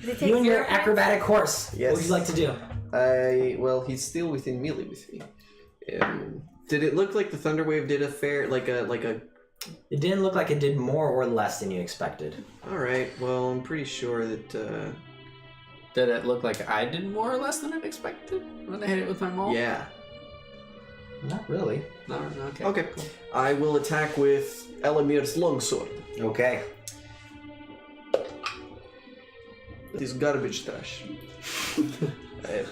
D: Does it take
A: you and your
D: 0 points?
A: acrobatic horse.
C: Yes.
A: What would you like to do?
C: Well, he's still within melee with me. Did it look like the Thunderwave did a fair, like a...
A: It didn't look like it did more or less than you expected.
C: Alright, well, I'm pretty sure that,
B: Did it look like I did more or less than I expected when I hit it with my maul?
C: yeah.
A: Not really.
B: No, okay.
C: Okay. I will attack with Elamir's longsword.
A: Okay.
C: This garbage trash.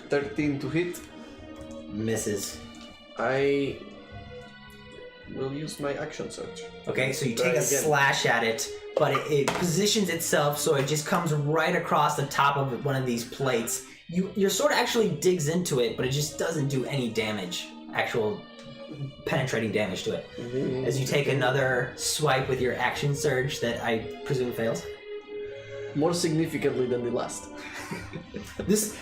C: 13 to hit.
A: Misses.
C: I will use my action surge.
A: Okay, so you
C: Try
A: take a
C: again.
A: slash at it, but it positions itself so it just comes right across the top of one of these plates. Your sword actually digs into it, but it just doesn't do any damage, actual penetrating damage to it. As you take another swipe with your action surge that I presume fails.
C: More significantly than the last.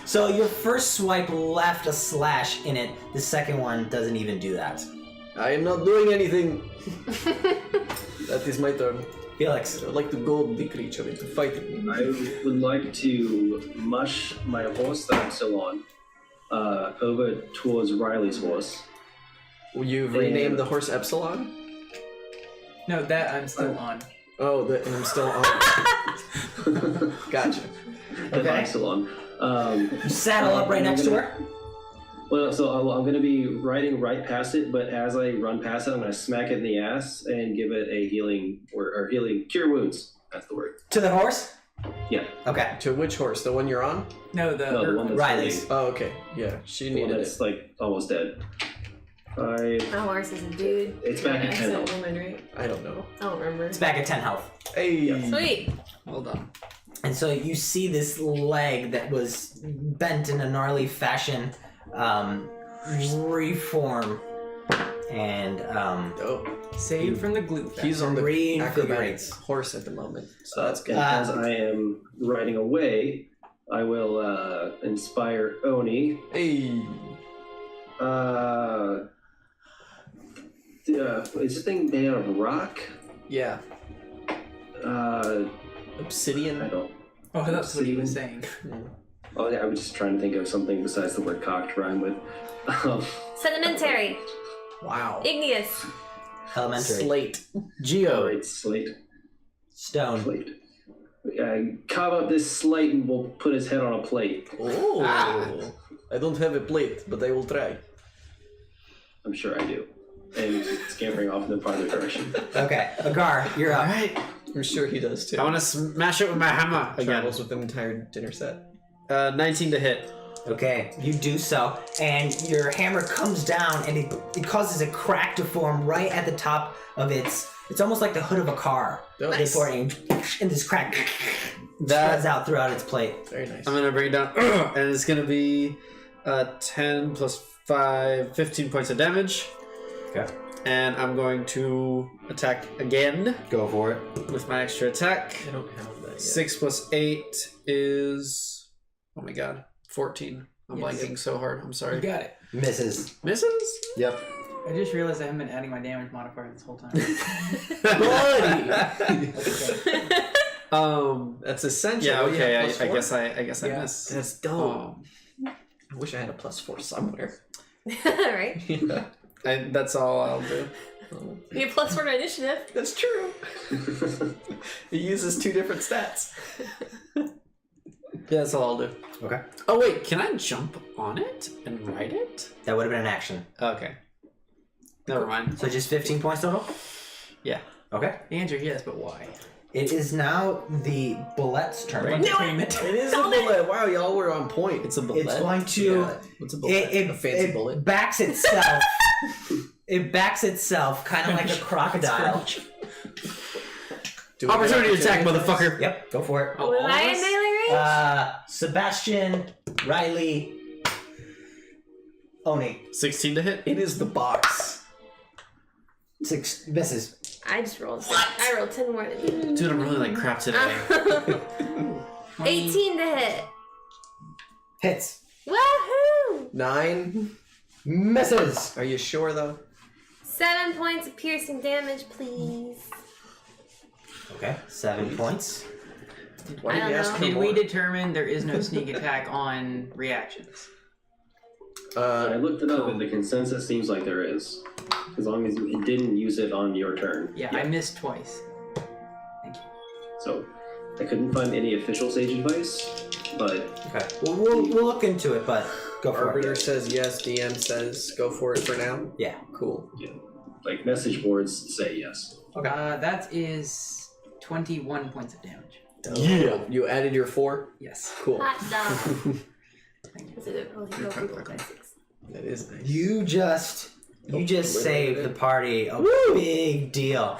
A: So your first swipe left a slash in it, the second one doesn't even do that.
C: I am not doing anything. That is my turn.
A: Felix.
C: I would like to goad the creature into fighting me.
F: I would like to mush my horse that I'm still on over towards Riley's horse.
C: You've renamed the horse Epsilon?
E: No, that I'm still on.
C: Oh, and I'm still on. Gotcha.
F: Okay. I'm still on.
A: You saddle up right next to her.
F: Well, so I'm going to be riding right past it, but as I run past it, I'm going to smack it in the ass and give it a healing or healing cure wounds. That's the word.
A: To the horse?
F: Yeah.
A: Okay.
C: To which horse? The one you're on?
E: No,
F: The one that's
A: Riley's.
C: Oh, okay. Yeah, she
F: The one
C: needed
F: that's
C: it.
F: like almost dead.
D: My horse is a dude.
F: It's back at 10 health.
G: woman, right?
C: I don't know.
G: I don't remember.
A: It's back at 10 health.
C: Hey!
D: Sweet.
B: Hold on.
A: And so you see this leg that was bent in a gnarly fashion reform and
C: Oh,
E: Saved from the glue factory.
C: he's on the acrobatic
A: reinvigorates.
C: horse at the moment, so that's good.
F: And as I am riding away, I will inspire Oni.
C: Hey!
F: Is this thing made out of rock?
C: Yeah.
F: I
C: Obsidian?
F: don't.
E: Oh, that's what he was saying.
F: Oh, yeah, I was just trying to think of something besides the word cock to rhyme with.
D: Sedimentary.
C: Wow.
D: Igneous.
A: Elementary.
C: Slate.
A: Geo.
F: Alright, slate.
A: Stone.
F: Slate. Carve up this slate and we'll put his head on a plate.
C: Oh! I don't have a plate, but I will try.
F: I'm sure I do. And scampering off in the farther direction.
A: Okay. Agar, you're up.
B: Alright.
C: I'm sure he does too.
B: I want to smash it with my hammer again.
C: Travels with an entire dinner set.
B: 19 to hit.
A: Okay, you do so, and your hammer comes down, and it causes a crack to form right at the top of its. It's almost like the hood of a car.
C: Oh,
A: Before and this crack
B: That
A: spreads out throughout its plate.
C: Very nice.
B: I'm gonna bring it down, and it's gonna be 10 plus 5, 15 points of damage.
A: Okay.
B: And I'm going to attack again
A: Go for it.
B: with my extra attack.
C: I don't have that yet.
B: 6 plus 8 is, oh my god, 14. I'm
E: Yes.
B: blanking so hard. I'm
E: You
B: sorry.
E: got it.
A: Misses.
B: Misses?
A: Yep.
E: I just realized I haven't been adding my damage modifier this whole time.
C: That's essential.
B: Yeah.
C: What do you
B: Okay.
C: have,
B: I
C: +4?
B: guess I guess
E: Yeah.
B: I missed.
C: That's dope.
B: Um,
C: I wish I had a +4 somewhere.
D: Right?
C: Yeah.
B: that's all I'll do.
D: You have +1 to initiative.
C: That's true. He uses 2 different stats.
B: Yeah, that's all I'll do.
A: Okay.
B: Oh wait, can I jump on it and ride it?
A: That would have been an action.
B: Okay. Never mind.
A: So just 15 points total?
B: Yeah.
A: Okay.
E: The answer is yes, but why?
A: It is now the bullet's turn.
E: Entertainment.
C: It is a bullet. Wow, y'all were on point.
B: It's a bullet.
A: It's going to.
C: Yeah. What's a bullet?
A: It
C: a fancy
A: it
C: bullet.
A: backs itself. It backs itself, kind of like a crocodile.
C: Do we
B: Opportunity
C: get
B: attack,
C: opportunity for this?
B: motherfucker.
A: Yep, go for it.
B: Oh,
D: Was
B: all
D: I
B: of
D: in
B: us?
D: melee range?
A: Sebastian, Riley, Oni.
B: 16 to hit.
C: It is the box.
A: 6 misses.
D: I just rolled. I rolled 10 more than you.
B: Dude, I'm really like crap today.
D: 18 to hit.
A: Hits.
D: Woohoo!
C: 9.
A: Misses.
C: Are you sure though?
D: 7 points of piercing damage, please.
A: Okay, 7 points.
C: Why
D: I
C: did you
D: don't
C: ask
D: know.
C: for
E: Did
C: more?
E: we determine there is no sneak attack on reactions?
F: I looked it up, and the consensus seems like there is. As long as you didn't use it on your turn.
E: Yeah, I missed twice. Thank you.
F: So, I couldn't find any official sage advice, but
A: Okay, well, we'll look into it, but go for
C: Arbiter
A: it.
C: says yes. DM says go for it for now.
A: Yeah.
C: Cool.
F: like message boards say yes.
A: Okay.
E: That is 21 points of damage.
C: Yeah. You added your 4.
E: Yes.
C: Cool.
D: Hot dog. Is it roll by 6?
C: That is nice.
A: You just saved the party a big deal.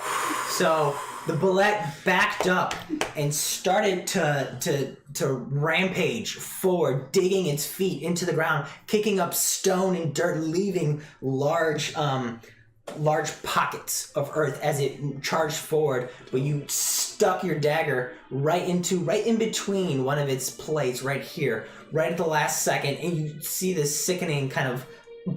A: So the bullet backed up and started to rampage forward, digging its feet into the ground, kicking up stone and dirt, leaving large pockets of earth as it charged forward. But you stuck your dagger right in between one of its plates right here, right at the last second, and you see this sickening kind of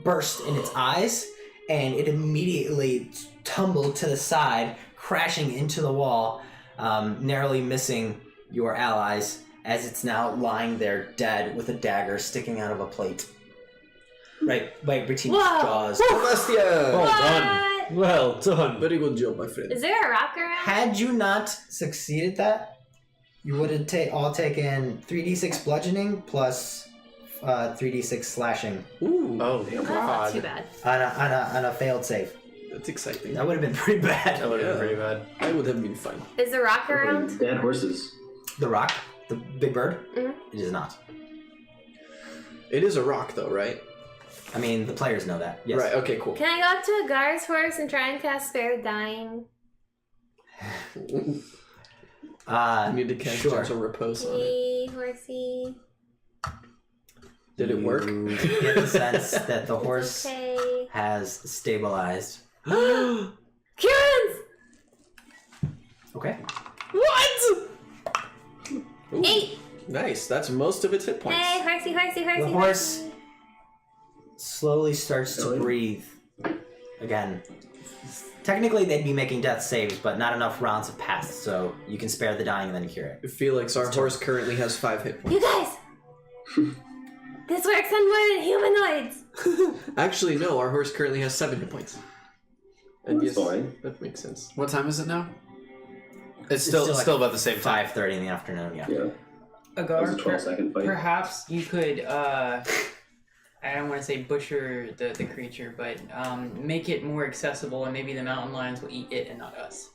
A: burst in its eyes, and it immediately tumbled to the side, crashing into the wall. narrowly missing your allies as it's now lying there dead with a dagger sticking out of a plate. Right between its
D: Whoa.
A: jaws.
C: Sebastian!
B: Well
D: What?
B: done. Well done.
C: Very good job, my friend.
D: Is there a rock around?
A: Had you not succeeded that, you would have all taken 3d6 bludgeoning plus 3d6 slashing
C: Ooh,
B: Oh,
D: Oh, that's not too bad.
A: on a failed save.
C: that's exciting.
A: That would have been pretty bad.
B: That would have
C: Yeah.
B: been pretty bad.
C: I would have been fine.
D: Is the rock around?
F: Dead horses.
A: The rock, the big bird,
D: Mhm.
A: it is not.
C: It is a rock, though, right?
A: I mean, the players know that. Yes.
C: Right, okay, cool.
D: Can I go up to Agar's horse and try and cast Spare the Dying?
C: I need to cast
A: sure.
C: gentle repose on it.
D: Hey, horsey.
C: Did it work?
A: You get the sense that the horse
D: Okay.
A: has stabilized.
D: Kieran's!
A: Okay.
C: What? Ooh,
D: 8!
C: nice. That's most of its hit points.
D: Hey, horsey, horsey, horsey.
A: The horse slowly starts to breathe again. Technically, they'd be making death saves, but not enough rounds have passed, so you can spare the dying and then cure it.
C: Felix, our horse currently has 5 hit
D: You
C: points.
D: guys! This works on more than humanoids!
C: Actually, no, our horse currently has 7 hit points. And
F: That's
C: yes,
F: fine.
C: that makes sense.
B: What time is it now? It's still
A: like
B: still about the same time.
A: 5:30 in the afternoon. Yeah.
F: Yeah. That was a
E: Agar,
F: 12-second fight.
E: perhaps you could, I don't want to say butcher the creature, but make it more accessible, and maybe the mountain lions will eat it and not us.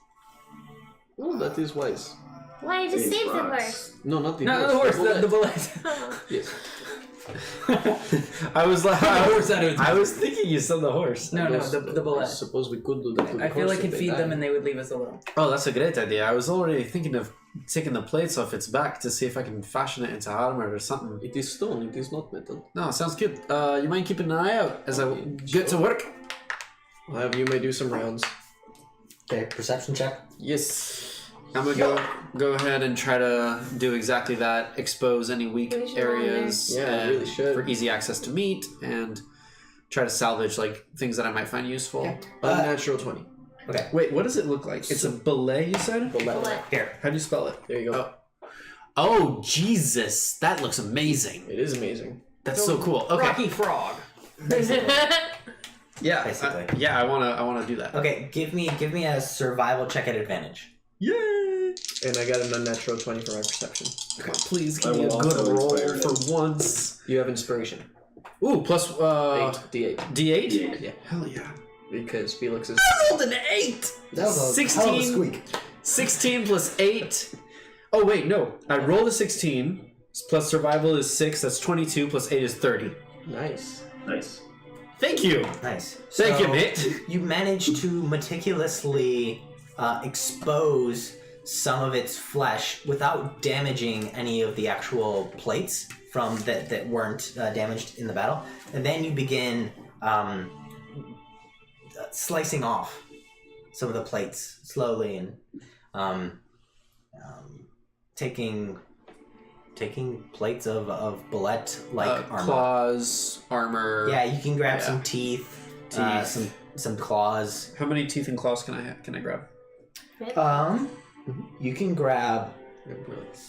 C: Oh, that is wise.
D: Why you just
F: It's
D: save the
F: rocks.
D: horse?
C: No, not the
E: No,
C: horse.
E: the horse, the bullet.
D: Oh.
C: Yes.
B: I was like,
E: horse out of its
B: I was thinking you said the horse.
E: No,
C: Those-
E: the
C: I
E: bullet.
C: suppose we could do that to the
E: I feel
C: horse
E: like
C: if
E: could
C: they
E: feed
C: die.
E: them and they would leave us alone.
B: Oh, that's a great idea. I was already thinking of taking the plates off its back to see if I can fashion it into armor or something.
C: It is stone, it is not metal.
B: No, sounds good. You mind keeping an eye out as I get to work?
C: I'll have you may do some rounds.
A: Okay, perception check.
B: Yes. I'm gonna go ahead and try to do exactly that. Expose any weak
D: We should
B: areas.
C: wander. Yeah,
B: and
C: really should.
B: for easy access to meat and try to salvage like things that I might find useful.
A: Okay.
C: Unnatural 20.
A: Okay.
B: Wait, what does it look like? It's a belay, you said?
D: Bullet.
A: Here.
B: How do you spell it?
C: There you go.
B: Oh, Jesus, that looks amazing.
C: It is amazing.
B: That's so cool. Okay.
E: Rocky Frog.
B: Yeah,
A: Basically.
B: I wanna do that.
A: Okay. Give me a survival check at advantage.
B: Yay!
C: And I got an unnatural 20 for my perception.
B: Come on, please
F: I
B: give me a
F: will
B: good
F: also
B: roll
F: inspire
B: for once.
C: You have inspiration.
B: Ooh, plus
C: 8, D8.
B: D8?
F: D8.
C: Yeah,
B: Hell yeah.
C: because Felix is.
B: I rolled an 8!
A: That was a
B: 16.
A: hell of a squeak.
B: 16 plus 8. Oh, wait, no. I rolled a 16, plus survival is 6, that's 22, plus 8 is 30.
C: Nice.
F: Nice.
B: Thank you!
A: Nice.
B: Thank you,
A: So,
B: mate.
A: You managed to meticulously expose some of its flesh without damaging any of the actual plates from that weren't damaged in the battle, and then you begin slicing off some of the plates slowly and taking plates of bullet like armor.
B: Claws, armor.
A: Yeah, you can grab
B: Yeah.
A: some teeth,
B: Teeth.
A: some claws.
B: How many teeth and claws can I grab?
A: You can grab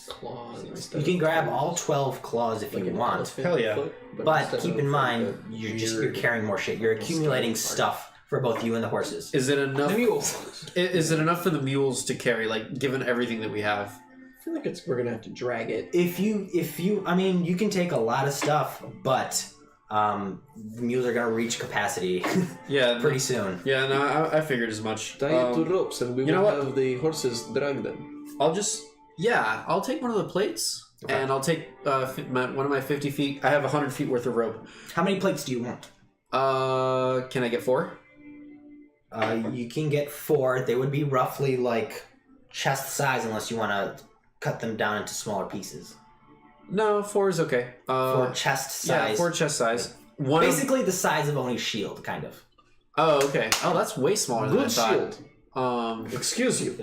C: Claws instead
A: you can
C: of
A: grab
C: claws.
A: all 12 claws if
C: Like
A: you
C: an
A: want.
C: elephant
B: Hell yeah.
C: foot,
A: But
C: instead
A: keep
C: of
A: in
C: like
A: mind,
C: a
A: you're
C: weird-
A: carrying more shit. You're accumulating stuff for both you and the horses.
B: Is it enough?
E: The mules.
B: Is it enough for the mules to carry? Like, given everything that we have.
C: I feel like we're gonna have to drag it.
A: If you, I mean, you can take a lot of stuff, but the mules are gonna reach capacity
B: Yeah.
A: pretty soon.
B: Yeah. No, I figured as much.
C: Tie it to ropes, and we
B: you know
C: will
B: what?
C: have the horses drag them.
B: I'll take one of the plates,
A: Okay.
B: and I'll take one of my 50 feet. I have 100 feet worth of rope.
A: How many plates do you want?
B: Can I get 4?
A: You can get 4. They would be roughly like chest size, unless you want to cut them down into smaller pieces.
B: No, 4 is okay.
A: 4 chest size.
B: Yeah, 4 chest size. One.
A: Basically, the size of Oni's shield, kind of.
B: Oh, okay. Oh, that's way smaller than I
C: Good
B: thought.
C: shield. Excuse you.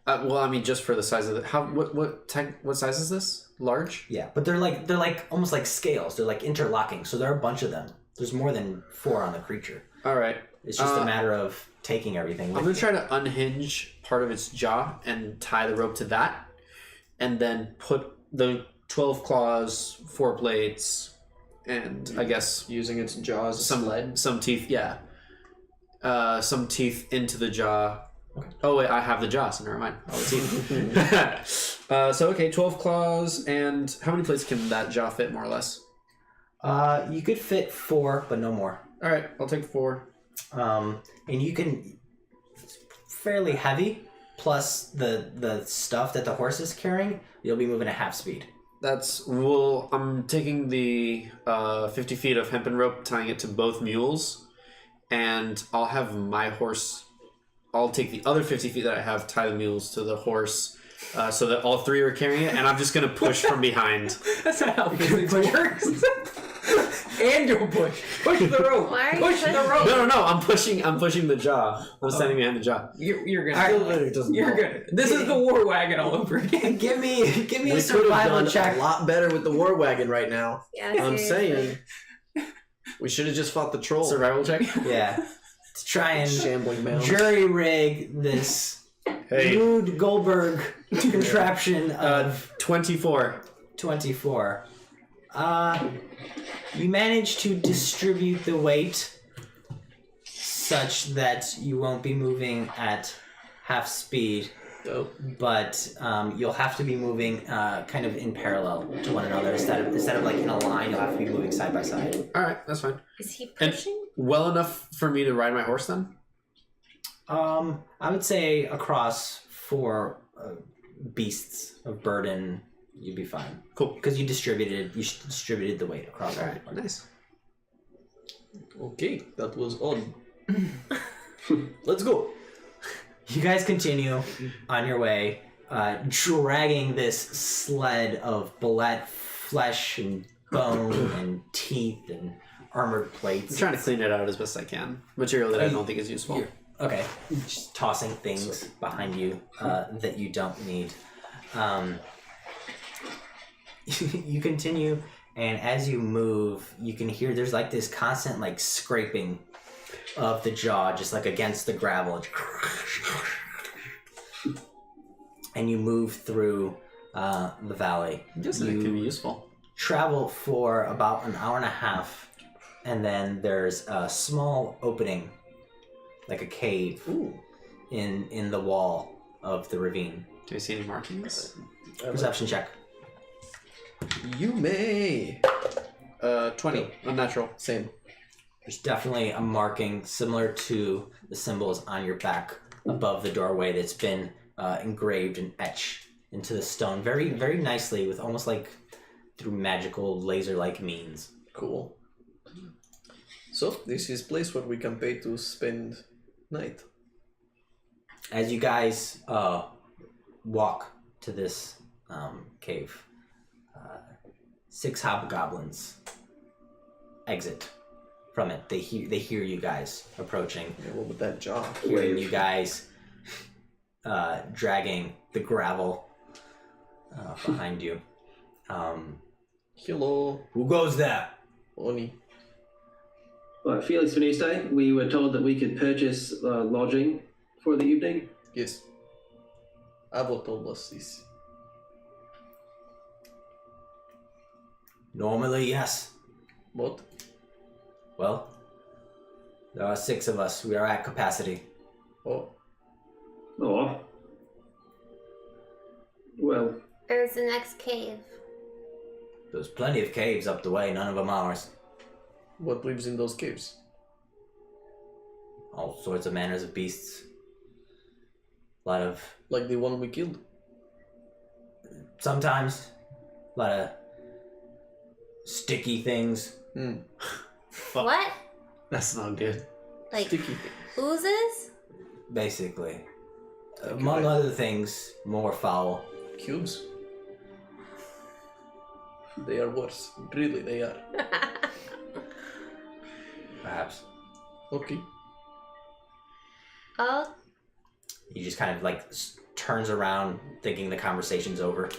B: Well, I mean, just for the size of the what size is this? Large?
A: Yeah, but they're like almost like scales. They're like interlocking, so there are a bunch of them. There's more than 4 on the creature.
B: All right.
A: It's just a matter of taking everything with
B: I'm going
A: you.
B: to try to unhinge part of its jaw and tie the rope to that. And then put the 12 claws, 4 plates, and I guess
C: Using its jaw as a sled.
B: some teeth, yeah. Some teeth into the jaw. Okay. Oh wait, I have the jaw, so never mind. All the teeth. So okay, 12 claws, and how many plates can that jaw fit, more or less?
A: You could fit 4, but no more.
B: All right, I'll take 4.
A: And you can. It's fairly heavy. Plus the stuff that the horse is carrying, you'll be moving at half speed.
B: I'm taking the 50 feet of hempen rope, tying it to both mules, and I'll have my horse. I'll take the other 50 feet that I have, tie the mules to the horse, so that all 3 are carrying it, and I'm just gonna push from behind.
E: That's not how physics works. And you'll push the rope.
D: Why are you
E: Push the
D: pushing?
E: rope.
B: No, I'm pushing the jaw. I'm standing behind the jaw.
E: You're gonna.
C: Elevator doesn't
E: You're
C: work.
E: gonna. This is the war wagon all over again.
A: give me
C: We
A: a
C: could have
A: survival
C: done
A: check.
C: a lot better with the war wagon right now.
D: Yeah,
C: I'm
D: seriously.
C: saying. We should have just fought the troll.
B: Survival check.
A: Yeah. To try and
C: Shambling mound.
A: jury rig this
B: Hey.
A: Rube Goldberg contraption of
B: 24.
A: 24. You manage to distribute the weight such that you won't be moving at half speed,
C: Dope.
A: but you'll have to be moving kind of in parallel to one another instead of like in a line. You'll have to be moving side by side.
B: All right, that's fine.
D: Is he
B: And
D: pushing?
B: well enough for me to ride my horse then?
A: I would say across 4 beasts of burden, you'd be fine.
B: Cool.
A: Because you distributed the weight across all.
B: All right, nice.
C: Okay, that was on. Let's go.
A: You guys continue on your way, dragging this sled of bullet flesh and bone and teeth and armored plates.
B: I'm trying to clean it out as best I can. Material that I don't think is useful.
A: You're- Okay, just tossing things behind you that you don't need. You continue, and as you move, you can hear there's like this constant like scraping of the jaw, just like against the gravel. And you move through the valley.
B: I guess it could be useful.
A: Travel for about an hour and a half, and then there's a small opening, like a cave, in the wall of the ravine.
B: Do you see any markings?
A: Perception check.
C: You may.
B: 20. Unnatural.
C: Same.
A: There's definitely a marking similar to the symbols on your back above the doorway that's been engraved and etched into the stone very, very nicely, with almost like through magical laser-like means.
C: Cool. So this is place where we can pay to spend night.
A: As you guys walk to this cave, 6 hobgoblins exit from it. They hear you guys approaching,
C: Yeah, what with that jaw?
A: hearing you guys dragging the gravel behind you.
C: Hello,
A: Who goes there?
C: Oni.
F: Well, Felix Veniste, we were told that we could purchase lodging for the evening.
C: Yes. Avo told us this.
A: Normally, yes.
C: What?
A: Well, there are 6 of us. We are at capacity.
C: Oh,
F: Oh. Well,
D: Where's the next cave?
A: There's plenty of caves up the way, none of them ours.
C: what lives in those caves?
A: All sorts of manners of beasts. A lot of,
C: Like the one we killed?
A: sometimes, a lot of sticky things.
D: What?
B: That's not good.
D: Like
C: Sticky.
D: oozes?
A: Basically. Among other things, more foul.
C: Cubes? They are worse. Really, they are.
A: Perhaps.
C: Okay.
D: Oh,
A: He just kind of like turns around, thinking the conversation's over.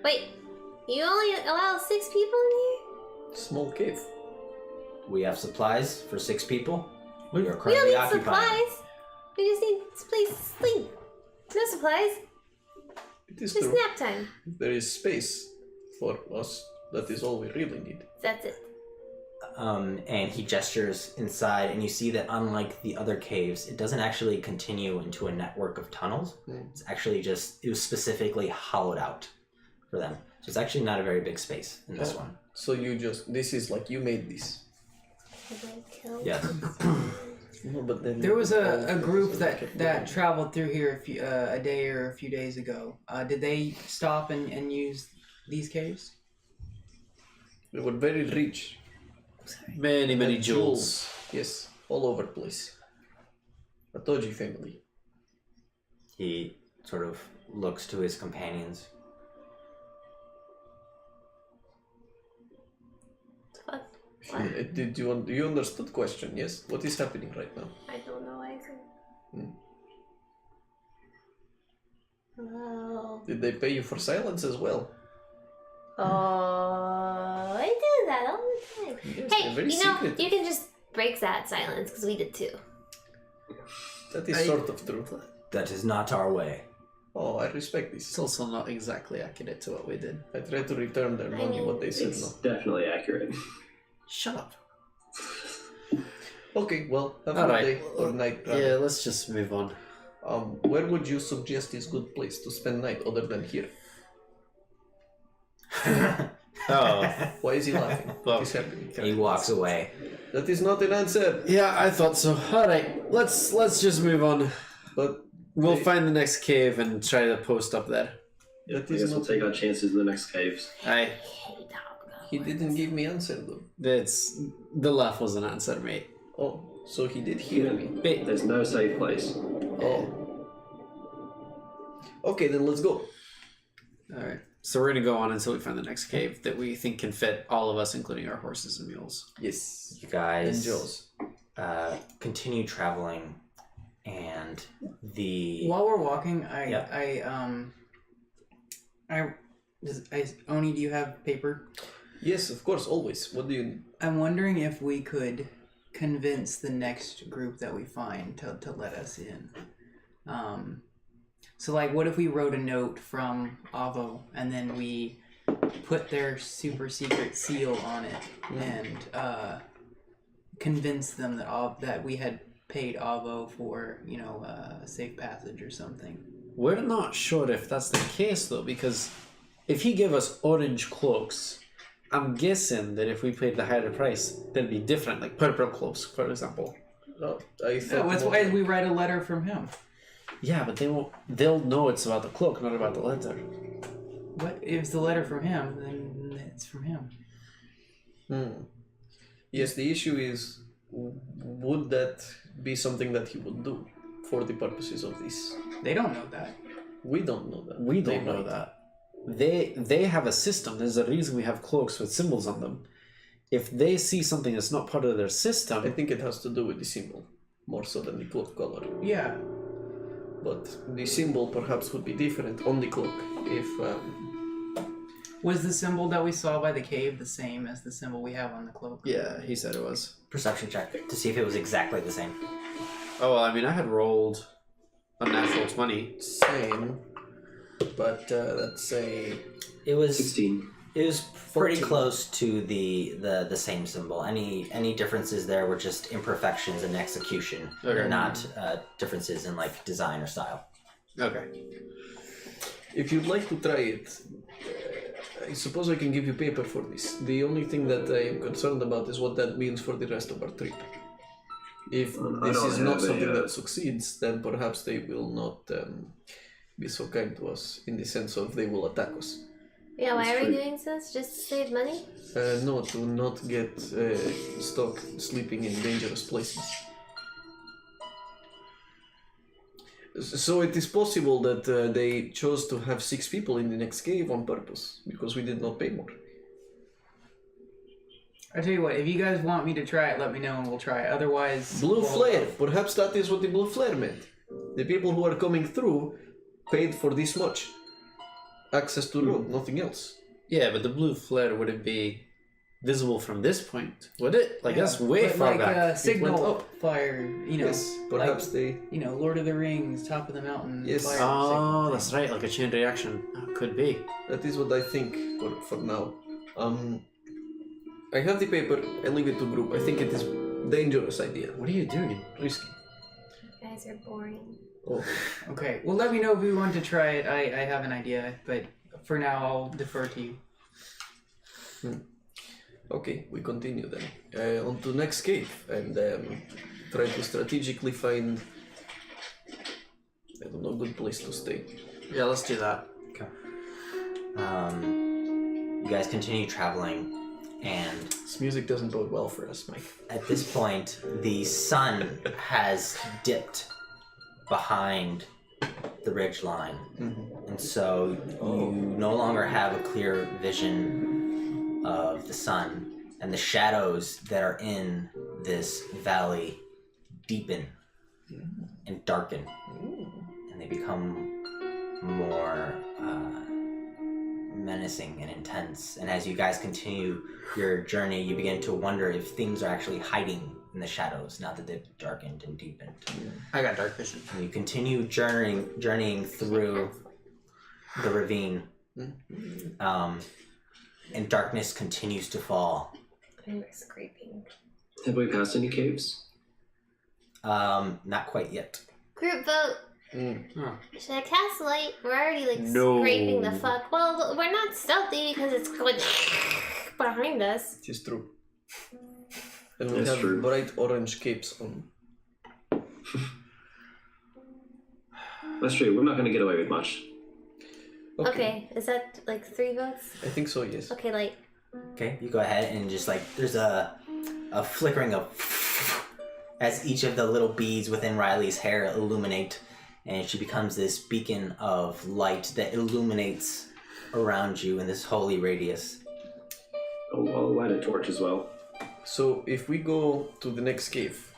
D: wait. You only allow 6 people in here?
C: Small cave.
A: We have supplies for 6 people. We are
D: We don't
A: currently
D: need
A: occupied.
D: supplies. We just need a place to sleep. No supplies.
C: It is
D: Just
C: true.
D: nap time.
C: If there is space for us, that is all we really need.
D: That's it.
A: And he gestures inside, and you see that unlike the other caves, it doesn't actually continue into a network of tunnels. It's actually it was specifically hollowed out for them. So it's actually not a very big space in this one.
C: So this is like you made this.
D: Have I killed
A: Yes.
C: No, but then
E: There was a
C: all
E: group
C: places
E: that traveled through here a day or a few days ago. Did they stop and use these caves?
C: They were very rich.
B: Many
C: And
B: jewels.
C: Yes, all over the place. A Toji family.
A: He sort of looks to his companions.
D: What?
C: Did you understood question? Yes. What is happening right now?
D: I don't know either.
C: Hmm.
D: Well.
C: Did they pay you for silence as well?
D: Oh, I do that all the time.
C: Yes,
D: Hey,
C: they're very
D: you know,
C: secretive.
D: you can just break that silence because we did too.
C: That is sort of true.
A: That is not our way.
C: Oh, I respect
B: It's
C: this.
B: also not exactly accurate to what we did.
C: I try to return their money, what they said
F: It's
C: no.
F: definitely accurate.
B: Shut up.
C: Okay, well, have a
B: All
C: good
B: right.
C: day or night. rather.
B: Yeah, let's just move on.
C: Where would you suggest is good place to spend night other than here?
B: Oh.
C: Why is he laughing?
B: Well,
C: What is happening?
A: He walks away.
C: That is not an answer.
B: Yeah, I thought so. All right, let's just move on.
C: But
B: We'll
C: They-
B: find the next cave and try to post up there.
F: Yeah,
C: That
F: I
C: is
F: guess we'll
C: not-
F: take our chances in the next caves.
B: Aye,
D: Hate hobgoblins.
C: he didn't give me answer though.
B: it's the laugh was an answer, mate.
C: Oh, so he did hear me.
B: Wait,
F: There's no safe place.
C: Oh. Okay, then let's go.
B: all right. So we're gonna go on until we find the next cave that we think can fit all of us, including our horses and mules.
C: Yes.
A: You guys
C: And Joe's.
A: continue traveling, and the
E: While we're walking, Oni, do you have paper?
C: Yes, of course, always. What do you need?
E: I'm wondering if we could convince the next group that we find to let us in. So like, what if we wrote a note from Avo and then we put their super secret seal on it and convince them that we had paid Avo for a safe passage or something.
B: We're not sure if that's the case though, because if he gave us orange cloaks, I'm guessing that if we paid the higher price, they'd be different, like purple cloaks, for example.
C: Oh, I
E: So
C: thought
E: that's
C: more-
E: why we write a letter from him.
B: Yeah, but they won't. They'll know it's about the cloak, not about the letter.
E: What if it's the letter from him? Then it's from him.
C: Yes, the issue is, would that be something that he would do for the purposes of this?
E: They don't know that.
C: We don't know that.
B: We
C: They
B: don't know
C: might.
B: that. They have a system. There's a reason we have cloaks with symbols on them. If they see something that's not part of their system,
C: I think it has to do with the symbol, more so than the cloak color.
E: Yeah.
C: But the symbol perhaps would be different on the cloak if
E: Was the symbol that we saw by the cave the same as the symbol we have on the cloak?
B: yeah, he said it was.
A: perception check to see if it was exactly the same.
B: Oh, well, I mean, I had rolled a natural 20.
C: same, but let's say
A: It was
F: 16.
A: It was pretty
C: 14.
A: close to the same symbol. Any differences there were just imperfections in execution. They're
B: Okay.
A: not differences in like design or style.
B: Okay.
C: if you'd like to try it, I suppose I can give you paper for this. The only thing that I am concerned about is what that means for the rest of our trip. If
F: I
C: this
F: don't
C: is not
F: have
C: something
F: a,
C: that succeeds, then perhaps they will not be so kind to us in the sense of they will attack us.
D: Yeah, why
F: That's
D: are we
F: true.
D: doing this? Just to save money?
C: No, to not get stuck sleeping in dangerous places. So it is possible that they chose to have 6 people in the next cave on purpose, because we did not pay more.
E: I tell you what, if you guys want me to try it, let me know and we'll try it. Otherwise,
C: Blue
E: we'll-
C: flare, perhaps that is what the blue flare meant. The people who are coming through paid for this much. Access to room, nothing else.
B: Yeah, but the blue flare wouldn't be visible from this point, would it? Like that's way
E: but
B: far
E: like
B: back.
C: went
E: signal
C: up.
E: fire, you know,
C: Yes, perhaps they.
E: Lord of the Rings, top of the mountain.
C: Yes.
E: Fire
B: Oh,
E: signal.
B: that's right. Like a chain reaction. Could be.
C: That is what I think for now. I have the paper. I leave it to group. I think it is dangerous idea.
B: What are you doing?
C: Risky.
D: You guys are boring.
C: Oh,
E: Okay, well, let me know if you want to try it. I have an idea, but for now, I'll defer to you.
C: okay. We continue then. On to next cave and try to strategically find. I don't know, good place to stay.
B: Yeah, let's do that.
A: You guys continue traveling, and
C: This music doesn't bode well for us, Mike.
A: at this point, the sun has dipped behind the ridge line, and so you no longer have a clear vision of the sun, and the shadows that are in this valley deepen and darken, and they become more menacing and intense. And as you guys continue your journey, you begin to wonder if things are actually hiding in the shadows now that they've darkened and deepened.
B: I got dark vision.
A: And you continue journeying through the ravine, and darkness continues to fall.
D: I'm scraping.
F: Have we passed any caves?
A: Not quite yet.
D: Group vote.
B: Oh.
D: Should I cast light? We're already like
B: No.
D: scraping the fuck. Well, we're not stealthy because it's going behind us.
C: It is true. And we
F: That's
C: have
F: true.
C: bright orange capes on.
F: That's true. We're not going to get away with much.
D: Okay, is that like 3 votes?
C: I think so, yes.
D: Okay, light.
A: Okay, you go ahead and just like there's a flickering of as each of the little beads within Riley's hair illuminate, and she becomes this beacon of light that illuminates around you in this holy radius.
F: I'll light a torch as well.
C: So if we go to the next cave,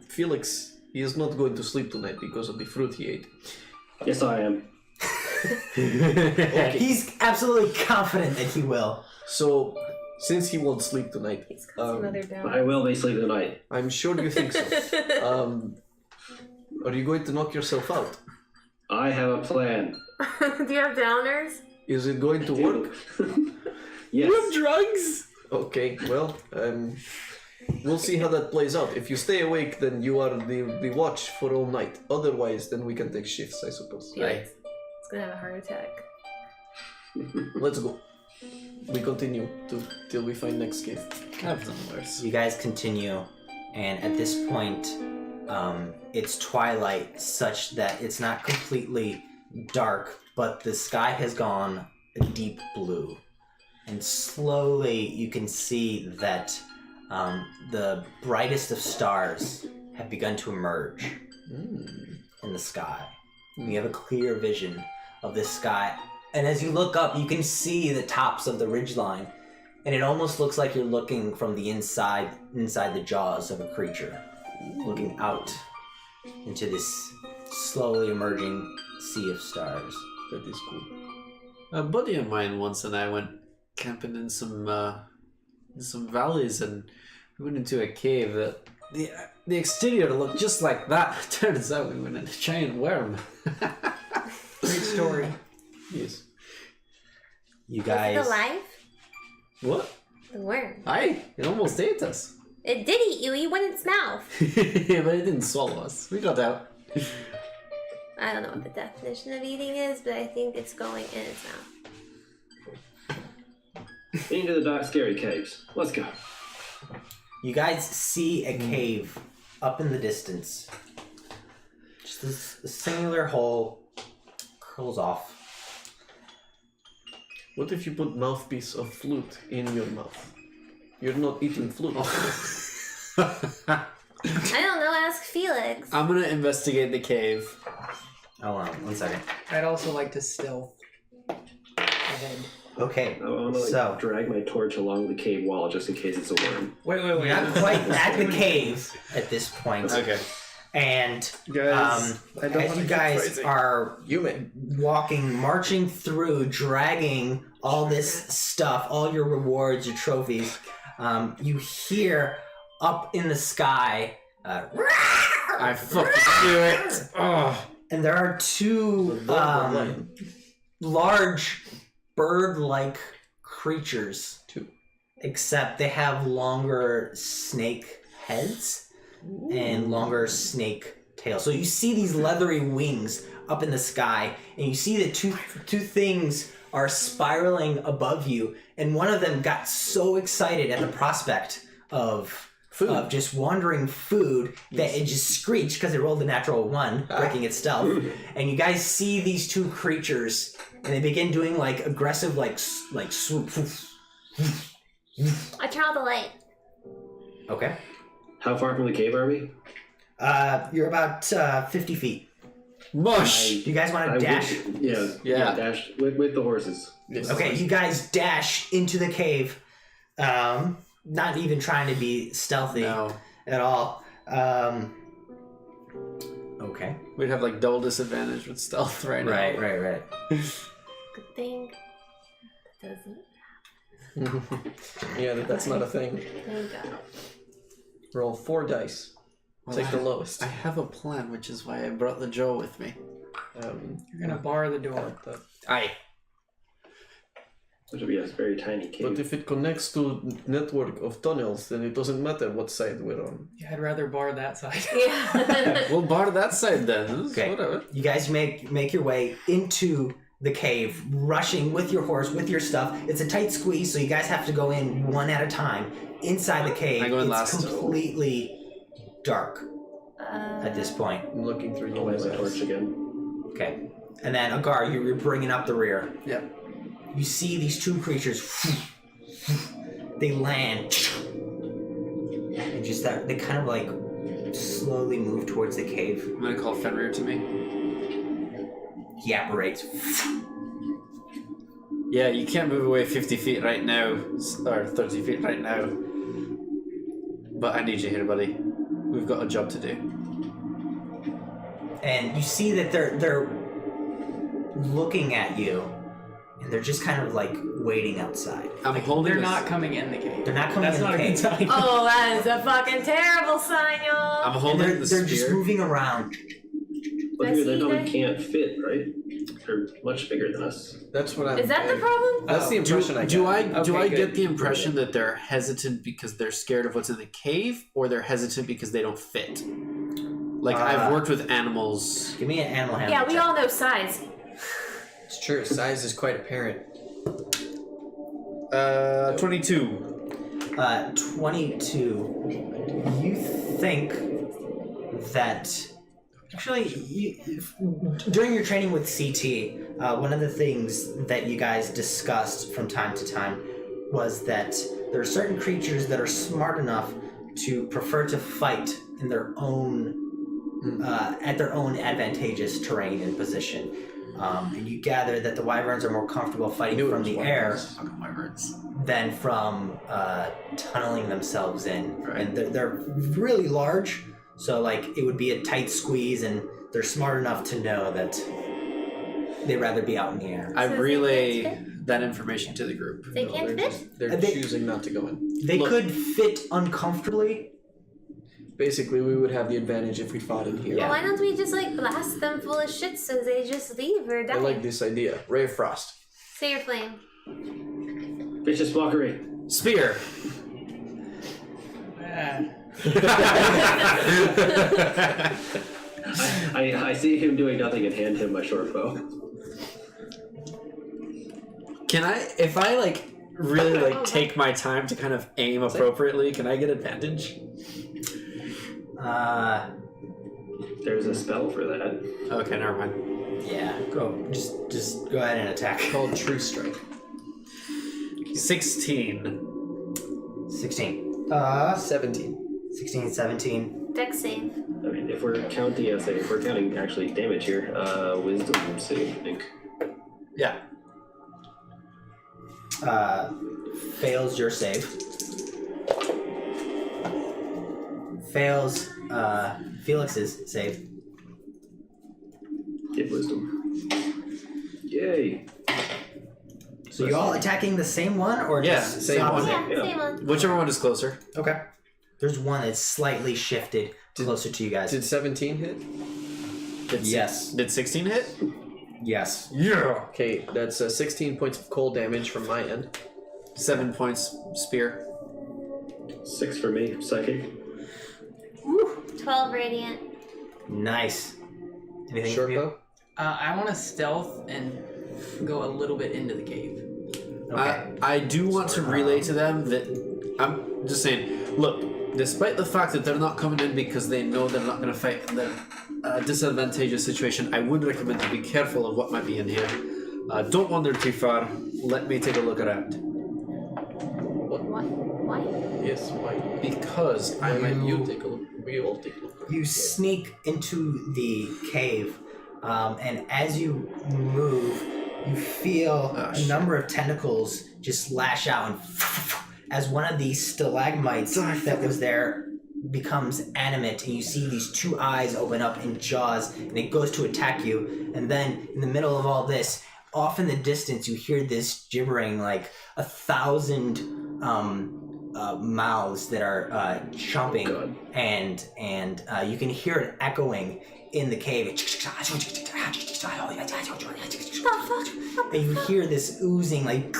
C: Felix, he is not going to sleep tonight because of the fruit he ate.
F: Yes, I am.
A: He's absolutely confident that he will.
C: So, since he won't sleep tonight,
D: He's got some other down.
F: I will be sleeping tonight.
C: I'm sure you think so. Are you going to knock yourself out?
F: I have a plan.
D: Do you have downers?
C: Is it going to work?
F: Yes.
C: Drugs? Okay, well, we'll see how that plays out. If you stay awake, then you are the watch for all night. Otherwise, then we can take shifts, I suppose.
D: Felix. It's gonna have a heart attack.
C: Let's go. We continue till we find next cave.
B: I've done worse.
A: You guys continue, and at this point, it's twilight such that it's not completely dark, but the sky has gone a deep blue. And slowly you can see that the brightest of stars have begun to emerge in the sky. You have a clear vision of the sky. And as you look up, you can see the tops of the ridgeline. And it almost looks like you're looking from the inside the jaws of a creature. Looking out into this slowly emerging sea of stars.
C: That is cool.
B: A buddy of mine once and I went camping in some valleys, and we went into a cave that the exterior looked just like that. Turns out we went in a giant worm.
E: Great story.
C: Yes.
A: You
D: Is
A: guys.
D: it alive?
B: What?
D: The worm.
B: Aye, it almost ate us.
D: It did eat you. You went in its mouth.
B: But it didn't swallow us. We got out.
D: I don't know what the definition of eating is, but I think it's going in its mouth.
F: Into the dark, scary caves. Let's go.
A: You guys see a cave up in the distance. Just this singular hole curls off.
C: What if you put mouthpiece of flute in your mouth? You're not eating flute.
D: I don't know. Ask Felix.
B: I'm gonna investigate the cave.
A: Hold on, 1 second.
E: I'd also like to stealth ahead.
A: Okay,
F: I want to
A: so
F: drag my torch along the cave wall just in case it's a worm.
E: Wait.
A: you're not quite at the cave at this point.
B: Okay.
A: And
C: Guys, I don't
A: as
C: wanna
A: you
C: get
A: guys
C: crazy.
A: are
C: Human.
A: walking, marching through, dragging all this stuff, all your rewards, your trophies, you hear up in the sky,
B: I fucking knew it. Oh.
A: and there are two large bird-like creatures.
C: Two.
A: Except they have longer snake heads and longer snake tails. So you see these leathery wings up in the sky, and you see the two things are spiraling above you, and one of them got so excited at the prospect of just wandering food that it just screeched because it rolled a natural 1, breaking its stealth. And you guys see these two creatures, and they begin doing like aggressive like swoop.
D: I turn on the light.
A: Okay.
F: How far from the cave are we?
A: You're about 50 feet.
B: Mush.
A: Do you guys want to dash?
B: Yeah.
F: Dash with the horses.
C: Yes.
A: Okay, you guys dash into the cave. Not even trying to be stealthy at all. Okay.
B: We'd have like double disadvantage with stealth right now.
A: Right.
D: Good thing that doesn't.
C: Yeah, that's not a thing.
D: Thank God.
C: Roll 4 dice. Take the lowest.
B: I have a plan, which is why I brought the Joe with me.
E: You're gonna bar the door.
B: Aye.
F: Which would be a very tiny cave.
C: But if it connects to network of tunnels, then it doesn't matter what side we're on.
E: Yeah, I'd rather bar that side.
D: Yeah.
B: We'll bar that side then.
A: Okay.
B: Whatever.
A: You guys make your way into the cave, rushing with your horse, with your stuff. It's a tight squeeze, so you guys have to go in one at a time. Inside the cave,
B: I go in
A: it's
B: last.
A: completely dark at this point.
C: I'm looking through
F: I'll light
C: your
F: my torch
C: eyes.
F: again.
A: Okay. And then, Agar, you're bringing up the rear.
B: Yep.
A: You see these two creatures. They land. And just that, they kind of like slowly move towards the cave.
B: I'm gonna call Fenrir to me.
A: He apparates.
B: Yeah, you can't move away 50 feet right now, or 30 feet right now. But I need you here, buddy. We've got a job to do.
A: And you see that they're looking at you, and they're just kind of like waiting outside.
B: I'm holding
E: They're
B: this-
E: not coming in the cave.
A: They're not coming
E: That's
A: in
E: not
A: the
E: a good
A: cave.
E: sign.
D: Oh, that is a fucking terrible sign, y'all.
B: I'm
A: And
B: holding
A: they're
B: the spear.
A: just moving around.
F: But
D: I
F: they
D: see
F: probably
D: that.
F: can't fit, right? They're much bigger than us.
C: That's what I'm.
D: Is that the problem?
C: That's the impression I
B: Do
C: get.
B: I
E: Okay,
B: get
E: good.
B: the impression that they're hesitant because they're scared of what's in the cave, or they're hesitant because they don't fit? Like I've worked with animals.
A: Give me an animal handling
D: Yeah, we
A: check.
D: all know size.
C: It's true. Size is quite apparent.
B: 22.
A: 22. You think that actually, during your training with CT, one of the things that you guys discussed from time to time was that there are certain creatures that are smart enough to prefer to fight in their own at their own advantageous terrain and position. And you gather that the wyverns are more comfortable fighting from the air
B: Fucking wyverns.
A: than from tunneling themselves in.
B: Right.
A: And they're really large, so like it would be a tight squeeze, and they're smart enough to know that they'd rather be out in the air.
B: I
D: So they
B: relay
D: can't
B: that information to the group.
D: They
C: No,
D: can't
C: they're
D: fit?
C: just- They're
A: They-
C: choosing not to go in.
A: They
B: Look.
A: could fit uncomfortably.
C: Basically, we would have the advantage if we fought in here.
A: Yeah.
D: Well, why don't we just like blast them full of shit so they just leave or die?
C: I like this idea. Ray of Frost.
D: Say your flame.
F: Vicious mockery.
B: Spear.
F: I see him doing nothing and hand him my short bow.
B: Can I, if I like really like take my time to kind of aim appropriately, can I get advantage?
F: There's a spell for that.
B: Okay, never mind.
A: Yeah, go. Just go ahead and attack.
C: Called True Strike.
B: 16.
A: 16.
C: 17.
A: 16, 17.
D: Dex save.
F: I mean, if we're counting, if we're counting actually damage here, wisdom save, I think.
B: Yeah.
A: Fails your save. Fails Felix's save.
F: Get wisdom. Yay.
A: So you all attacking the same one, or
B: Yeah,
A: just
C: same one.
D: Yeah,
F: Yeah.
D: same one.
B: Whichever one is closer.
A: Okay. There's one that's slightly shifted closer to you guys.
C: Did 17 hit?
A: Yes.
B: Did 16 hit?
A: Yes.
B: Yeah.
C: Okay, that's 16 points of cold damage from my end.
B: 7 points spear.
F: 6 for me, psychic.
D: 12 radiant.
A: Nice. Anything
C: Short
A: from you?
C: bow?
E: I want to stealth and go a little bit into the cave.
A: Okay.
B: I do want to relay to them that I'm just saying, look, despite the fact that they're not coming in because they know they're not going to fight in the disadvantageous situation, I would recommend to be careful of what might be in here. Don't wander too far. Let me take a look around.
C: What?
D: Why?
C: Yes, why?
B: Because I might...
C: You take a look. We all take a look.
A: You sneak into the cave, and as you move, you feel a number of tentacles just lash out, and as one of these stalagmites that was there becomes animate, and you see these two eyes open up in jaws, and it goes to attack you. And then, in the middle of all this, off in the distance, you hear this gibbering like 1,000 mouths that are chomping, and you can hear it echoing in the cave. And you hear this oozing like.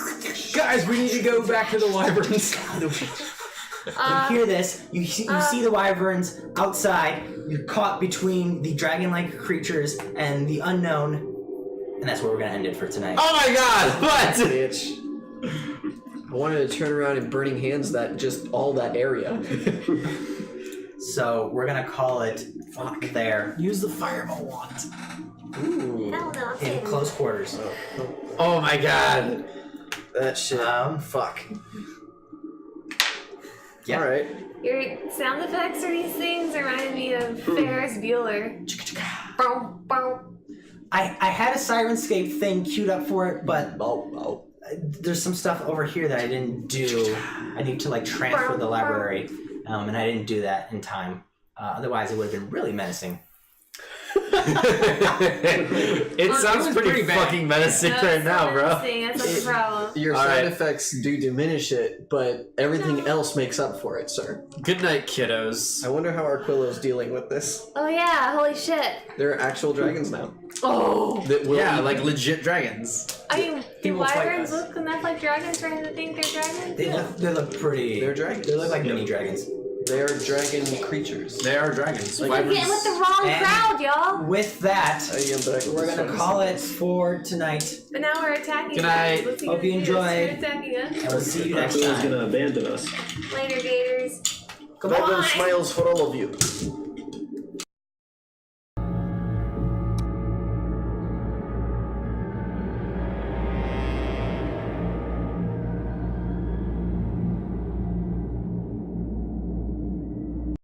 E: Guys, we need to go back to the wyverns.
A: You hear this. You see the wyverns outside. You're caught between the dragon-like creatures and the unknown, and that's where we're gonna end it for tonight.
B: Oh my god! What?
C: Bitch. I wanted to turn around and burning hands that all that area.
A: So we're gonna call it there.
B: Use the fireball wand.
C: Ooh.
D: Hell no, I'm
A: In
D: saving
A: close quarters.
B: Oh my god.
C: That shit.
A: Fuck. Yeah.
C: Alright.
D: Your sound effects for these things reminded me of Ferris Bueller. Bow, bow.
A: I had a Sirenscape thing queued up for it, but there's some stuff over here that I didn't do. I need to like transfer the library, and I didn't do that in time. Otherwise, it would have been really menacing.
B: It sounds pretty fucking menacing right now, bro.
D: That's a problem.
C: Your
B: All
C: side
B: right.
C: effects do diminish it, but everything else makes up for it, sir.
B: Good night, kiddos.
C: I wonder how Arquillo's dealing with this.
D: Oh yeah, holy shit.
C: There are actual dragons now.
D: Oh.
C: That will
B: Yeah,
C: eat
B: like
C: them.
B: legit dragons.
D: I mean,
E: He
D: do
E: will fight
D: wyverns
E: us.
D: look enough like dragons for him to think they're dragons?
A: They look pretty.
C: They're dragons.
A: They look like mini dragons.
C: They are dragon creatures.
B: They are dragons.
D: You're getting with the wrong
A: And-
D: crowd, y'all.
A: With that,
C: I am dragon.
A: we're gonna call it for tonight,
D: But now we're attacking
B: Good
D: us.
B: night.
D: What's he
A: Hope
D: gonna
A: you
D: do? Start
A: enjoyed.
D: attacking us.
A: and we'll see you next
F: Who's
A: time.
F: gonna abandon us?
D: Later, Gators.
A: Come
C: Dragon
A: on.
C: smiles for all of you.